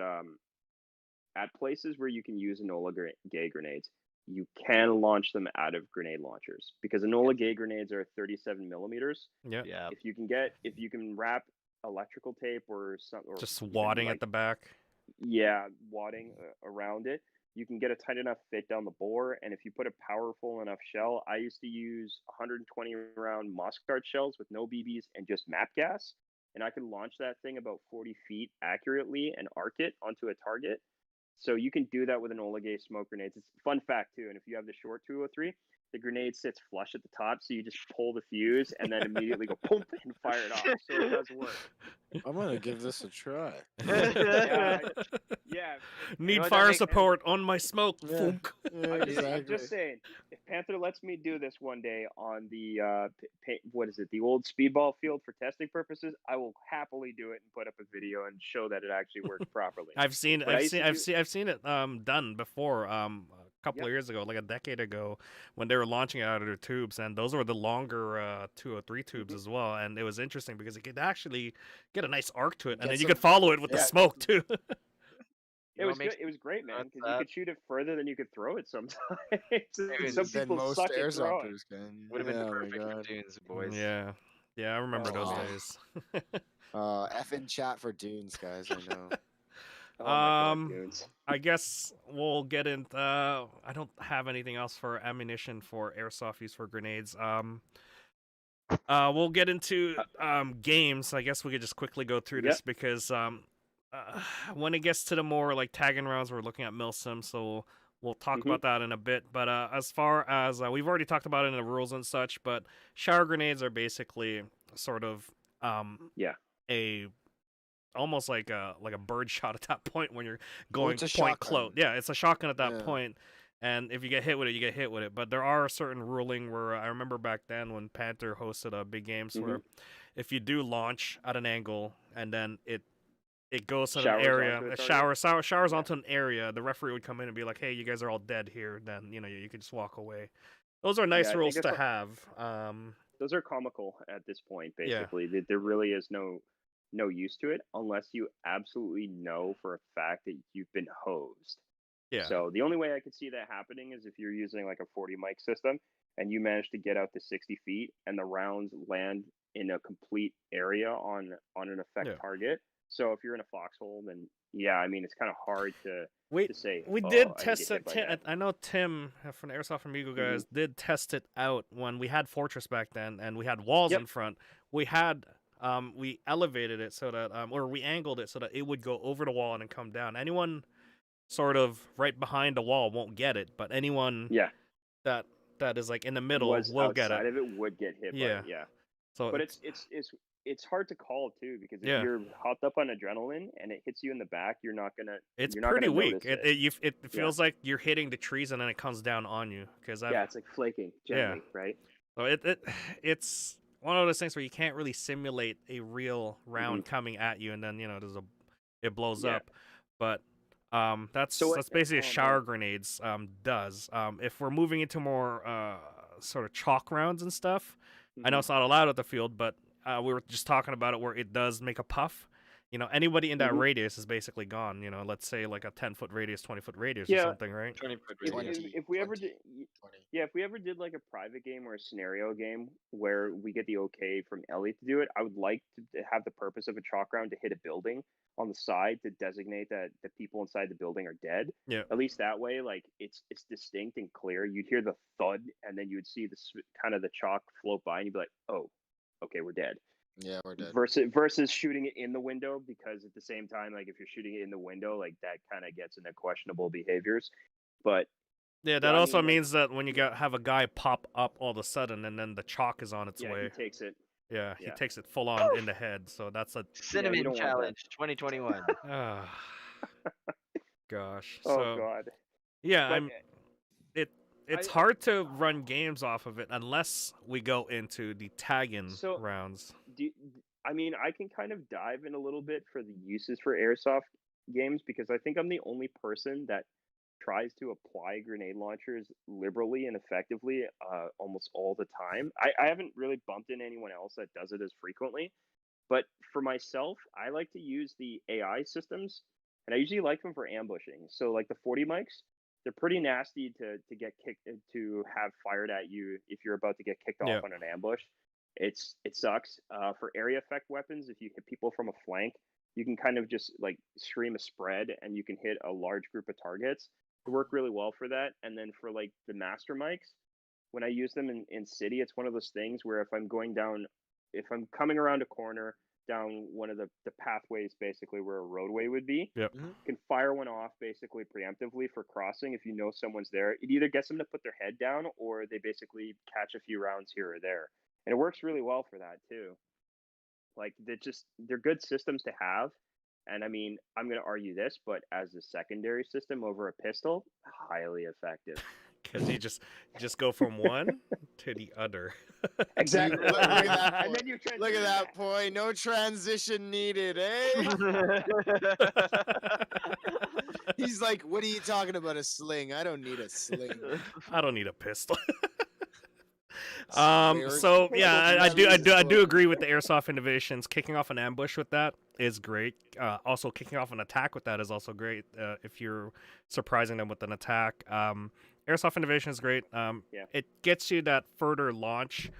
at places where you can use Enola Gay grenades, you can launch them out of grenade launchers because Enola Gay grenades are 37 millimeters. Yeah. Yeah. If you can wrap electrical tape or something, or Just even, wadding like, at the back. yeah, wadding around it, you can get a tight enough fit down the bore. And if you put a powerful enough shell, I used to use 120 round Mossguard shells with no BBs and just map gas, and I could launch that thing about 40 feet accurately and arc it onto a target. So you can do that with an Oligay smoke grenades. It's a fun fact too. And if you have the short 203, the grenade sits flush at the top, so you just pull the fuse and then immediately go pump and fire it off. So it does work. I'm gonna give this a try. Yeah. Need what, that fire makes- support on my smoke. Yeah. Thunk. Yeah, I'm just saying, if Panther lets me do this one day on the what is it, the old speedball field for testing purposes, I will happily do it and put up a video and show that it actually works properly. I've seen But I used to seen it done before a couple of years ago, like a decade ago, when they were launching it out of their tubes, and those were the longer 203 tubes as well. And it was interesting because it could actually get a nice arc to it, and Get then you some- could follow it with the yeah. smoke too. It was good. It was great, man, because you could shoot it further than you could throw it sometimes. Some Than people most suck at throwing. airsofters can. Would have been Yeah, the oh my perfect God. dunes, boys. Yeah, I remember those Oh. days. F in chat for dunes, guys. I know. Oh my God, Um, dudes. I guess we'll get into. I don't have anything else for ammunition for airsoft use for grenades. We'll get into games. I guess we could just quickly go through this because when it gets to the more like tagging rounds, we're looking at Milsim, so we'll talk about that in a bit. But as far as we've already talked about it in the rules and such, but shower grenades are basically sort of a almost like a bird shot at that point when you're going it's a point shotgun. close. Yeah, it's a shotgun at that Yeah. point. And if you get hit with it, you get hit with it. But there are certain ruling where I remember back then when Panther hosted big games where if you do launch at an angle and then it goes to an Showers area, onto a it target? showers onto an area, the referee would come in and be like, "Hey, you guys are all dead here." Then you could just walk away. Those are nice I rules think to it's have. Those are comical at this point. Yeah. Basically, there really is no use to it unless you absolutely know for a fact that you've been hosed. Yeah. So the only way I could see that happening is if you're using like a 40 mic system and you manage to get out to 60 feet and the rounds land in a complete area on an effect Yeah. target. So if you're in a foxhole, then yeah, I mean it's kind of hard to say. We oh, did I test get hit it. by that. I know Tim from the Airsoft Amigo guys did test it out when we had Fortress back then, and we had walls in front. We had we elevated it so that or we angled it so that it would go over the wall and then come down. Anyone sort of right behind the wall won't get it, but anyone that is like in the middle will get it. Outside of it would get hit by it. Yeah. So but it's hard to call too, because if you're hopped up on adrenaline and it hits you in the back, you're not gonna. It's you're not pretty gonna weak. notice It feels like you're hitting the trees and then it comes down on you. It's like flaking gently, right? So it's one of those things where you can't really simulate a real round coming at you, and then it blows up. But that's basically a shower grenades does. If we're moving into more sort of chalk rounds and stuff, I know it's not allowed at the field, but we were just talking about it where it does make a puff. Anybody in that radius is basically gone. Let's say like a 10-foot radius, 20-foot radius or something, right? 20-foot radius. If we ever did like a private game or a scenario game where we get the okay from Elliot to do it, I would like to have the purpose of a chalk round to hit a building on the side to designate that the people inside the building are dead. Yeah. At least that way, like it's distinct and clear. You'd hear the thud, and then you would see the kind of the chalk float by, and you'd be like, oh, okay, we're dead. Yeah, we're dead. Versus shooting it in the window, because at the same time, like if you're shooting it in the window, like that kind of gets into questionable behaviors. But yeah, that also means that when you have a guy pop up all of a sudden, and then the chalk is on its way. He takes it. Yeah, he takes it full on in the head. So that's a Cinnamon Challenge 2021. Gosh. Oh God. Yeah, it's hard to run games off of it unless we go into the tagging rounds. I can kind of dive in a little bit for the uses for airsoft games, because I think I'm the only person that tries to apply grenade launchers liberally and effectively almost all the time. I haven't really bumped into anyone else that does it as frequently, but for myself, I like to use the AI systems, and I usually like them for ambushing. So like the 40 mics, they're pretty nasty to get kicked, to have fired at you if you're about to get kicked off on an ambush. It sucks. For area effect weapons, if you hit people from a flank, you can kind of just like scream a spread and you can hit a large group of targets. They work really well for that. And then for like the master mics, when I use them in city, it's one of those things where if I'm coming around a corner down one of the pathways, basically where a roadway would be, you can fire one off basically preemptively for crossing. If you know someone's there, it either gets them to put their head down or they basically catch a few rounds here or there. And it works really well for that too. Like they're good systems to have. And I mean, I'm going to argue this, but as a secondary system over a pistol, highly effective. Because you just go from one to the other. Exactly. Look at that And then you Look at that point. No transition needed, eh? He's like, what are you talking about? A sling? I don't need a sling. I don't need a pistol. So yeah, I do agree with the Airsoft Innovations. Kicking off an ambush with that is great. Also, kicking off an attack with that is also great. If you're surprising them with an attack, Airsoft Innovation is great. It gets you that further launch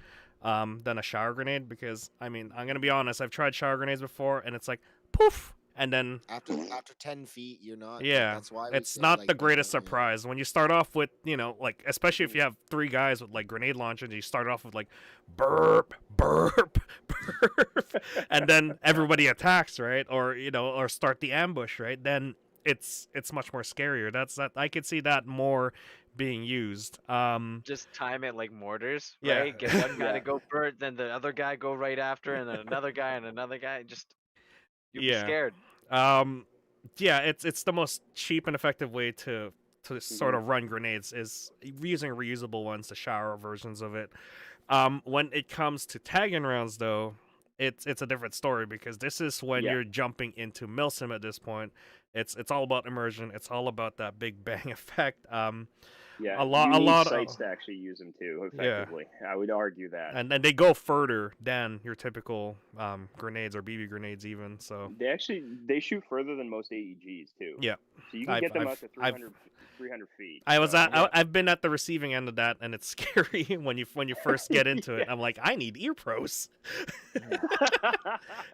than a shower grenade, because I mean, I'm gonna be honest, I've tried shower grenades before, and it's like poof. And then after 10 feet, you're not. Yeah, that's why it's not the greatest surprise when you start off with, like, especially if you have three guys with like grenade launchers, you start off with like burp, burp, burp, and then everybody attacks, right? Or or start the ambush, right? Then it's much more scarier. That I could see that more being used. Just time it like mortars, right? Get one guy to go burp, then the other guy go right after, and then another guy and another guy. Just you'd be scared. It's the most cheap and effective way to sort of run grenades is using reusable ones, the shower versions of it. When it comes to tagging rounds, though, it's a different story, because this is when you're jumping into milsim at this point, It's all about immersion. It's all about that big bang effect. Yeah, A lot, you a need lot. sites to actually use them too, Yeah. effectively. I would argue that. And then they go further than your typical grenades or BB grenades, even. So They shoot further than most AEGs too. yeah, So you can get them out to 300 feet. I've been at the receiving end of that, and it's scary when you first get into it. Yeah. I'm like, I need ear pros.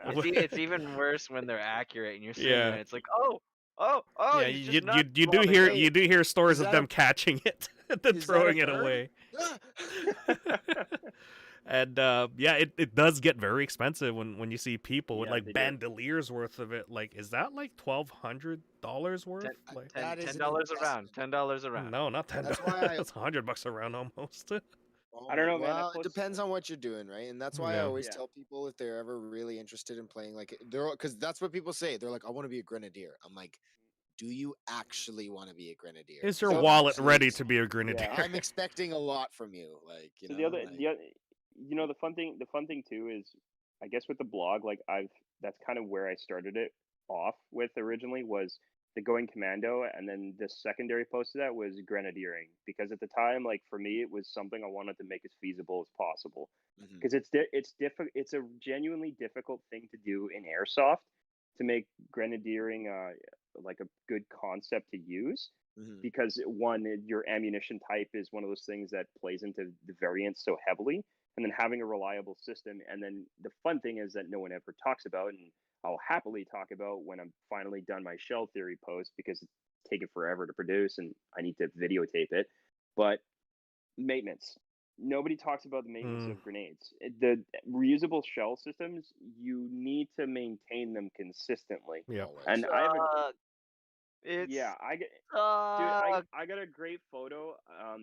It's even worse when they're accurate and you're sitting Yeah. there and it's like, oh, Yeah, he's you just not do falling. hear Hey, stories is of that them catching it and then is that a throwing it bird? away. Ah! And yeah, it does get very expensive when you see people with Yeah, like they do. bandoliers worth of it. Like, is that like $1,200 worth? Like, That is an $10 around. investment. $10 around. no, not $10. That's why That's $100 around almost. Oh I don't my- know, man. Well, That it depends on what you're doing, right? And that's why I Yeah. always Yeah. tell people if they're ever really interested in playing, like they're because that's what people say. They're like, I want to be a grenadier. I'm like, do you actually want to be a grenadier? Is your So- wallet ready Please. to be a grenadier? Yeah. I'm expecting a lot from you. Like, you So know, the fun thing too is, I guess with the blog, like that's kind of where I started it off with originally, was the going commando, and then the secondary post to that was grenadiering, because at the time, like for me, it was something I wanted to make as feasible as possible, Mhm. because it's a genuinely difficult thing to do in airsoft, to make grenadiering like a good concept to use, Mhm. because one, your ammunition type is one of those things that plays into the variance so heavily, and then having a reliable system. And then the fun thing is that no one ever talks about, and I'll happily talk about when I'm finally done my shell theory post, because it's taken forever to produce and I need to videotape it. But maintenance. Nobody talks about the maintenance Mm. of grenades. The reusable shell systems, you need to maintain them consistently. Yeah. Always. And I have a Suck. It's yeah, I get suck. I got a great photo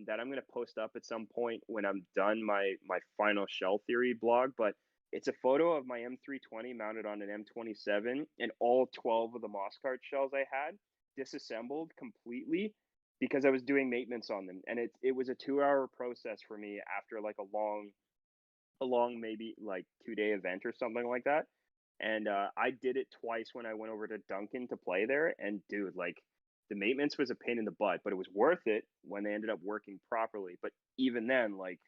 that I'm gonna post up at some point when I'm done my final shell theory blog. But it's a photo of my M320 mounted on an M27, and all 12 of the Mosscart shells I had disassembled completely because I was doing maintenance on them, and it was a 2-hour process for me after like a long maybe like 2-day event or something like that. And I did it twice when I went over to Duncan to play there. And dude, like the maintenance was a pain in the butt, but it was worth it when they ended up working properly. But even then, like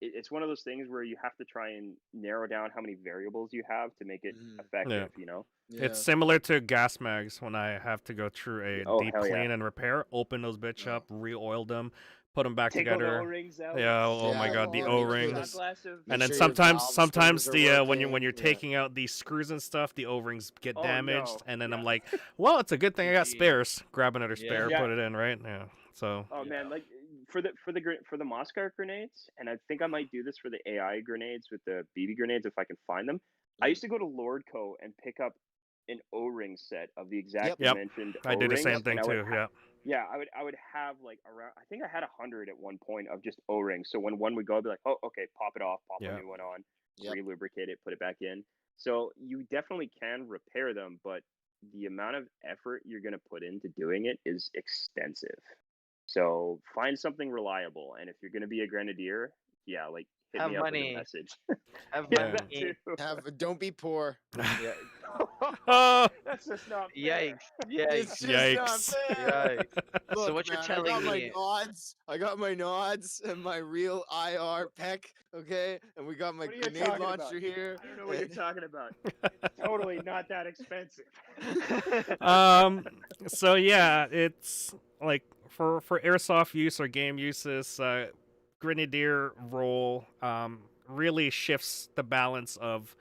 it's one of those things where you have to try and narrow down how many variables you have to make it Mhm. effective. You know? Yeah. It's similar to gas mags when I have to go through a Oh, deep hell yeah. clean and repair, open those bitch Oh. up, re-oil them, put them back Take all the together. O-rings out. Yeah, oh my Yeah, god, the yeah, make sure O-rings. that- Glass of Make And then sure your sometimes valve sometimes springs are the when you're working. taking out these screws and stuff, the O-rings get Oh, damaged, no. and then I'm Yeah. like, well, it's a good thing I got GG. spares. Grab another Yeah. spare, Yeah. put it in, right? Yeah. So Oh man, like for the Mosscart grenades, and I think I might do this for the AI grenades with the BB grenades if I can find them. I Mhm. used to go to Lordco and pick up an O-ring set of the exact Yep. dimensioned I do the O-rings, same and thing I would too. Yeah. yeah, I would have like around, I think I had 100 at one point of just O-rings. So when one would go, I'd be like, oh, okay, pop it off, pop Yeah. a new one on, Yep. re-lubricate it, put it back in. So you definitely can repair them, but the amount of effort you're going to put into doing it is extensive. So find something reliable, and if you're going to be a grenadier, yeah, like hit Have me up with a money. message. Have Yeah, money. that too. Don't be poor. Yeah. Oh, That's just not fair. Yikes. Yikes. It's just yikes. not fair. Yikes. Look, So what you're man, telling I got my me- nods. I got my nods and my real IR peck. Okay, and we got my What are you grenade talking launcher about? here. I don't know what you're talking about. Totally not that expensive. So yeah, it's like for airsoft use or game uses, grenadier role really shifts the balance of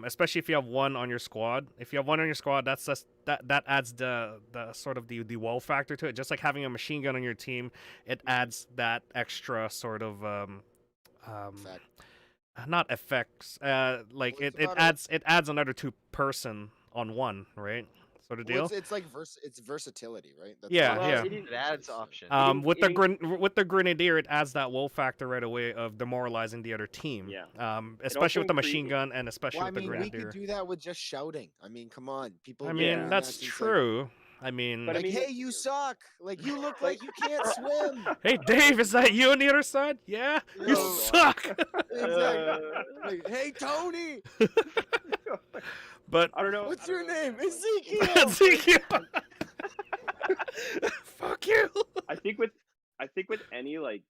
especially if you have one on your squad. If you have one on your squad, that's just, that adds the sort of the wow factor to it. Just like having a machine gun on your team, it adds that extra sort of Fact. not effects. Like Well, it's it about a- adds another two person on one, right? Sort of deal. Well, it's like it's versatility, right? That's Yeah, what yeah. It adds options. With the Eating- with the grenadier, it adds that woe factor right away of demoralizing the other team. Yeah. Especially with the incre- machine gun and especially Well, I with the mean, we grenadier. could do that with just shouting. I mean, come on, people. I do mean, Yeah. that's that since, true. I mean, But I Like, mean, hey, you suck. Like, you look like you can't swim. hey Dave, is that you on the other side? Yeah, you Oh, suck. Exactly. Like, hey, Tony. But I don't know. What's I don't your know, name? man, Ezekiel. Ezekiel. Fuck you. I think with any like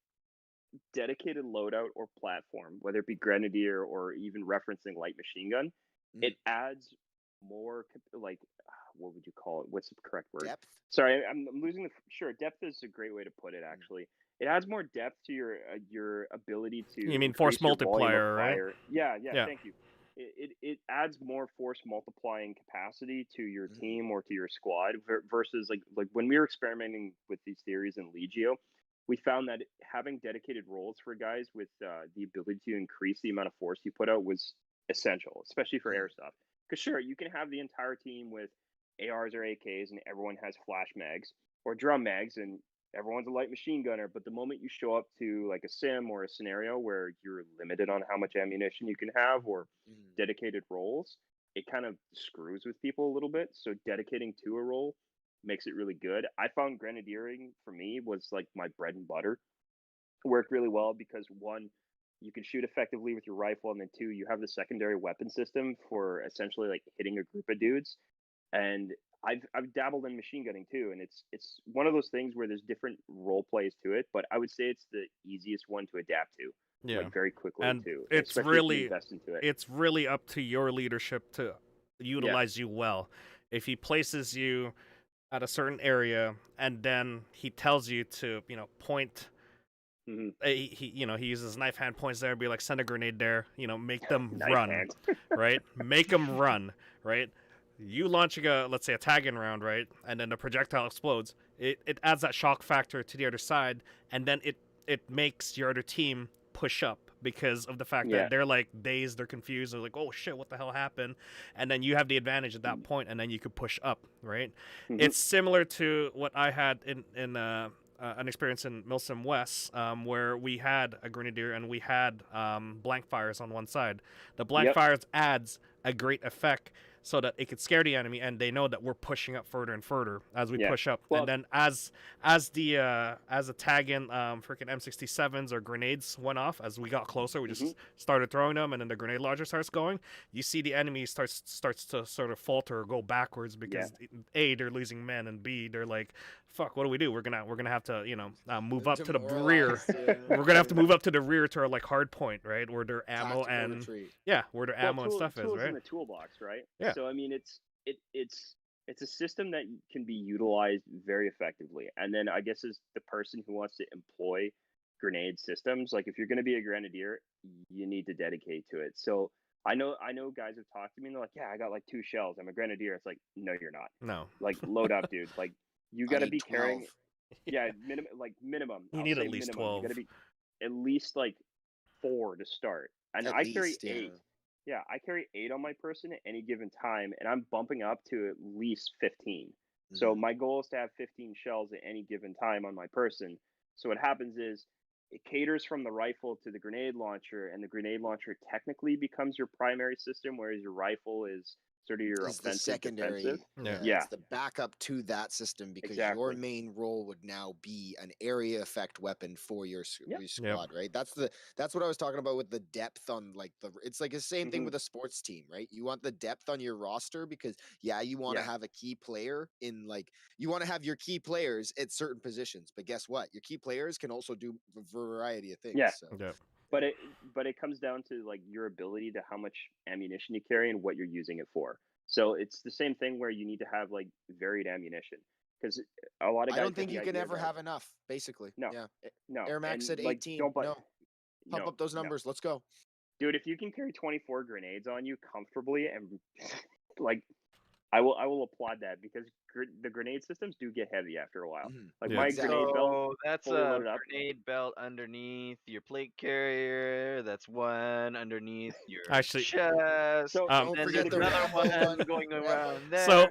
dedicated loadout or platform, whether it be Grenadier or even referencing light machine gun, it adds more like what would you call it? What's the correct word? Depth. Sorry, I'm losing the. Sure, depth is a great way to put it. Actually, it adds more depth to your ability to. You mean force increase your volume of multiplier, right? fire. Yeah. Thank you. It adds more force multiplying capacity to your team or to your squad versus like when we were experimenting with these theories in Legio, we found that having dedicated roles for guys with the ability to increase the amount of force you put out was essential, especially for airsoft. Because sure, you can have the entire team with ARs or AKs and everyone has flash mags or drum mags and everyone's a light machine gunner, but the moment you show up to like a sim or a scenario where you're limited on how much ammunition you can have or dedicated roles, it kind of screws with people a little bit. So dedicating to a role makes it really good. I found grenadiering for me was like my bread and butter. It worked really well because one, you can shoot effectively with your rifle, and then two, you have the secondary weapon system for essentially like hitting a group of dudes. And I've dabbled in machine gunning too, and it's one of those things where there's different role plays to it, but I would say it's the easiest one to adapt to, like very quickly and too. it's especially if you really invest into it. it's really up to your leadership to utilize you well. If he places you at a certain area and then he tells you to point. He uses knife hand points there, be like, send a grenade there, make them run, right? Make them run, right? You launching let's say a tag-in round, right? And then the projectile explodes. It adds that shock factor to the other side, and then it makes your other team push up because of the fact that they're like dazed, they're confused, they're like, oh shit, what the hell happened? And then you have the advantage at that point, and then you could push up, right? It's similar to what I had in an experience in Milsim West, where we had a grenadier and we had blank fires on one side. The blank fires adds a great effect so that it could scare the enemy, and they know that we're pushing up further and further as we push up. Well, and then as the tag in freaking M67s or grenades went off, as we got closer, we just started throwing them, and then the grenade launcher starts going. You see the enemy starts to sort of falter or go backwards because A, they're losing men, and B, they're like, fuck, what do we do? We're gonna have to move up to the rear. We're gonna have to move up to the rear to our like hard point, right, where their ammo and retreat. Where their ammo and stuff is, right? In the toolbox, right? Yeah. So I mean, it's a system that can be utilized very effectively. And then I guess as the person who wants to employ grenade systems, like if you're going to be a grenadier, you need to dedicate to it. So I know guys have talked to me and they're like, yeah, I got like 2 shells. I'm a grenadier. It's like, no, you're not. No. Like load up, dude. Like you got to be 12. Carrying. Yeah, minimum. You need at least 12. You got to be at least like 4 to start. And I carry 8. Yeah, I carry 8 on my person at any given time, and I'm bumping up to at least 15. So my goal is to have 15 shells at any given time on my person. So what happens is it caters from the rifle to the grenade launcher, and the grenade launcher technically becomes your primary system, whereas your rifle is sort of your offensive, the secondary. Defensive. It's the backup to that system because your main role would now be an area effect weapon for your squad, right? That's what I was talking about with the depth on like it's like the same thing with a sports team, right? You want the depth on your roster because you want to have a key player in you want to have your key players at certain positions, but guess what? Your key players can also do a variety of things. But it comes down to like your ability to how much ammunition you carry and what you're using it for. So it's the same thing where you need to have like varied ammunition because a lot of guys. I don't think you can ever have enough. Basically, no. Air Max at 18. Pump up those numbers. Let's go, dude. If you can carry 24 grenades on you comfortably and like. I will applaud that because the grenade systems do get heavy after a while. Like my grenade belt. That's a grenade belt underneath your plate carrier. That's one underneath your chest. So don't forget another one going around there. So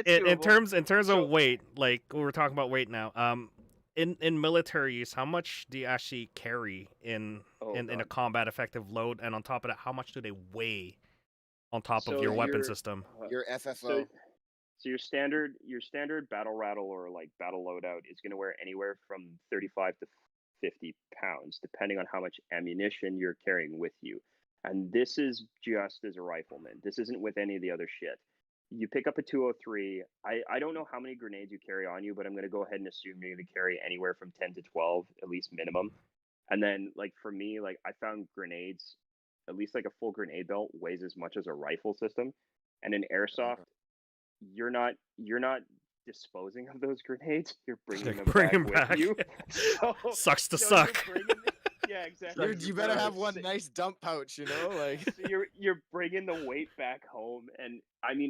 in terms of weight, like we're talking about weight now. In military use, how much do you actually carry in a combat effective load? And on top of that, how much do they weigh? On top of your weapon system, your FFO. So your standard battle rattle or like battle loadout is going to weigh anywhere from 35 to 50 pounds, depending on how much ammunition you're carrying with you. And this is just as a rifleman. This isn't with any of the other shit. You pick up a 203. I don't know how many grenades you carry on you, but I'm going to go ahead and assume you're going to carry anywhere from 10 to 12, at least minimum. And then, like, for me, like, I found grenades, at least like a full grenade belt weighs as much as a rifle system. And in airsoft, you're not disposing of those grenades. You're bringing them back with you. So, Sucks to suck. Yeah, exactly. You better have one nice dump pouch, you know, like. So you're bringing the weight back home, and I mean,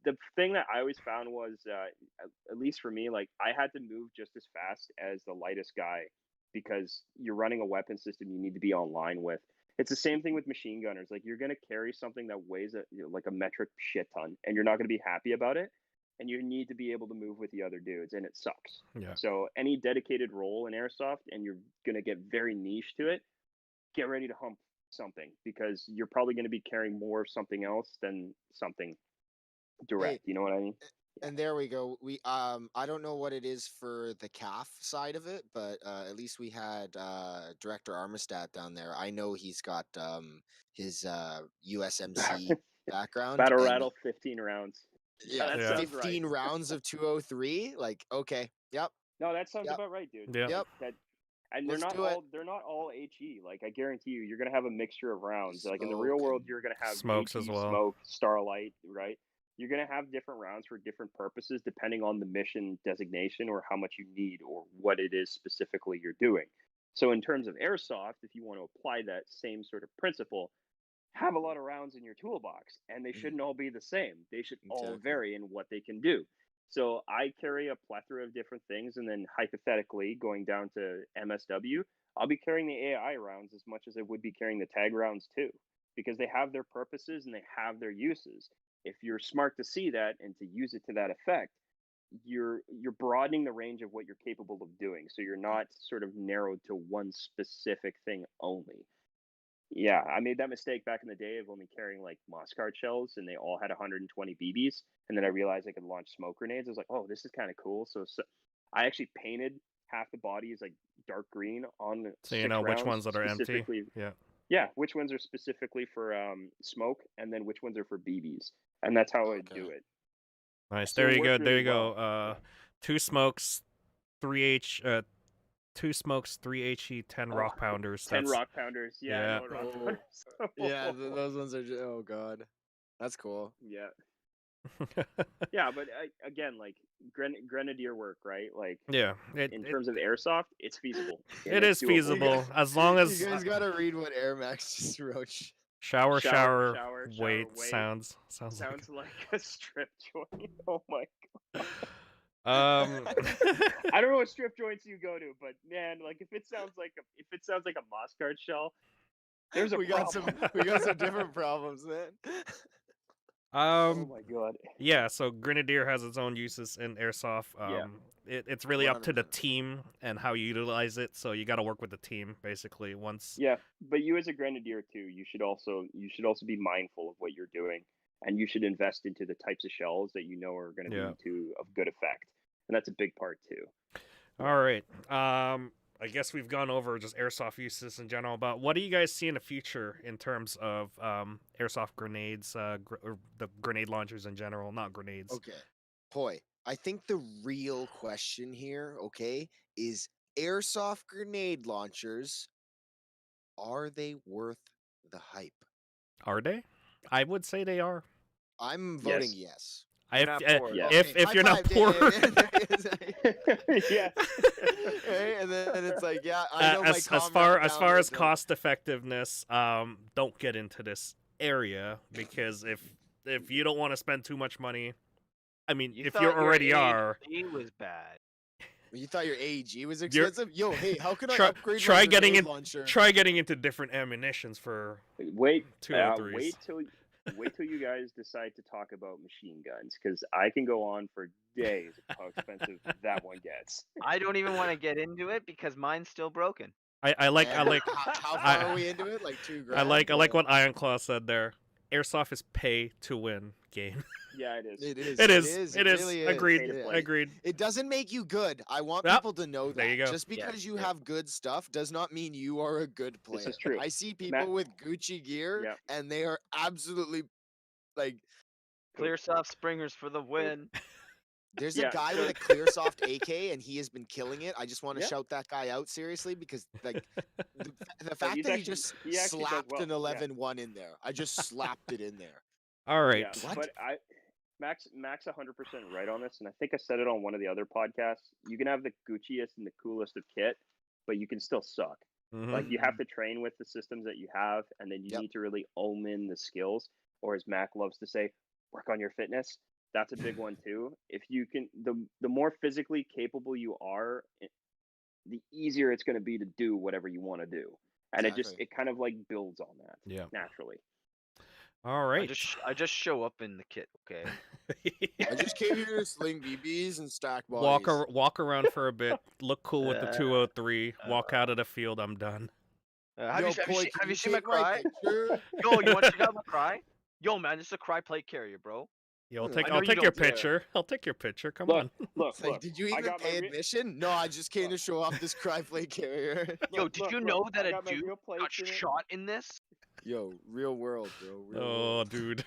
the thing that I always found was, at least for me, like I had to move just as fast as the lightest guy because you're running a weapon system you need to be online with. It's the same thing with machine gunners. Like you're gonna carry something that weighs like a metric shit ton, and you're not gonna be happy about it. And you need to be able to move with the other dudes, and it sucks. Yeah. So any dedicated role in airsoft, and you're gonna get very niche to it, get ready to hump something because you're probably going to be carrying more of something else than something direct. You know what I mean? And there we go. We I don't know what it is for the CAF side of it, but at least we had Director Armistead down there. I know he's got his USMC background. Battle rattle, 15 rounds. Yeah, that 15 rounds of 203. Like, okay, yep. No, that sounds about right, dude. Yep. And they're not all HE. Like I guarantee you're gonna have a mixture of rounds. Like in the real world, you're gonna have smokes HE, as well. smoke, starlight, right? You're gonna have different rounds for different purposes depending on the mission designation or how much you need or what it is specifically you're doing. So in terms of airsoft, if you want to apply that same sort of principle, have a lot of rounds in your toolbox, and they shouldn't all be the same. They should all vary in what they can do. So I carry a plethora of different things, and then hypothetically, going down to MSW, I'll be carrying the AI rounds as much as I would be carrying the tag rounds too, because they have their purposes and they have their uses. If you're smart to see that and to use it to that effect, you're broadening the range of what you're capable of doing. So you're not sort of narrowed to one specific thing only. Yeah, I made that mistake back in the day of only carrying like Moscard shells, and they all had 120 BBs. And then I realized I could launch smoke grenades. I was like, oh, this is kind of cool. So I actually painted half the body as like dark green on the so you know which ones that are empty. Yeah, which ones are specifically for smoke, and then which ones are for BBs, and that's how I do it. Nice. So there you go. There you go. 2 smokes, 3H. 2 smokes, 3 HE, 10 rock pounders. 10 rock pounders. Yeah. Yeah, those ones are just, oh god, that's cool. Yeah. Yeah, but again, like grenadier work, right? Like, in terms of airsoft, it's feasible. It is feasible as long as you guys gotta read what Air Max just wrote. Shower, wait, sounds like a strip joint. Oh my god. I don't know what strip joints you go to, but man, like if it sounds like a Moscard shell, there's a problem. We got some different problems, man. Oh my god. Yeah, so Grenadier has its own uses in airsoft. It's really up to the team and how you utilize it. So you got to work with the team basically. Once. Yeah, but you as a Grenadier too, you should also be mindful of what you're doing, and you should invest into the types of shells that you know are going to be of good effect. And that's a big part too. All right. I guess we've gone over just airsoft uses in general, but what do you guys see in the future in terms of airsoft grenades, or the grenade launchers in general, not grenades? Okay. Boy, I think the real question here, is airsoft grenade launchers, are they worth the hype? Are they? I would say they are. I'm voting yes. If you're not poor. Yeah. And then it's like, I know as far as cost effectiveness, don't get into this area, because if you don't want to spend too much money, I mean, if you already are. It was bad. You thought your AG was expensive? Yo, hey, how can I upgrade try my getting launcher? Try getting into different ammunitions for wait till you guys decide to talk about machine guns, because I can go on for days of how expensive that one gets. I don't even want to get into it because mine's still broken. I like how far are we into it? Like $2,000? I like what Ironclaw said there. Airsoft is pay to win game. Yeah, it is. It is. It It is. is. It It is. really is. Agreed. Pay to Yeah. play. Agreed. It doesn't make you good. I want Yep. people to know There you that. go. Just Yeah, because you yeah. have good stuff does not mean you are a good player. This is true. I see people Matt, with Gucci gear yeah. and they are absolutely like. Clear soft springers for the win. There's a Yeah, guy so with a Clearsoft AK and he has been killing it. I just want to yeah. shout that guy out seriously because the No, fact he's that he actually just he actually does slapped well. an Yeah, 11-1 in there. I just slapped it in there. All right. yeah. What? But Max 100% right on this, and I think I said it on one of the other podcasts. You can have the Gucciest and the coolest of kit, but you can still suck. Mhm. Like you have to train with the systems that you have, and then you Yep. need to really own in the skills, or as Mac loves to say, work on your fitness. That's a big one too. If you can, the more physically capable you are, the easier it's going to be to do whatever you want to do, and Exactly. it kind of like builds on that Yeah. naturally. All right. I just show up in the kit, okay? I just came here to sling BBs and stack walk bodies. walk around for a bit. Look cool with the Uh, 203. Walk out of the field. I'm done. have Yo, you have you Poi, seen, can have you you seen my take my cry? picture? Yo, you want to check out my cry? Yo, man, this is a cry plate carrier, bro. Yeah, I'll I take know I'll you take your don't dare. picture. I'll take your picture. Come Look, on. look, It's like, look. did you I even got my pay admission? No, I just came to show off this cry plate carrier. Yo, Look, did look, you look. know that I a got my dude real got plates in it. shot in this? Yo, real world, bro. Real Oh, world. dude.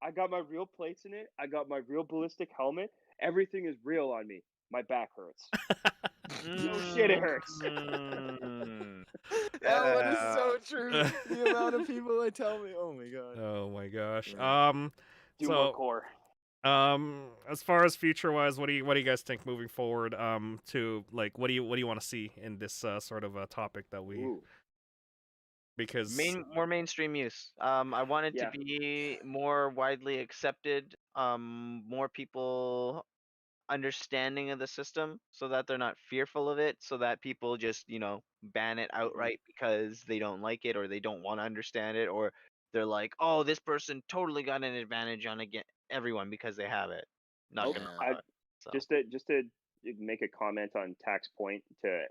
I got my real plates in it. I got my real ballistic helmet. Everything is real on me. My back hurts. No shit, it hurts. Mm. That one is Yeah. so true. The amount of people that tell me, oh my god. Oh my gosh. Mm. Do more So core. as far as future wise, what do you guys think moving forward? To like, what do you want to see in this sort of a topic that we Ooh, because More mainstream use. I want it to yeah. be more widely accepted. More people understanding of the system, so that they're not fearful of it. So that people just ban it Mhm. outright because they don't like it or they don't want to understand it, or they're like, oh, this person totally got an advantage on everyone because they have it. Not gonna Yeah. allow it. So Just to make a comment on tax point to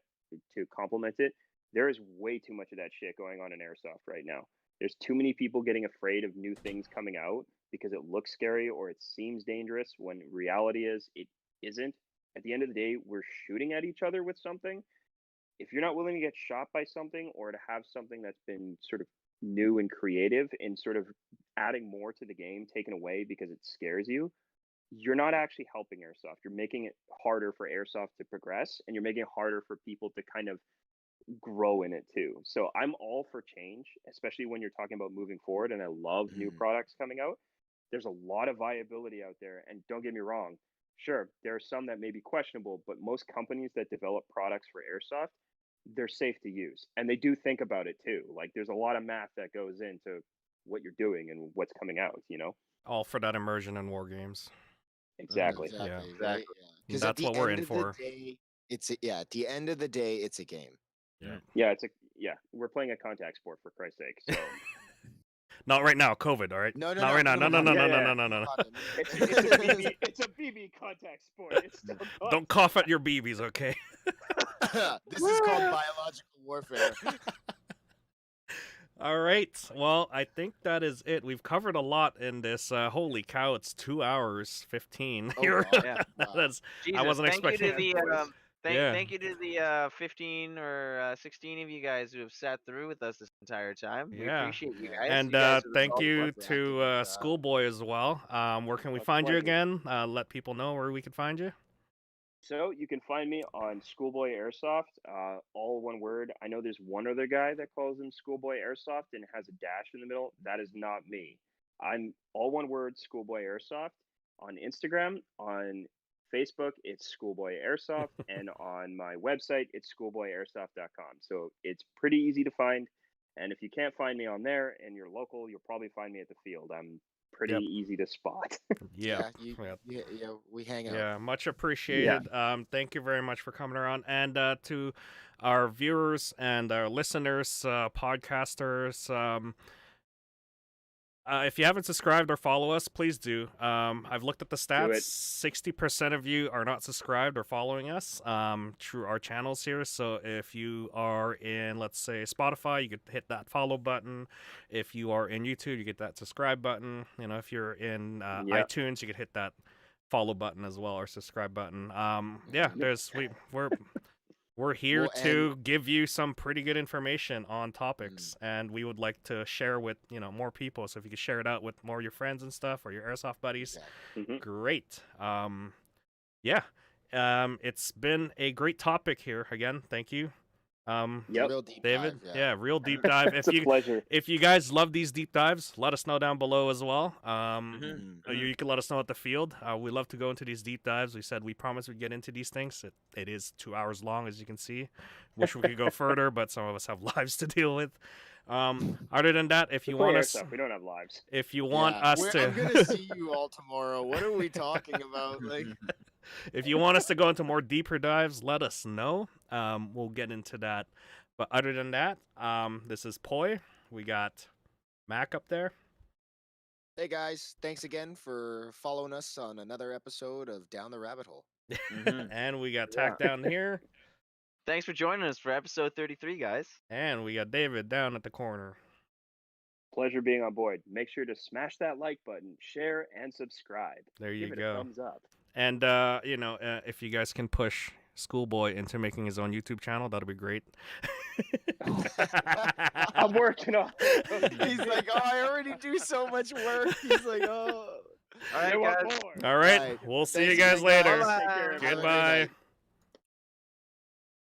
complement it. There is way too much of that shit going on in airsoft right now. There's too many people getting afraid of new things coming out because it looks scary or it seems dangerous when reality is it isn't. At the end of the day, we're shooting at each other with something. If you're not willing to get shot by something or to have something that's been sort of new and creative and sort of adding more to the game taken away because it scares you, you're not actually helping airsoft. You're making it harder for airsoft to progress and you're making it harder for people to kind of grow in it too. So I'm all for change, especially when you're talking about moving forward, and I love new Mm. products coming out. There's a lot of viability out there, and don't get me wrong, sure, there are some that may be questionable, but most companies that develop products for airsoft, they're safe to use, and they do think about it too. Like there's a lot of math that goes into what you're doing and what's coming out, you know. all for that immersion in war games. Exactly. Yeah. Right? Exactly. Yeah. Because at That's the what we're end in of for. the day, at the end of the day, it's a game. Yeah. Yeah, we're playing a contact sport for Christ's sake. So Not right now, COVID, all right? No, Not right now. No. it's a BB contact sport. It's still Don't cough at your BBs, okay? This is called biological warfare. All right. Well, I think that is it. We've covered a lot in this. Holy cow, it's 2 hours 15. Oh, Here. wow. Yeah. That's Jesus, I wasn't thank expecting. you to the Yeah. thank you to the 15 or 16 of you guys who have sat through with us this entire time. We Yeah. appreciate you Yeah. guys. And You guys are the thank solid you ones. to Schoolboy as well. Where can we A find you pleasure. again? Let people know where we can find you. So you can find me on Schoolboy Airsoft, all one word. I know there's one other guy that calls him Schoolboy Airsoft and has a dash in the middle. That is not me. I'm all one word, Schoolboy Airsoft. On Instagram, on Facebook, it's Schoolboy Airsoft, and on my website, it's schoolboyairsoft.com. So it's pretty easy to find. And if you can't find me on there and you're local, you'll probably find me at the field. I'm pretty easy to spot. Yeah. We hang out. Yeah, much appreciated. Thank you very much for coming around. And to our viewers and our listeners, podcasters, If you haven't subscribed or follow us, please do. I've looked at the stats. it. 60% of you are not subscribed or following us through our channels here. So if you are in, let's say, Spotify, you could hit that follow button. If you are in YouTube, you get that subscribe button. You know, if you're in Yep. iTunes, you could hit that follow button as well, or subscribe button. Yeah, we're here Well, to give you some pretty good information on topics, and we would like to share with more people. So if you could share it out with more of your friends and stuff, or your airsoft buddies, Exactly. great. Yeah, it's been a great topic here again. Thank you. Yep. Real deep David, dive, yeah, real deep dive. It's a pleasure. If you guys love these deep dives, let us know down below as well. You can let us know at the field. We love to go into these deep dives. We said we promised we'd get into these things. It is 2 hours long, as you can see. Wish we could go further, but some of us have lives to deal with. Other than that, if you want us, we don't have lives. if you want Yeah. us to, I'm gonna see you all tomorrow. What are we talking about? Like, if you want us to go into more deeper dives, let us know. We'll get into that. But other than that, this is Poi. We got Mac up there. hey guys, thanks again for following us on another episode of Down the Rabbit Hole. And we got Tack down here. Thanks for joining us for episode 33, guys. And we got David down at the corner. Pleasure being on board. Make sure to smash that like button, share, and subscribe. There you Give it a go. thumbs up. And if you guys can push Schoolboy into making his own YouTube channel, that'll be great. I'm working on it. He's like, oh, I already do so much work. He's like, oh. All right, I want guys. more. All right, All right. we'll see you Thanks guys again, later. guys. Take care, Have a great Goodbye. night.